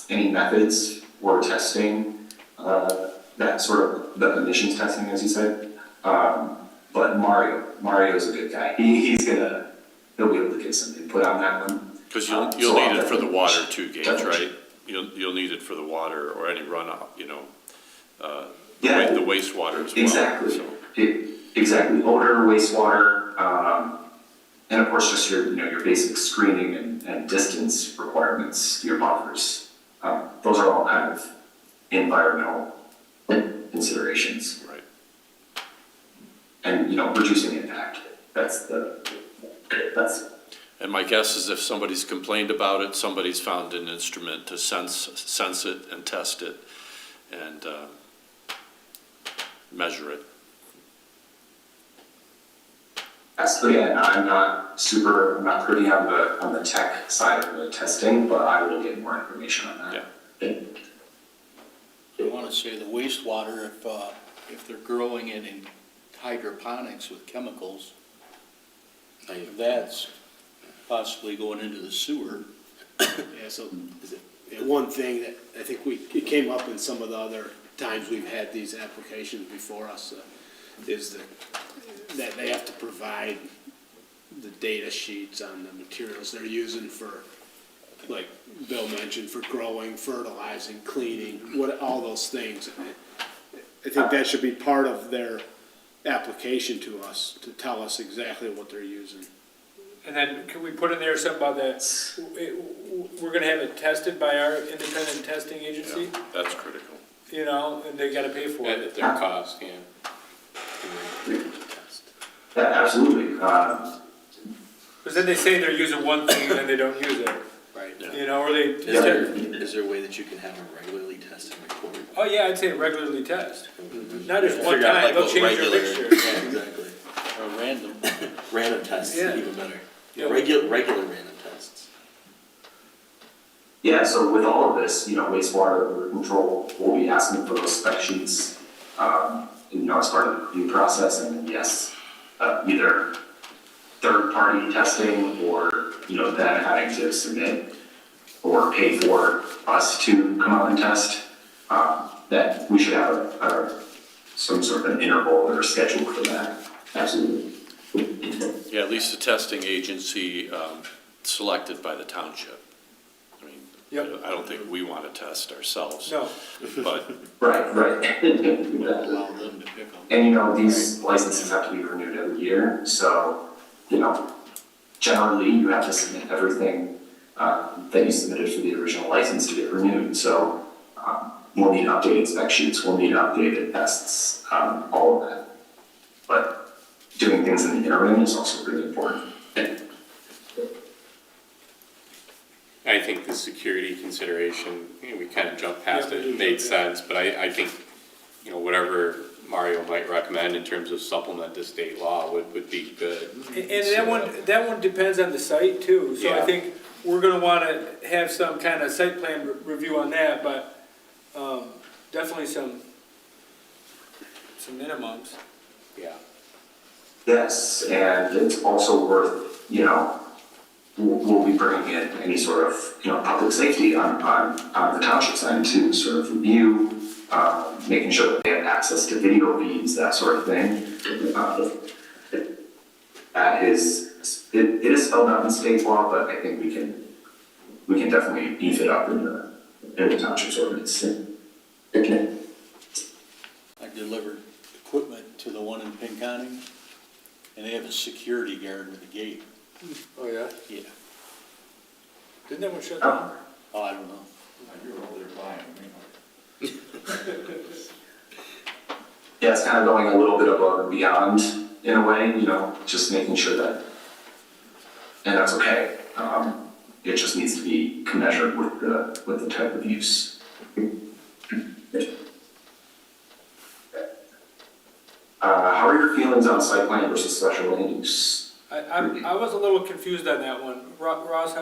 any methods or testing that sort of the emissions testing, as you said. But Mario's a good guy. He'll be able to get some input on that one. Because you'll need it for the water too, Gage, right? You'll need it for the water or any runoff, the wastewater as well. Exactly. So. Exactly. Odor, wastewater, and of course just your basic screening and distance requirements, your buffers. Those are all kind of environmental considerations. Right. And reducing impact. That's. And my guess is if somebody's complained about it, somebody's found an instrument to sense it and test it and measure it. Again, I'm not pretty on the tech side of the testing, but I will get more information on that. Yeah. I want to say the wastewater, if they're growing it in hydroponics with chemicals, that's possibly going into the sewer. Yeah, so one thing that I think it came up in some of the other times we've had these applications before us is that they have to provide the data sheets on the materials they're using for, like Bill mentioned, for growing, fertilizing, cleaning, all those things. I think that should be part of their application to us, to tell us exactly what they're using. And then can we put in there something about that, we're gonna have it tested by our independent testing agency? Yeah, that's critical. And they gotta pay for it. At their cost, yeah. Yeah, absolutely. Because then they say they're using one thing and then they don't use it. Right. Or they. Is there a way that you can have them regularly test and record? Oh, yeah, I'd say regularly test. Not just one Figure out, time, like, they'll what change regular- their mixture. Yeah, exactly. Or random. Random tests, Yeah. even better. Yeah. Regular random tests. Yeah, so with all of this, wastewater odor control, we'll be asking for those spec sheets, as part of the review process, and then yes, either third-party testing or, them having to submit or pay for us to come out and test. that we should have some sort of an interval or a schedule for that. Absolutely. Yeah, at least a testing agency selected by the township. I mean, I don't think we want to test ourselves. No. But. Right. Allow them to pick them. And, you know, these licenses have to be renewed every year, so, you know, generally you have to submit everything that you submitted for the original license to get renewed. So we'll need updated spec sheets, we'll need updated tests, all of that. But doing things in the interim is also really important. I think the security consideration, we kind of jumped past it, it made sense, but I think, whatever Mario might recommend in terms of supplement to state law would be good. And that one depends on the site too, so I Yeah. think we're gonna wanna have some kind of site plan review on that, but, definitely some minimums. Yeah. Yes, and it's also worth, we'll be bringing in any sort of, public safety on the township side to sort of review, making sure that they have access to video feeds, that sort of thing. It is spelled out in state law, but I think we can definitely beef it up in the township's ordinance. Okay. I delivered equipment to the one in Pinconning, and they have a security guard with a gate. Oh, yeah? Yeah. Didn't that one shut down? Oh, I don't know. You're over there buying, Yeah, it's kind of going a little bit above and beyond in a way, just making sure that, and that's okay. It just needs to be commensurate with the type of use. How are your feelings on site plan versus special land use? I was a little confused on that one. Ross,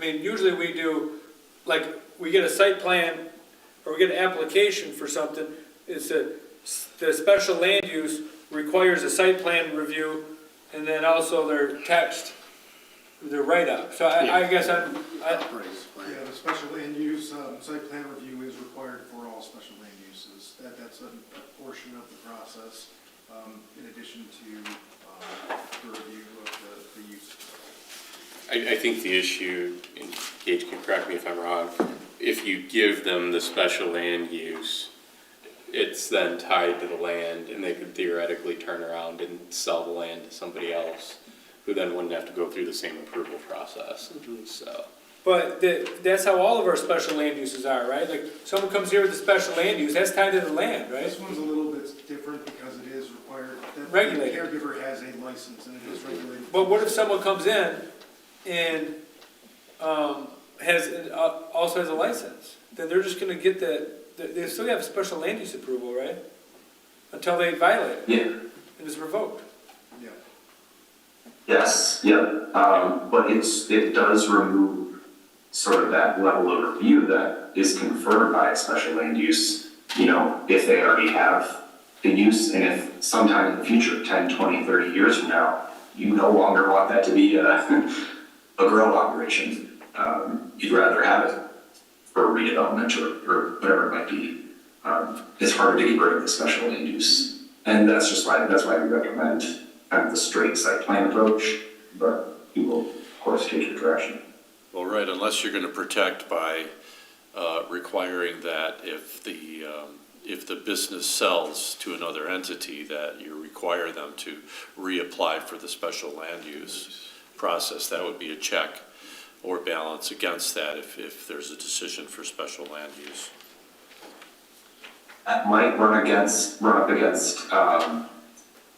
usually we do, like, we get a site plan, or we get an application for something, the special land use requires a site plan review, and then also their text, their write-up. So I guess Yeah, the special land use, site plan review is required for all special land uses. That's a portion of the process, in addition to the review of the use. I think the issue, and Gage can correct me if I'm wrong, if you give them the special land use, it's then tied to the land, and they could theoretically turn around and sell the land to somebody else, who then wouldn't have to go through the same approval process, so. But that's how all of our special land uses are, right? Like, someone comes here with a special land use, that's tied to the land, right? This one's a little bit different because it is required, that the Regulated. caregiver has a license and it is regulated. But what if someone comes in and also has a license? Then they're just gonna get they still have special land use approval, right? Until they violate it. Yeah. And it's revoked. Yeah. Yes, but it does remove sort of that level of review that is conferred by a special land use, if they already have the use, and if sometime in the future, 10, 20, 30 years from now, you no longer want that to be a grow operation. You'd rather have it for redevelopment or whatever it might be. It's harder to get rid of the special land use. And that's why we recommend kind of the straight site plan approach, but we will, of course, take your direction. Well, right, unless you're gonna protect by requiring that if the business sells to another entity, that you require them to reapply for the special land use process. That would be a check or balance against that if there's a decision for special land use. That might run up against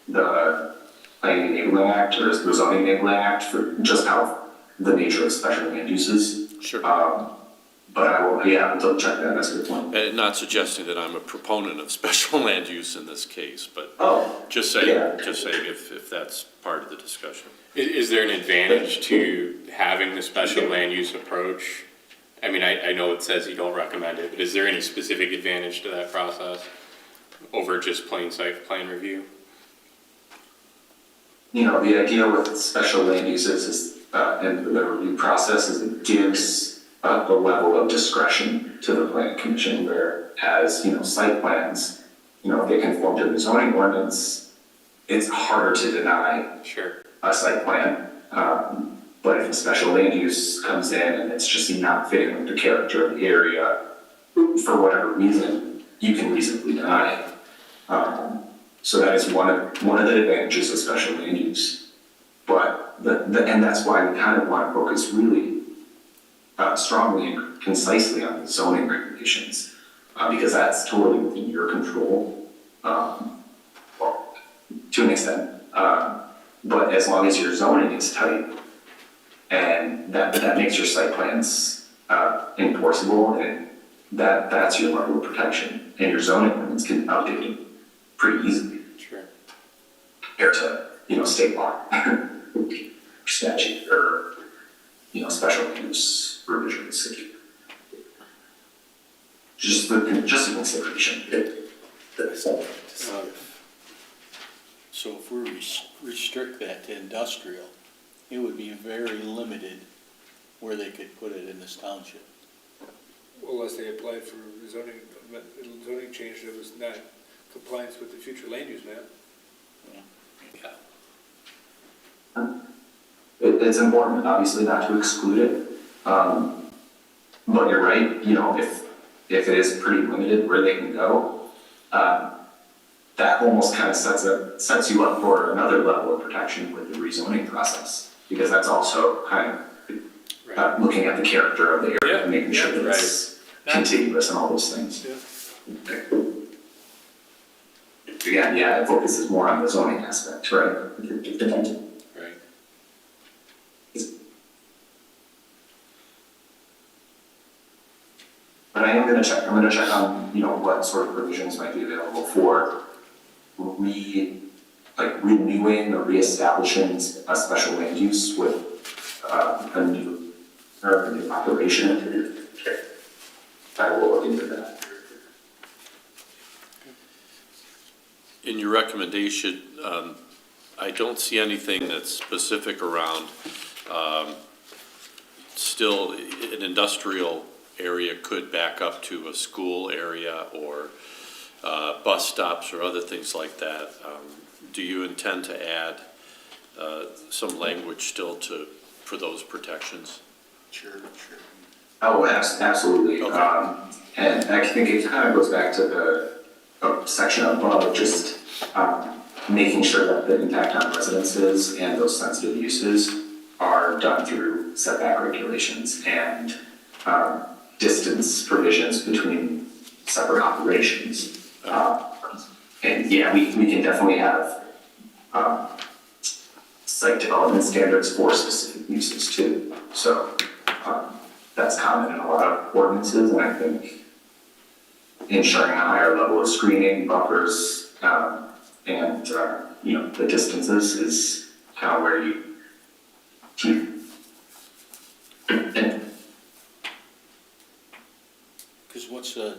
the Planning Enabling Act or the Zoning Enabling Act for just how the nature of special land uses. Sure. But I'll double check that, that's a good point. And not suggesting that I'm a proponent of special land use in this case, but just saying if that's part of the discussion. Is there an advantage to having the special land use approach? I know it says you don't recommend it, but is there any specific advantage to that process over just plain site plan review? The idea with special land uses is, and the review process is it gives the level of discretion to the planning commission, whereas, site plans, if they conform to the zoning ordinance, it's harder to deny a site plan. But if a special land use comes in and it's just not fitting with the character of the area, for whatever reason, you can reasonably deny it. So that is one of the advantages of special land use. But and that's why we kind of want to focus really strongly and concisely on the zoning regulations, because that's totally within your control, well, to an extent. But as long as your zoning is tight, and that makes your site plans enforceable, and that's your level of protection. And your zoning ordinance can be updated pretty easily. Sure. Compared to, state law, or statute, or, special use revisions. Just a consideration. So if we restrict that to industrial, it would be very limited where they could put it in this township. Unless they applied for zoning change that was not compliance with the future land use map. It's important, obviously, not to exclude it. But you're right, if it is pretty limited where they can go, that almost kind of sets you up for another level of protection with the rezoning process, because that's also kind of looking at the character of the area and making sure that it's contiguous and all those things. Again, it focuses more on the zoning aspect, right? Right. But I'm gonna check on, what sort of provisions might be available for renewing or reestablishing a special land use with a new operation. I will look into that. In your recommendation, I don't see anything that's specific around, still an industrial area could back up to a school area or bus stops or other things like that. Do you intend to add some language still for those protections? Sure. Oh, absolutely. Okay. And I think it kind of goes back to the section above, just making sure that the impact on residences and those sensitive uses are done through setback regulations and distance provisions between separate operations. And we can definitely have site development standards for specific uses too. So that's common in a lot of ordinances, and I think ensuring a higher level of screening, buffers, and the distances is kind of where you keep. Because what's a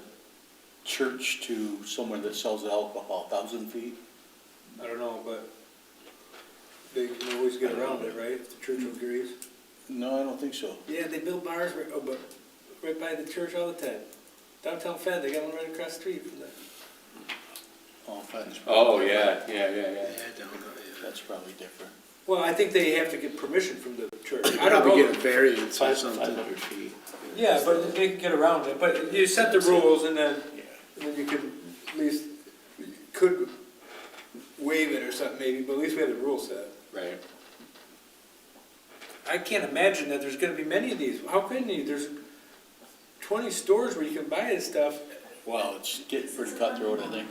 church to someone that sells alcohol, 1,000 feet? I don't know, but they can always get around it, right, if the church agrees? No, I don't think so. Yeah, they build bars right by the church all the time. Downtown Fed, they got one right across the street from there. Oh, Fenton's Oh, probably yeah. That's probably different. Well, I think they have to get permission from the church. I probably get a variance or something. 500 feet. Yeah, but they can get around it, but you set the rules and then you could at least, could waive it or something maybe, but at least we have the rules set. Right. I can't imagine that there's gonna be many of these. How couldn't you? There's 20 stores where you can buy this stuff. Well, it's getting pretty cutthroat, I think.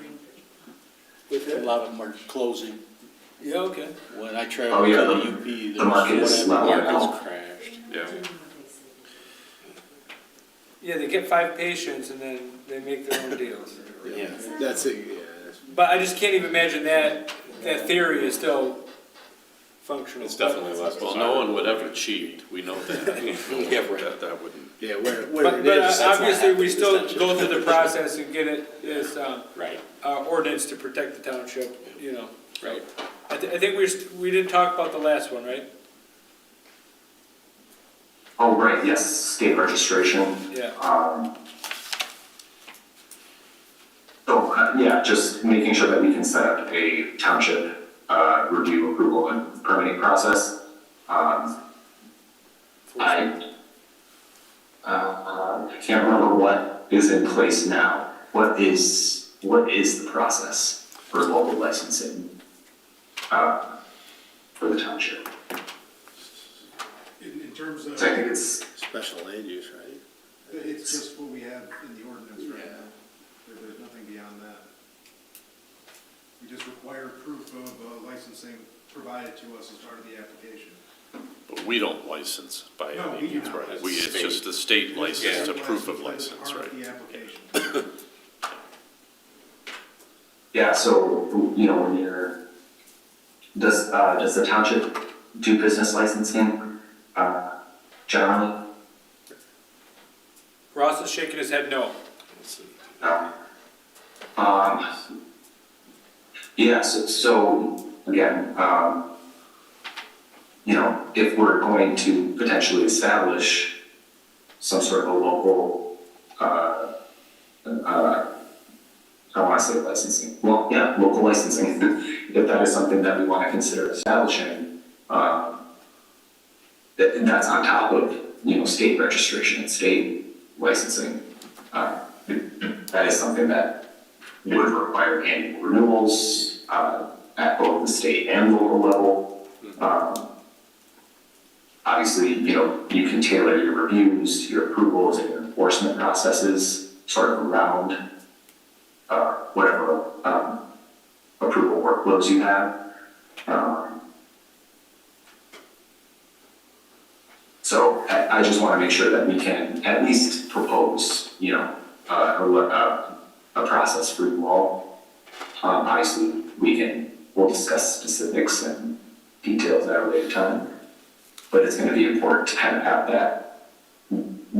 With A it. lot of them are closing. Yeah, okay. When I traveled to the UP, the market is level now. Crashed. Yeah. Yeah, they get 5 patients and then they make their own deals. Yeah, that's it, yeah. But I just can't even imagine that theory is still functional. It's definitely less. Well, no one would ever cheat, we know that. Yeah, right. That wouldn't. Yeah, where But it is, that's not obviously, we happening, still essentially. go through the process and get it, this Right. ordinance to protect the township, Right. I think we didn't talk about the last one, right? Oh, right, yes, state registration. Yeah. So, yeah, just making sure that we can set up a township, review, approval, and permitting process. I can't remember what is in place now. What is the process for local licensing, for the township? In terms of, So I think it's, Special land use, right? it's just what we have in the ordinance right now. There's nothing beyond that. We just require proof of licensing provided to us as part of the application. But we don't license by No, any we do means, not. right? It's just the state license, a proof of license, Part right? of the application. yeah, so, you know, when you're, does the township do business licensing, generally? Ross is shaking his head no. No. Yeah, so again, you know, if we're going to potentially establish some sort of a local, I want to say licensing, well, yeah, local licensing, if that is something that we want to consider establishing, that's on top of, you know, state registration and state licensing. That is something that would require annual renewals, at both the state and local level. Obviously, you know, you can tailor your reviews, your approvals, and your enforcement processes sort of around, whatever, approval workflows you have. So I just want to make sure that we can at least propose, you know, a process for you all. Obviously, we'll discuss specifics and details at a later time, but it's going to be important to kind of have that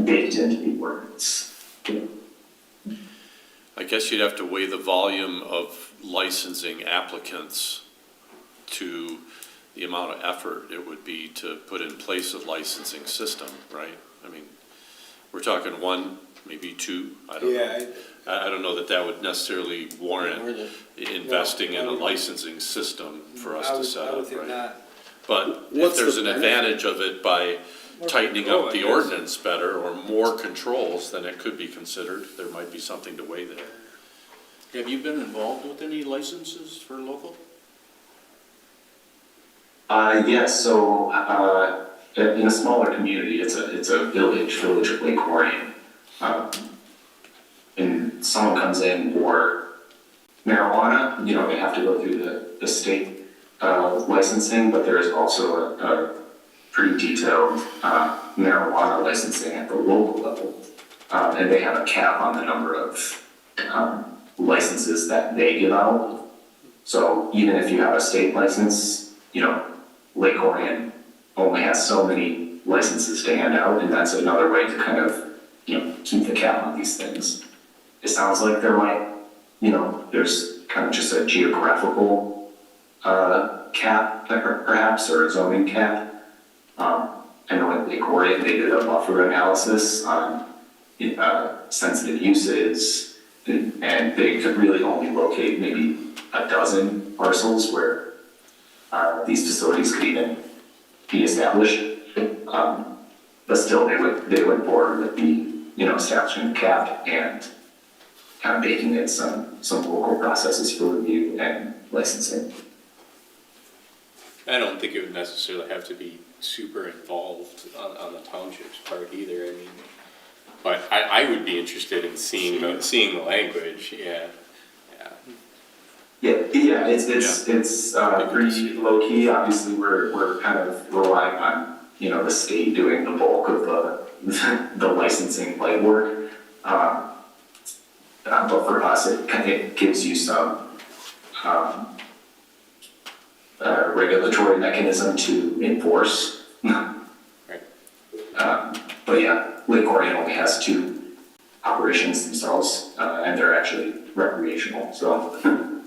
baked into the ordinance. I guess you'd have to weigh the volume of licensing applicants to the amount of effort it would be to put in place a licensing system, right? I mean, we're talking one, maybe two, I don't know. I don't know that would necessarily warrant investing in a licensing system for us to set up, right? But if there's an advantage of it by tightening up the ordinance better or more controls, then it could be considered. There might be something to weigh there. Have you been involved with any licenses for local? Yes, so, in a smaller community, it's a village of Lake Orion. And someone comes in for marijuana, you know, they have to go through the state, licensing, but there is also a pretty detailed, marijuana licensing at the local level. And they have a cap on the number of, licenses that they give out. So even if you have a state license, you know, Lake Orion only has so many licenses to hand out, and that's another way to kind of, you know, keep the cap on these things. It sounds like there might, you know, there's kind of just a geographical cap perhaps, or a zoning cap. I know at Lake Orion they did a buffer analysis on sensitive uses, and they could really only locate maybe a dozen parcels where these facilities could even be established. But still, they went forward with the, you know, establishing the cap and kind of baking in some local processes for review and licensing. I don't think it would necessarily have to be super involved on the township's part either, I mean, but I would be interested in seeing the language, yeah. Yeah, it's pretty low key. Obviously, we're kind of relying on, you know, the state doing the bulk of the licensing legwork. But for us, it gives you some regulatory mechanism to enforce. But yeah, Lake Orion only has 2 operations themselves, and they're actually recreational, so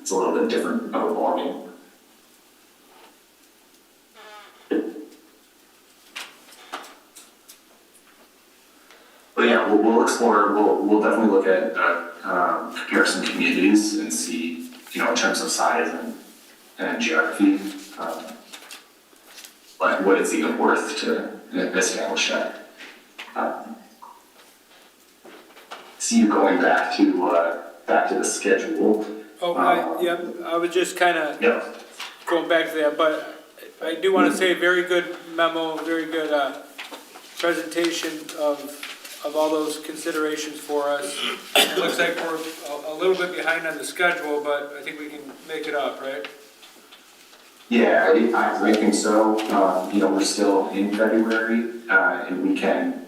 it's a little bit different of a ballgame. we'll explore, we'll definitely look at, comparison communities and see, in terms of size and geography, like what it's even worth to establish that. See you going back to the schedule. Oh, I was just kind of Yeah. going back to that, but I do want to say very good memo, very good presentation of all those considerations for us. It looks like we're a little bit behind on the schedule, but I think we can make it up, right? Yeah, I think so. We're still in February, and we can,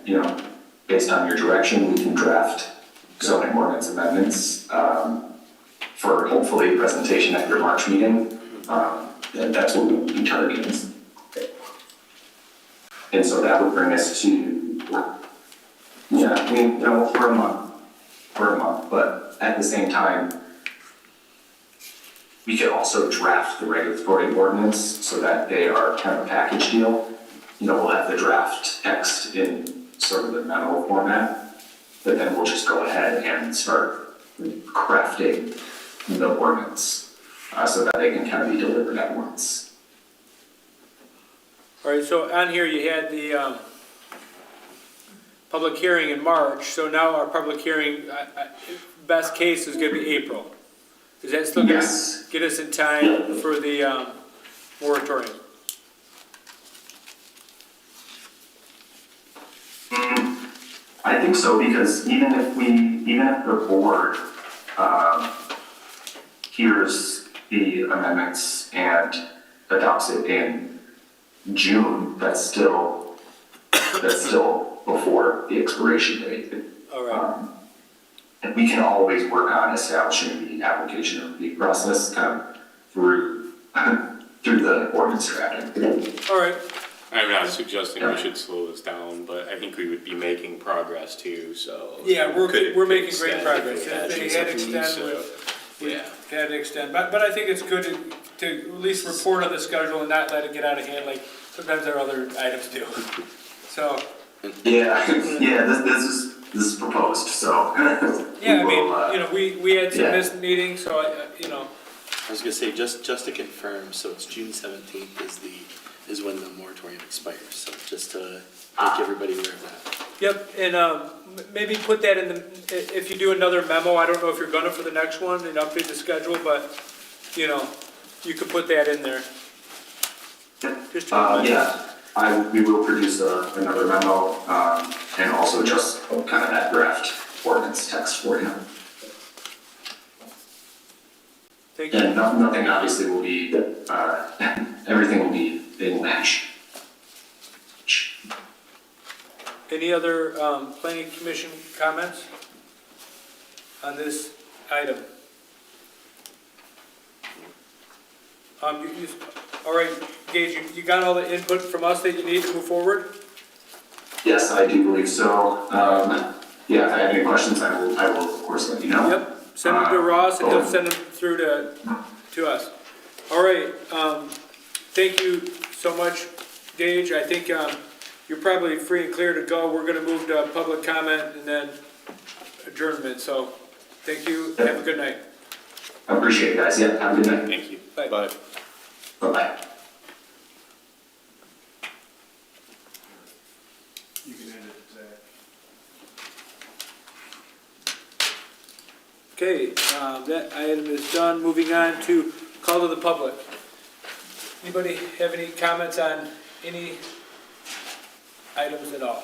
based on your direction, we can draft zoning ordinance amendments for hopefully presentation at your March meeting. And that's what we'll be targeting. And so that would bring us to, for a month, but at the same time, we could also draft the regulatory ordinance so that they are kind of a package deal. We'll have the draft text in sort of the memo format, but then we'll just go ahead and start crafting the ordinance so that they can kind of be delivered at once. All right, so on here you had the public hearing in March, so now our public hearing, best case is going to be April. Is that still going to get us in time for the moratorium? I think so, because even if the board hears the amendments and adopts it in June, that's still before the expiration date. All right. And we can always work on establishing the application review process kind of through the ordinance drafting. All right. I'm not suggesting we should slow this down, but I think we would be making progress too, so. Yeah, we're making great extend progress. if If we they had had to, extend, so, we yeah. had to extend. But I think it's good to at least report on the schedule and not let it get out of hand like sometimes our other items do. So. Yeah, this is proposed, so. Yeah, we had some missed meetings, so I was gonna say, just to confirm, so it's June 17th is when the moratorium expires, so just to make everybody aware of that. Yep, and maybe put that in if you do another memo, I don't know if you're gonna for the next one and update the schedule, but, you could put that in there. Just to we will produce another memo, and also just kind of that draft ordinance text for you. Thank you. And nothing obviously will be, everything will be in match. Any other planning commission comments on this item? All right, Gage, you got all the input from us that you need to move forward? Yes, I do believe so. If I have any questions, I will of course let you know. Yep, send them to Ross and he'll send them through to us. All right, thank you so much, Gage. I think you're probably free and clear to go. We're gonna move to public comment and then adjournment, so thank you, have a good night. I appreciate it, guys. Yeah, have a good night. Thank you. Bye. Bye. Bye-bye. You can end it, Zach. Okay, that item is done. Moving on to call to the public. Anybody have any comments on any items at all?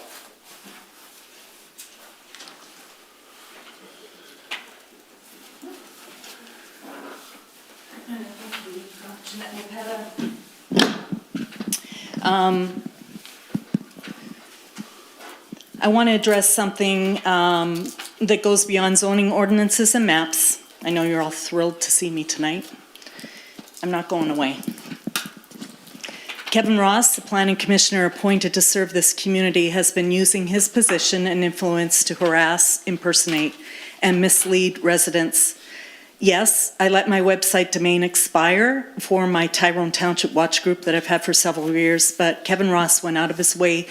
I want to address something that goes beyond zoning ordinances and maps. I know you're all thrilled to see me tonight. I'm not going away. Kevin Ross, the planning commissioner appointed to serve this community, has been using his position and influence to harass, impersonate, and mislead residents. Yes, I let my website domain expire for my Tyrone Township watch group that I've had for several years, but Kevin Ross went out of his way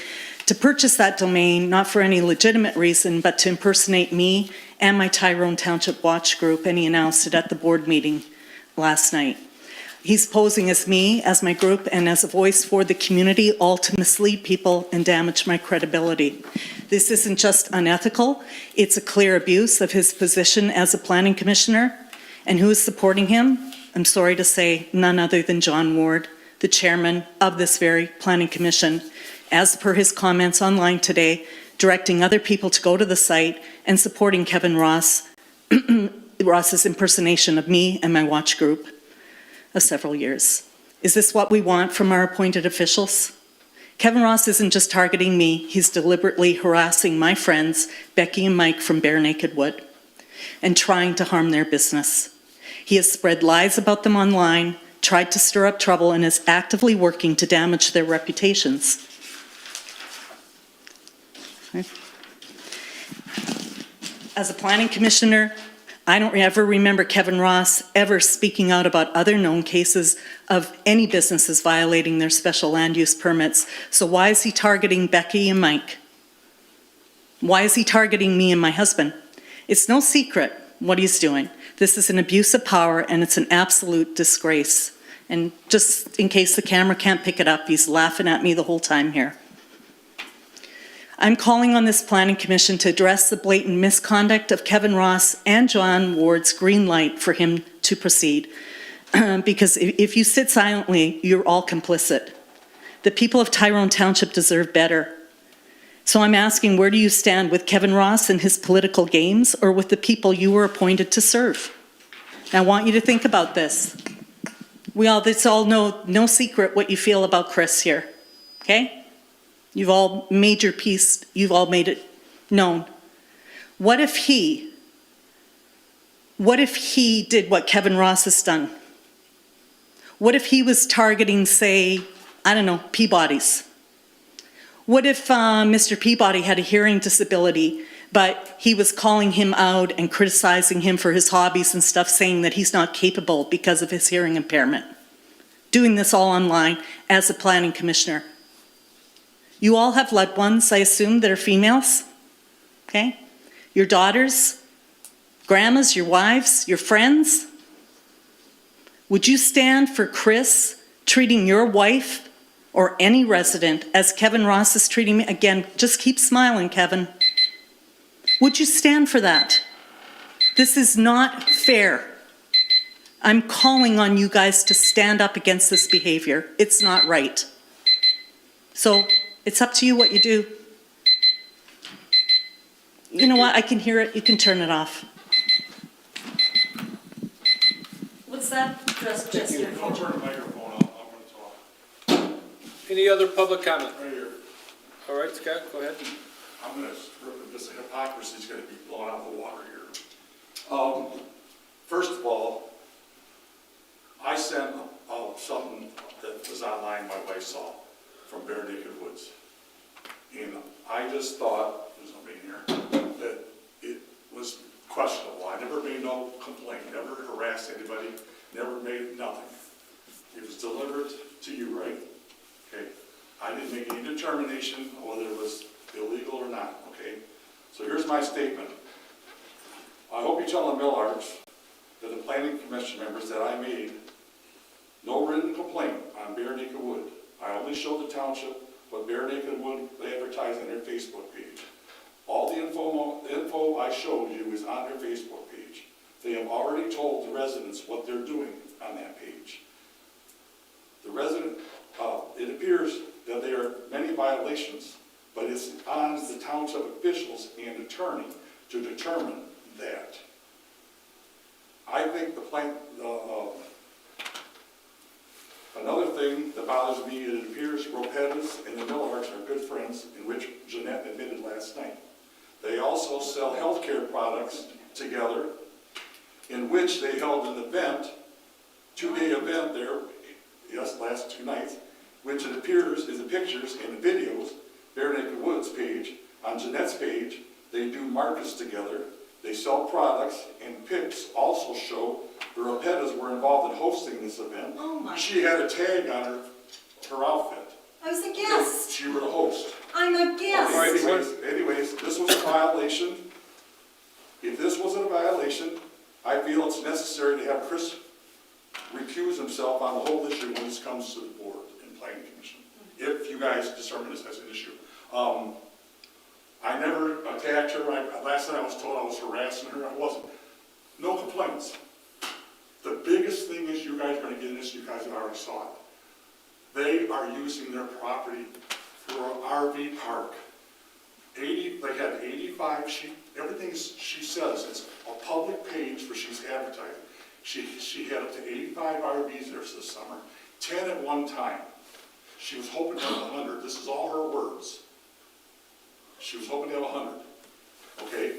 to purchase that domain, not for any legitimate reason, but to impersonate me and my Tyrone Township Watch Group, and he announced it at the board meeting last night. He's posing as me, as my group, and as a voice for the community, all to mislead people and damage my credibility. This isn't just unethical, it's a clear abuse of his position as a planning commissioner. And who is supporting him? I'm sorry to say, none other than John Ward, the chairman of this very planning commission, as per his comments online today, directing other people to go to the site and supporting Kevin Ross's impersonation of me and my watch group of several years. Is this what we want from our appointed officials? Kevin Ross isn't just targeting me, he's deliberately harassing my friends, Becky and Mike from Bare Naked Wood, and trying to harm their business. He has spread lies about them online, tried to stir up trouble, and is actively working to damage their reputations. As a planning commissioner, I don't ever remember Kevin Ross ever speaking out about other known cases of any businesses violating their special land use permits. So why is he targeting Becky and Mike? Why is he targeting me and my husband? It's no secret what he's doing. This is an abuse of power, and it's an absolute disgrace. And just in case the camera can't pick it up, he's laughing at me the whole time here. I'm calling on this planning commission to address the blatant misconduct of Kevin Ross and John Ward's green light for him to proceed. Because if you sit silently, you're all complicit. The people of Tyrone Township deserve better. So I'm asking, where do you stand with Kevin Ross and his political games, or with the people you were appointed to serve? And I want you to think about this. It's all no secret what you feel about Chris here, okay? You've all made your peace, you've all made it known. What if he did what Kevin Ross has done? What if he was targeting, say, I don't know, Peabody's? What if Mr. Peabody had a hearing disability, but he was calling him out and criticizing him for his hobbies and stuff, saying that he's not capable because of his hearing impairment? Doing this all online as a planning commissioner. You all have loved ones, I assume, that are females, okay? Your daughters, grandmas, your wives, your friends. Would you stand for Chris treating your wife or any resident as Kevin Ross is treating me? Again, just keep smiling, Kevin. Would you stand for that? This is not fair. I'm calling on you guys to stand up against this behavior. It's not right. So it's up to you what you do. You know what? I can hear it. You can turn it off. What's that? Just gesture. I'll turn the microphone off. I'm going to talk. Any other public comment? Right here. All right, Scott, go ahead. I'm going to, this hypocrisy is going to be blown out of the water here. First of all, I sent something that was online my wife saw from Bare Naked Woods. And I just thought, there's nobody here, that it was questionable. I never made no complaint, never harassed anybody, never made nothing. It was delivered to you, right? Okay. I didn't make any determination on whether it was illegal or not, okay? So here's my statement. I hope you tell the Millards, that the planning commission members, that I made no written complaint on Bare Naked Wood. I only showed the township what Bare Naked Wood they advertise on their Facebook page. All the info I showed you is on their Facebook page. They have already told the residents what they're doing on that page. The resident, it appears that there are many violations, but it's on the township officials and attorney to determine that. I think another thing that bothers me, it appears Ropetas and the Millards are good friends, in which Jeanette admitted last night. They also sell healthcare products together, in which they held an event, two-day event there, yes, last 2 nights, which it appears is the pictures and the videos, Bare Naked Woods page, on Jeanette's page, they do markets together, they sell products, and pics also show the Ropetas were involved in hosting this event. Oh my. She had a tag on her outfit. I was a guest. She were the host. I'm a guest. Anyways, this was a violation. If this wasn't a violation, I feel it's necessary to have Chris recuse himself on the whole issue when this comes to the board and planning commission, if you guys determine this as an issue. I never attacked her. Last night I was told I was harassing her. I wasn't. No complaints. The biggest thing is you guys are going to get in this, you guys have already saw it. They are using their property for an RV park. They had 85, everything she says, it's a public page where she's advertising. She had up to 85 RVs there this summer, 10 at one time. She was hoping to have 100. This is all her words. She was hoping to have 100, okay?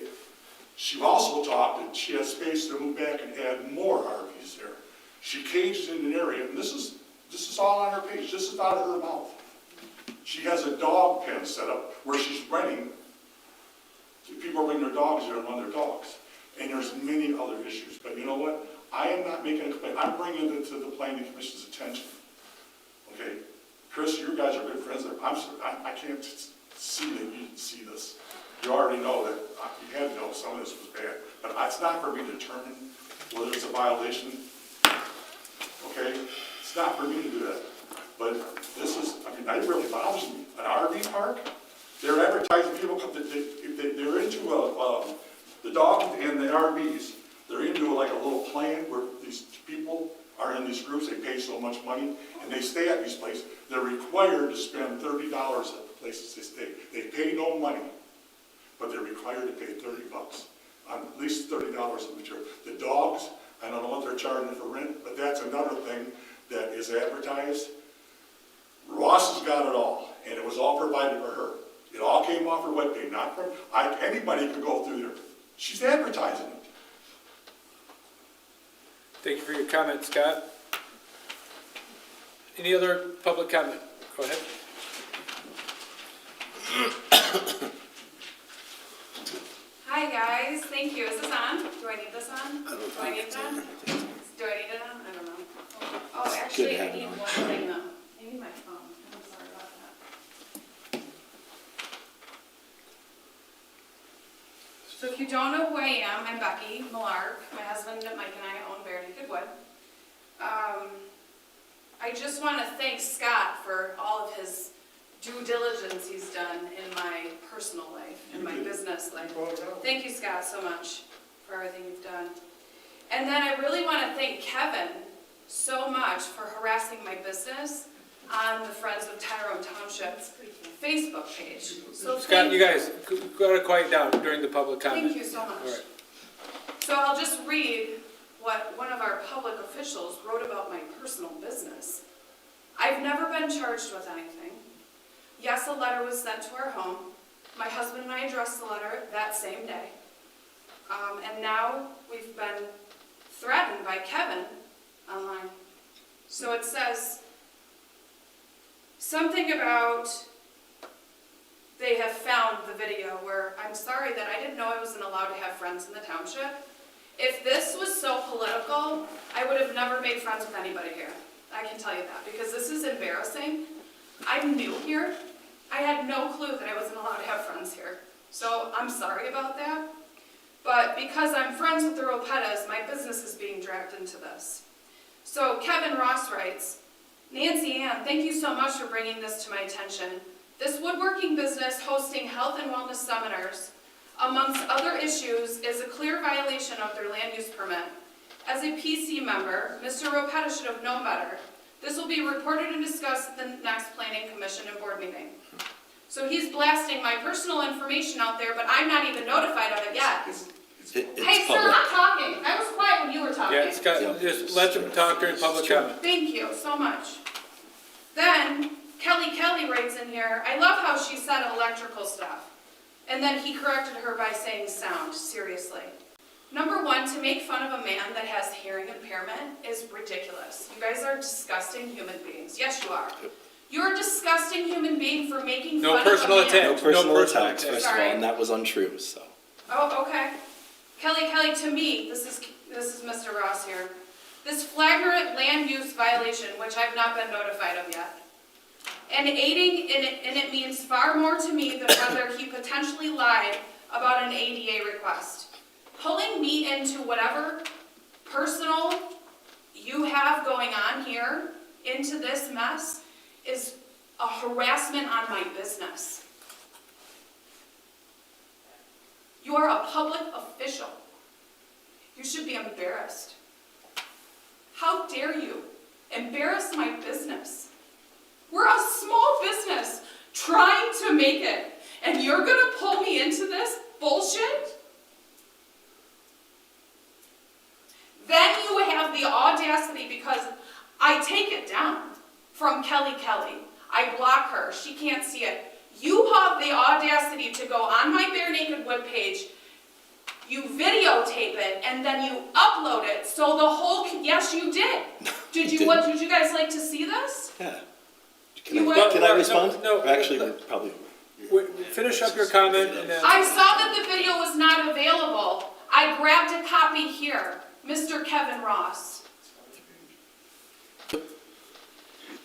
She also talked that she had space to move back and add more RVs there. She caged in an area, and this is all on her page. This is out of her mouth. She has a dog pen set up where she's renting. People bring their dogs there and run their dogs. And there's many other issues. But you know what? I am not making a complaint. I'm bringing it to the planning commission's attention. Okay? Chris, you guys are good friends. I can't see that you didn't see this. You already know that you had to know some of this was bad. But it's not for me to determine whether it's a violation. Okay? It's not for me to do that. But this is, that really bothers me. An RV park? They're advertising people, they're into the dogs and the RVs. They're into like a little plan where these people are in these groups, they pay so much money, and they stay at these places. They're required to spend $30 at the places they stay. They pay no money, but they're required to pay $30, at least $30 of material. The dogs, I don't know what they're charging for rent, but that's another thing that is advertised. Ross has got it all, and it was all provided for her. It all came off her webpage, not from, anybody could go through there. She's advertising it. Thank you for your comment, Scott. Any other public comment? Go ahead. Hi, guys. Thank you. Is this on? Do I need this on? Do I need that? Do I need it on? I don't know. Oh, actually, I need one thing, though. I need my phone. I'm sorry about that. So if you don't know who I am, I'm Becky Millark. My husband, Mike, and I own Bare Naked Wood. I just want to thank Scott for all of his due diligence he's done in my personal life, in my business life. Thank you, Scott, so much for everything you've done. And then I really want to thank Kevin so much for harassing my business on the Friends of Tyrone Township Facebook page. So Scott, you guys, gotta quiet down during the public comment. Thank you so much. All right. So I'll just read what one of our public officials wrote about my personal business. I've never been charged with anything. Yes, a letter was sent to our home. My husband and I addressed the letter that same day. And now we've been threatened by Kevin online. So it says something about they have found the video where I'm sorry that I didn't know I wasn't allowed to have friends in the township. If this was so political, I would have never made friends with anybody here. I can tell you that, because this is embarrassing. I'm new here. I had no clue that I wasn't allowed to have friends here. So I'm sorry about that. But because I'm friends with the Ropetas, my business is being dragged into this. So Kevin Ross writes, Nancy Ann, thank you so much for bringing this to my attention. This woodworking business hosting health and wellness seminars, amongst other issues, is a clear violation of their land use permit. As a PC member, Mr. Ropeta should have known better. This will be reported and discussed at the next Planning Commission and Board meeting. So he's blasting my personal information out there, but I'm not even notified of it yet. Hey, sir, I'm talking. I was quiet when you were talking. Yeah, Scott, just let them talk during public comment. Thank you so much. Then, Kelly writes in here, I love how she said electrical stuff. And then he corrected her by saying sound, seriously. Number one, to make fun of a man that has hearing impairment is ridiculous. You guys are disgusting human beings. Yes, you are. You're a disgusting human being for making fun of a man. No personal attacks, first of all, and that was untrue, so. Oh, okay. Kelly, to me, this is Mr. Ross here. This flagrant land use violation, which I've not been notified of yet, and aiding in it, and it means far more to me than whether he potentially lied about an ADA request. Pulling me into whatever personal you have going on here, into this mess, is a harassment on my business. You are a public official. You should be embarrassed. How dare you embarrass my business? We're a small business trying to make it, and you're gonna pull me into this bullshit? Then you have the audacity, because I take it down from Kelly. I block her, she can't see it. You have the audacity to go on my Bare Naked Wood page, you videotape it, and then you upload it, so the whole, yes you did. Would you guys like to see this? Yeah. Can I respond? No. Actually, we're probably. Finish up your comment and then. I saw that the video was not available. I grabbed a copy here. Mr. Kevin Ross.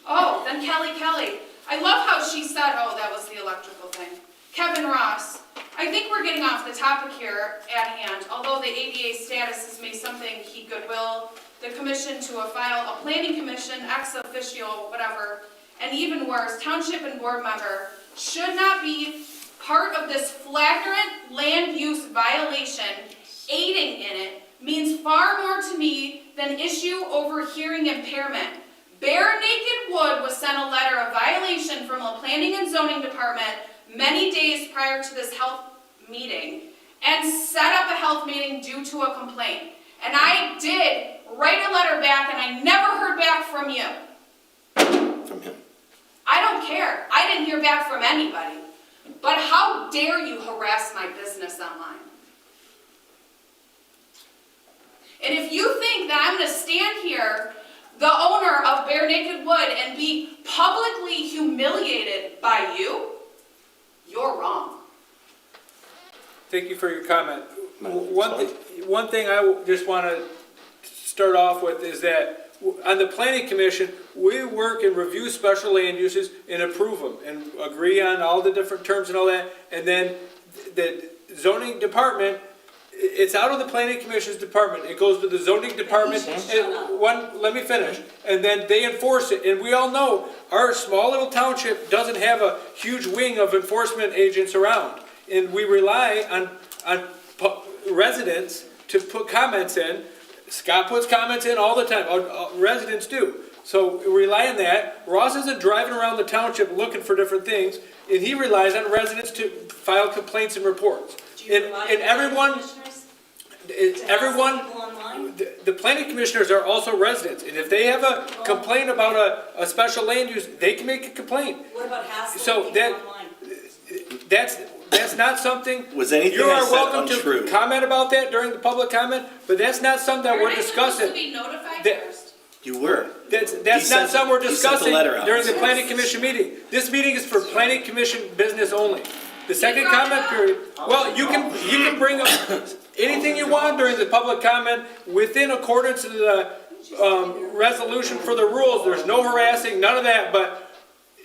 Oh, then Kelly. I love how she said, oh, that was the electrical thing. Kevin Ross. I think we're getting off the topic here at hand. Although the ADA status is made something he goodwill, the commission to file a planning commission, ex officio, whatever, and even worse, township and board member should not be part of this flagrant land use violation. Aiding in it means far more to me than issue over hearing impairment. Bare Naked Wood was sent a letter of violation from the Planning and Zoning Department many days prior to this health meeting and set up a health meeting due to a complaint. And I did write a letter back, and I never heard back from you. From him. I don't care. I didn't hear back from anybody. But how dare you harass my business online? And if you think that I'm going to stand here, the owner of Bare Naked Wood, and be publicly humiliated by you, you're wrong. Thank you for your comment. One thing I just want to start off with is that on the planning commission, we work and review special land uses and approve them and agree on all the different terms and all that. And then the zoning department, it's out of the planning commission's department. It goes to the zoning department. Let me finish. And then they enforce it. And we all know our small little township doesn't have a huge wing of enforcement agents around. And we rely on residents to put comments in. Scott puts comments in all the time. Residents do. So we rely on that. Ross isn't driving around the township looking for different things, and he relies on residents to file complaints and reports. And everyone, the planning commissioners are also residents, and if they have a complaint about a special land use, they can make a complaint. What about hassling So people online? that's not something. Was anything you I are said welcome untrue? to comment about that during the public comment, but that's not something that we're discussing. Aren't I supposed to be notified first? You were. That's not something we're discussing letter out. during the planning commission meeting. This meeting is for planning commission business only. The second comment period, well, you can bring up anything you want during the public comment within accordance to the resolution for the rules. There's no harassing, none of that, but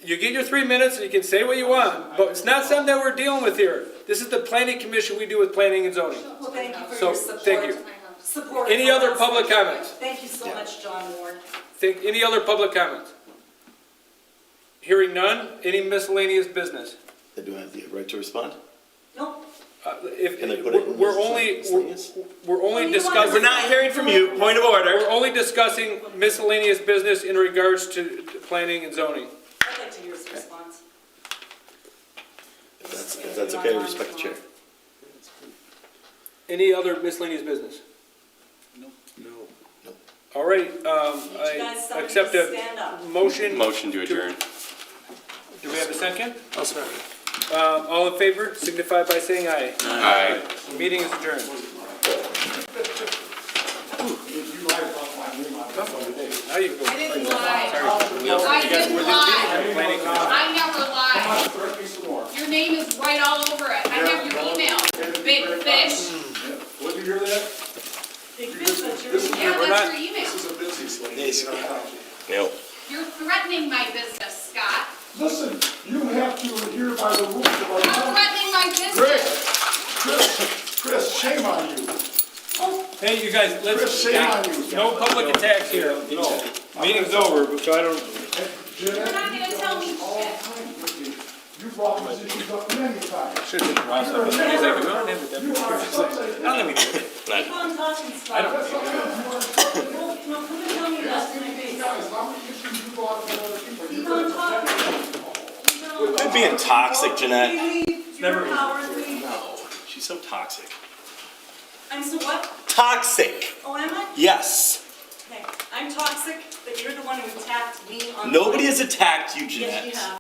you get your 3 minutes and you can say what you want. But it's not something that we're dealing with here. This is the planning commission we do with planning and zoning. Well, thank you for So, your support. thank you. Support Any for other us. public comments? Thank you so much, John Ward. Any other public comments? Hearing none, any miscellaneous business? Do I have the right to respond? Nope. Can I put it in We're only discussing. We're not hearing from you. Point of order. We're only discussing miscellaneous business in regards to planning and zoning. I'd like to hear his response. If that's okay, I respect the chair. Any other miscellaneous business? No. All right, You I guys, somebody accept just a stand up. Motion to adjourn. Do we have a second? I'll second. All in favor, signify by saying aye. Aye. Meeting is adjourned. Now you go. I didn't lie. I didn't lie. I never lie. Your name is right all over it. I have your email. Big fish. Would you hear that? Big fish, that's your Yeah, that's your email. This is a busy slate. Nope. You're threatening my business, Scott. Listen, here by the rules of our You're town. threatening my business. Chris, shame on you. Hey, you guys, Chris, shame on you. no public attacks here. No. Meeting's over, so I don't. You're not gonna tell me shit. You brought these issues up many times. Should have been Ross. He's like, we don't have the You are such a. I don't think we do. Keep on talking stuff. I don't. No, come and tell me that to my face. Guys, how many issues you brought up with other people? Keep on talking. Quit being toxic, Jeanette. You're a coward, leave. She's so toxic. I'm so what? Toxic. Oh, am I? Yes. Okay, I'm toxic, but you're the one who attacked me on. Nobody has attacked you, Jeanette. Yes, you have.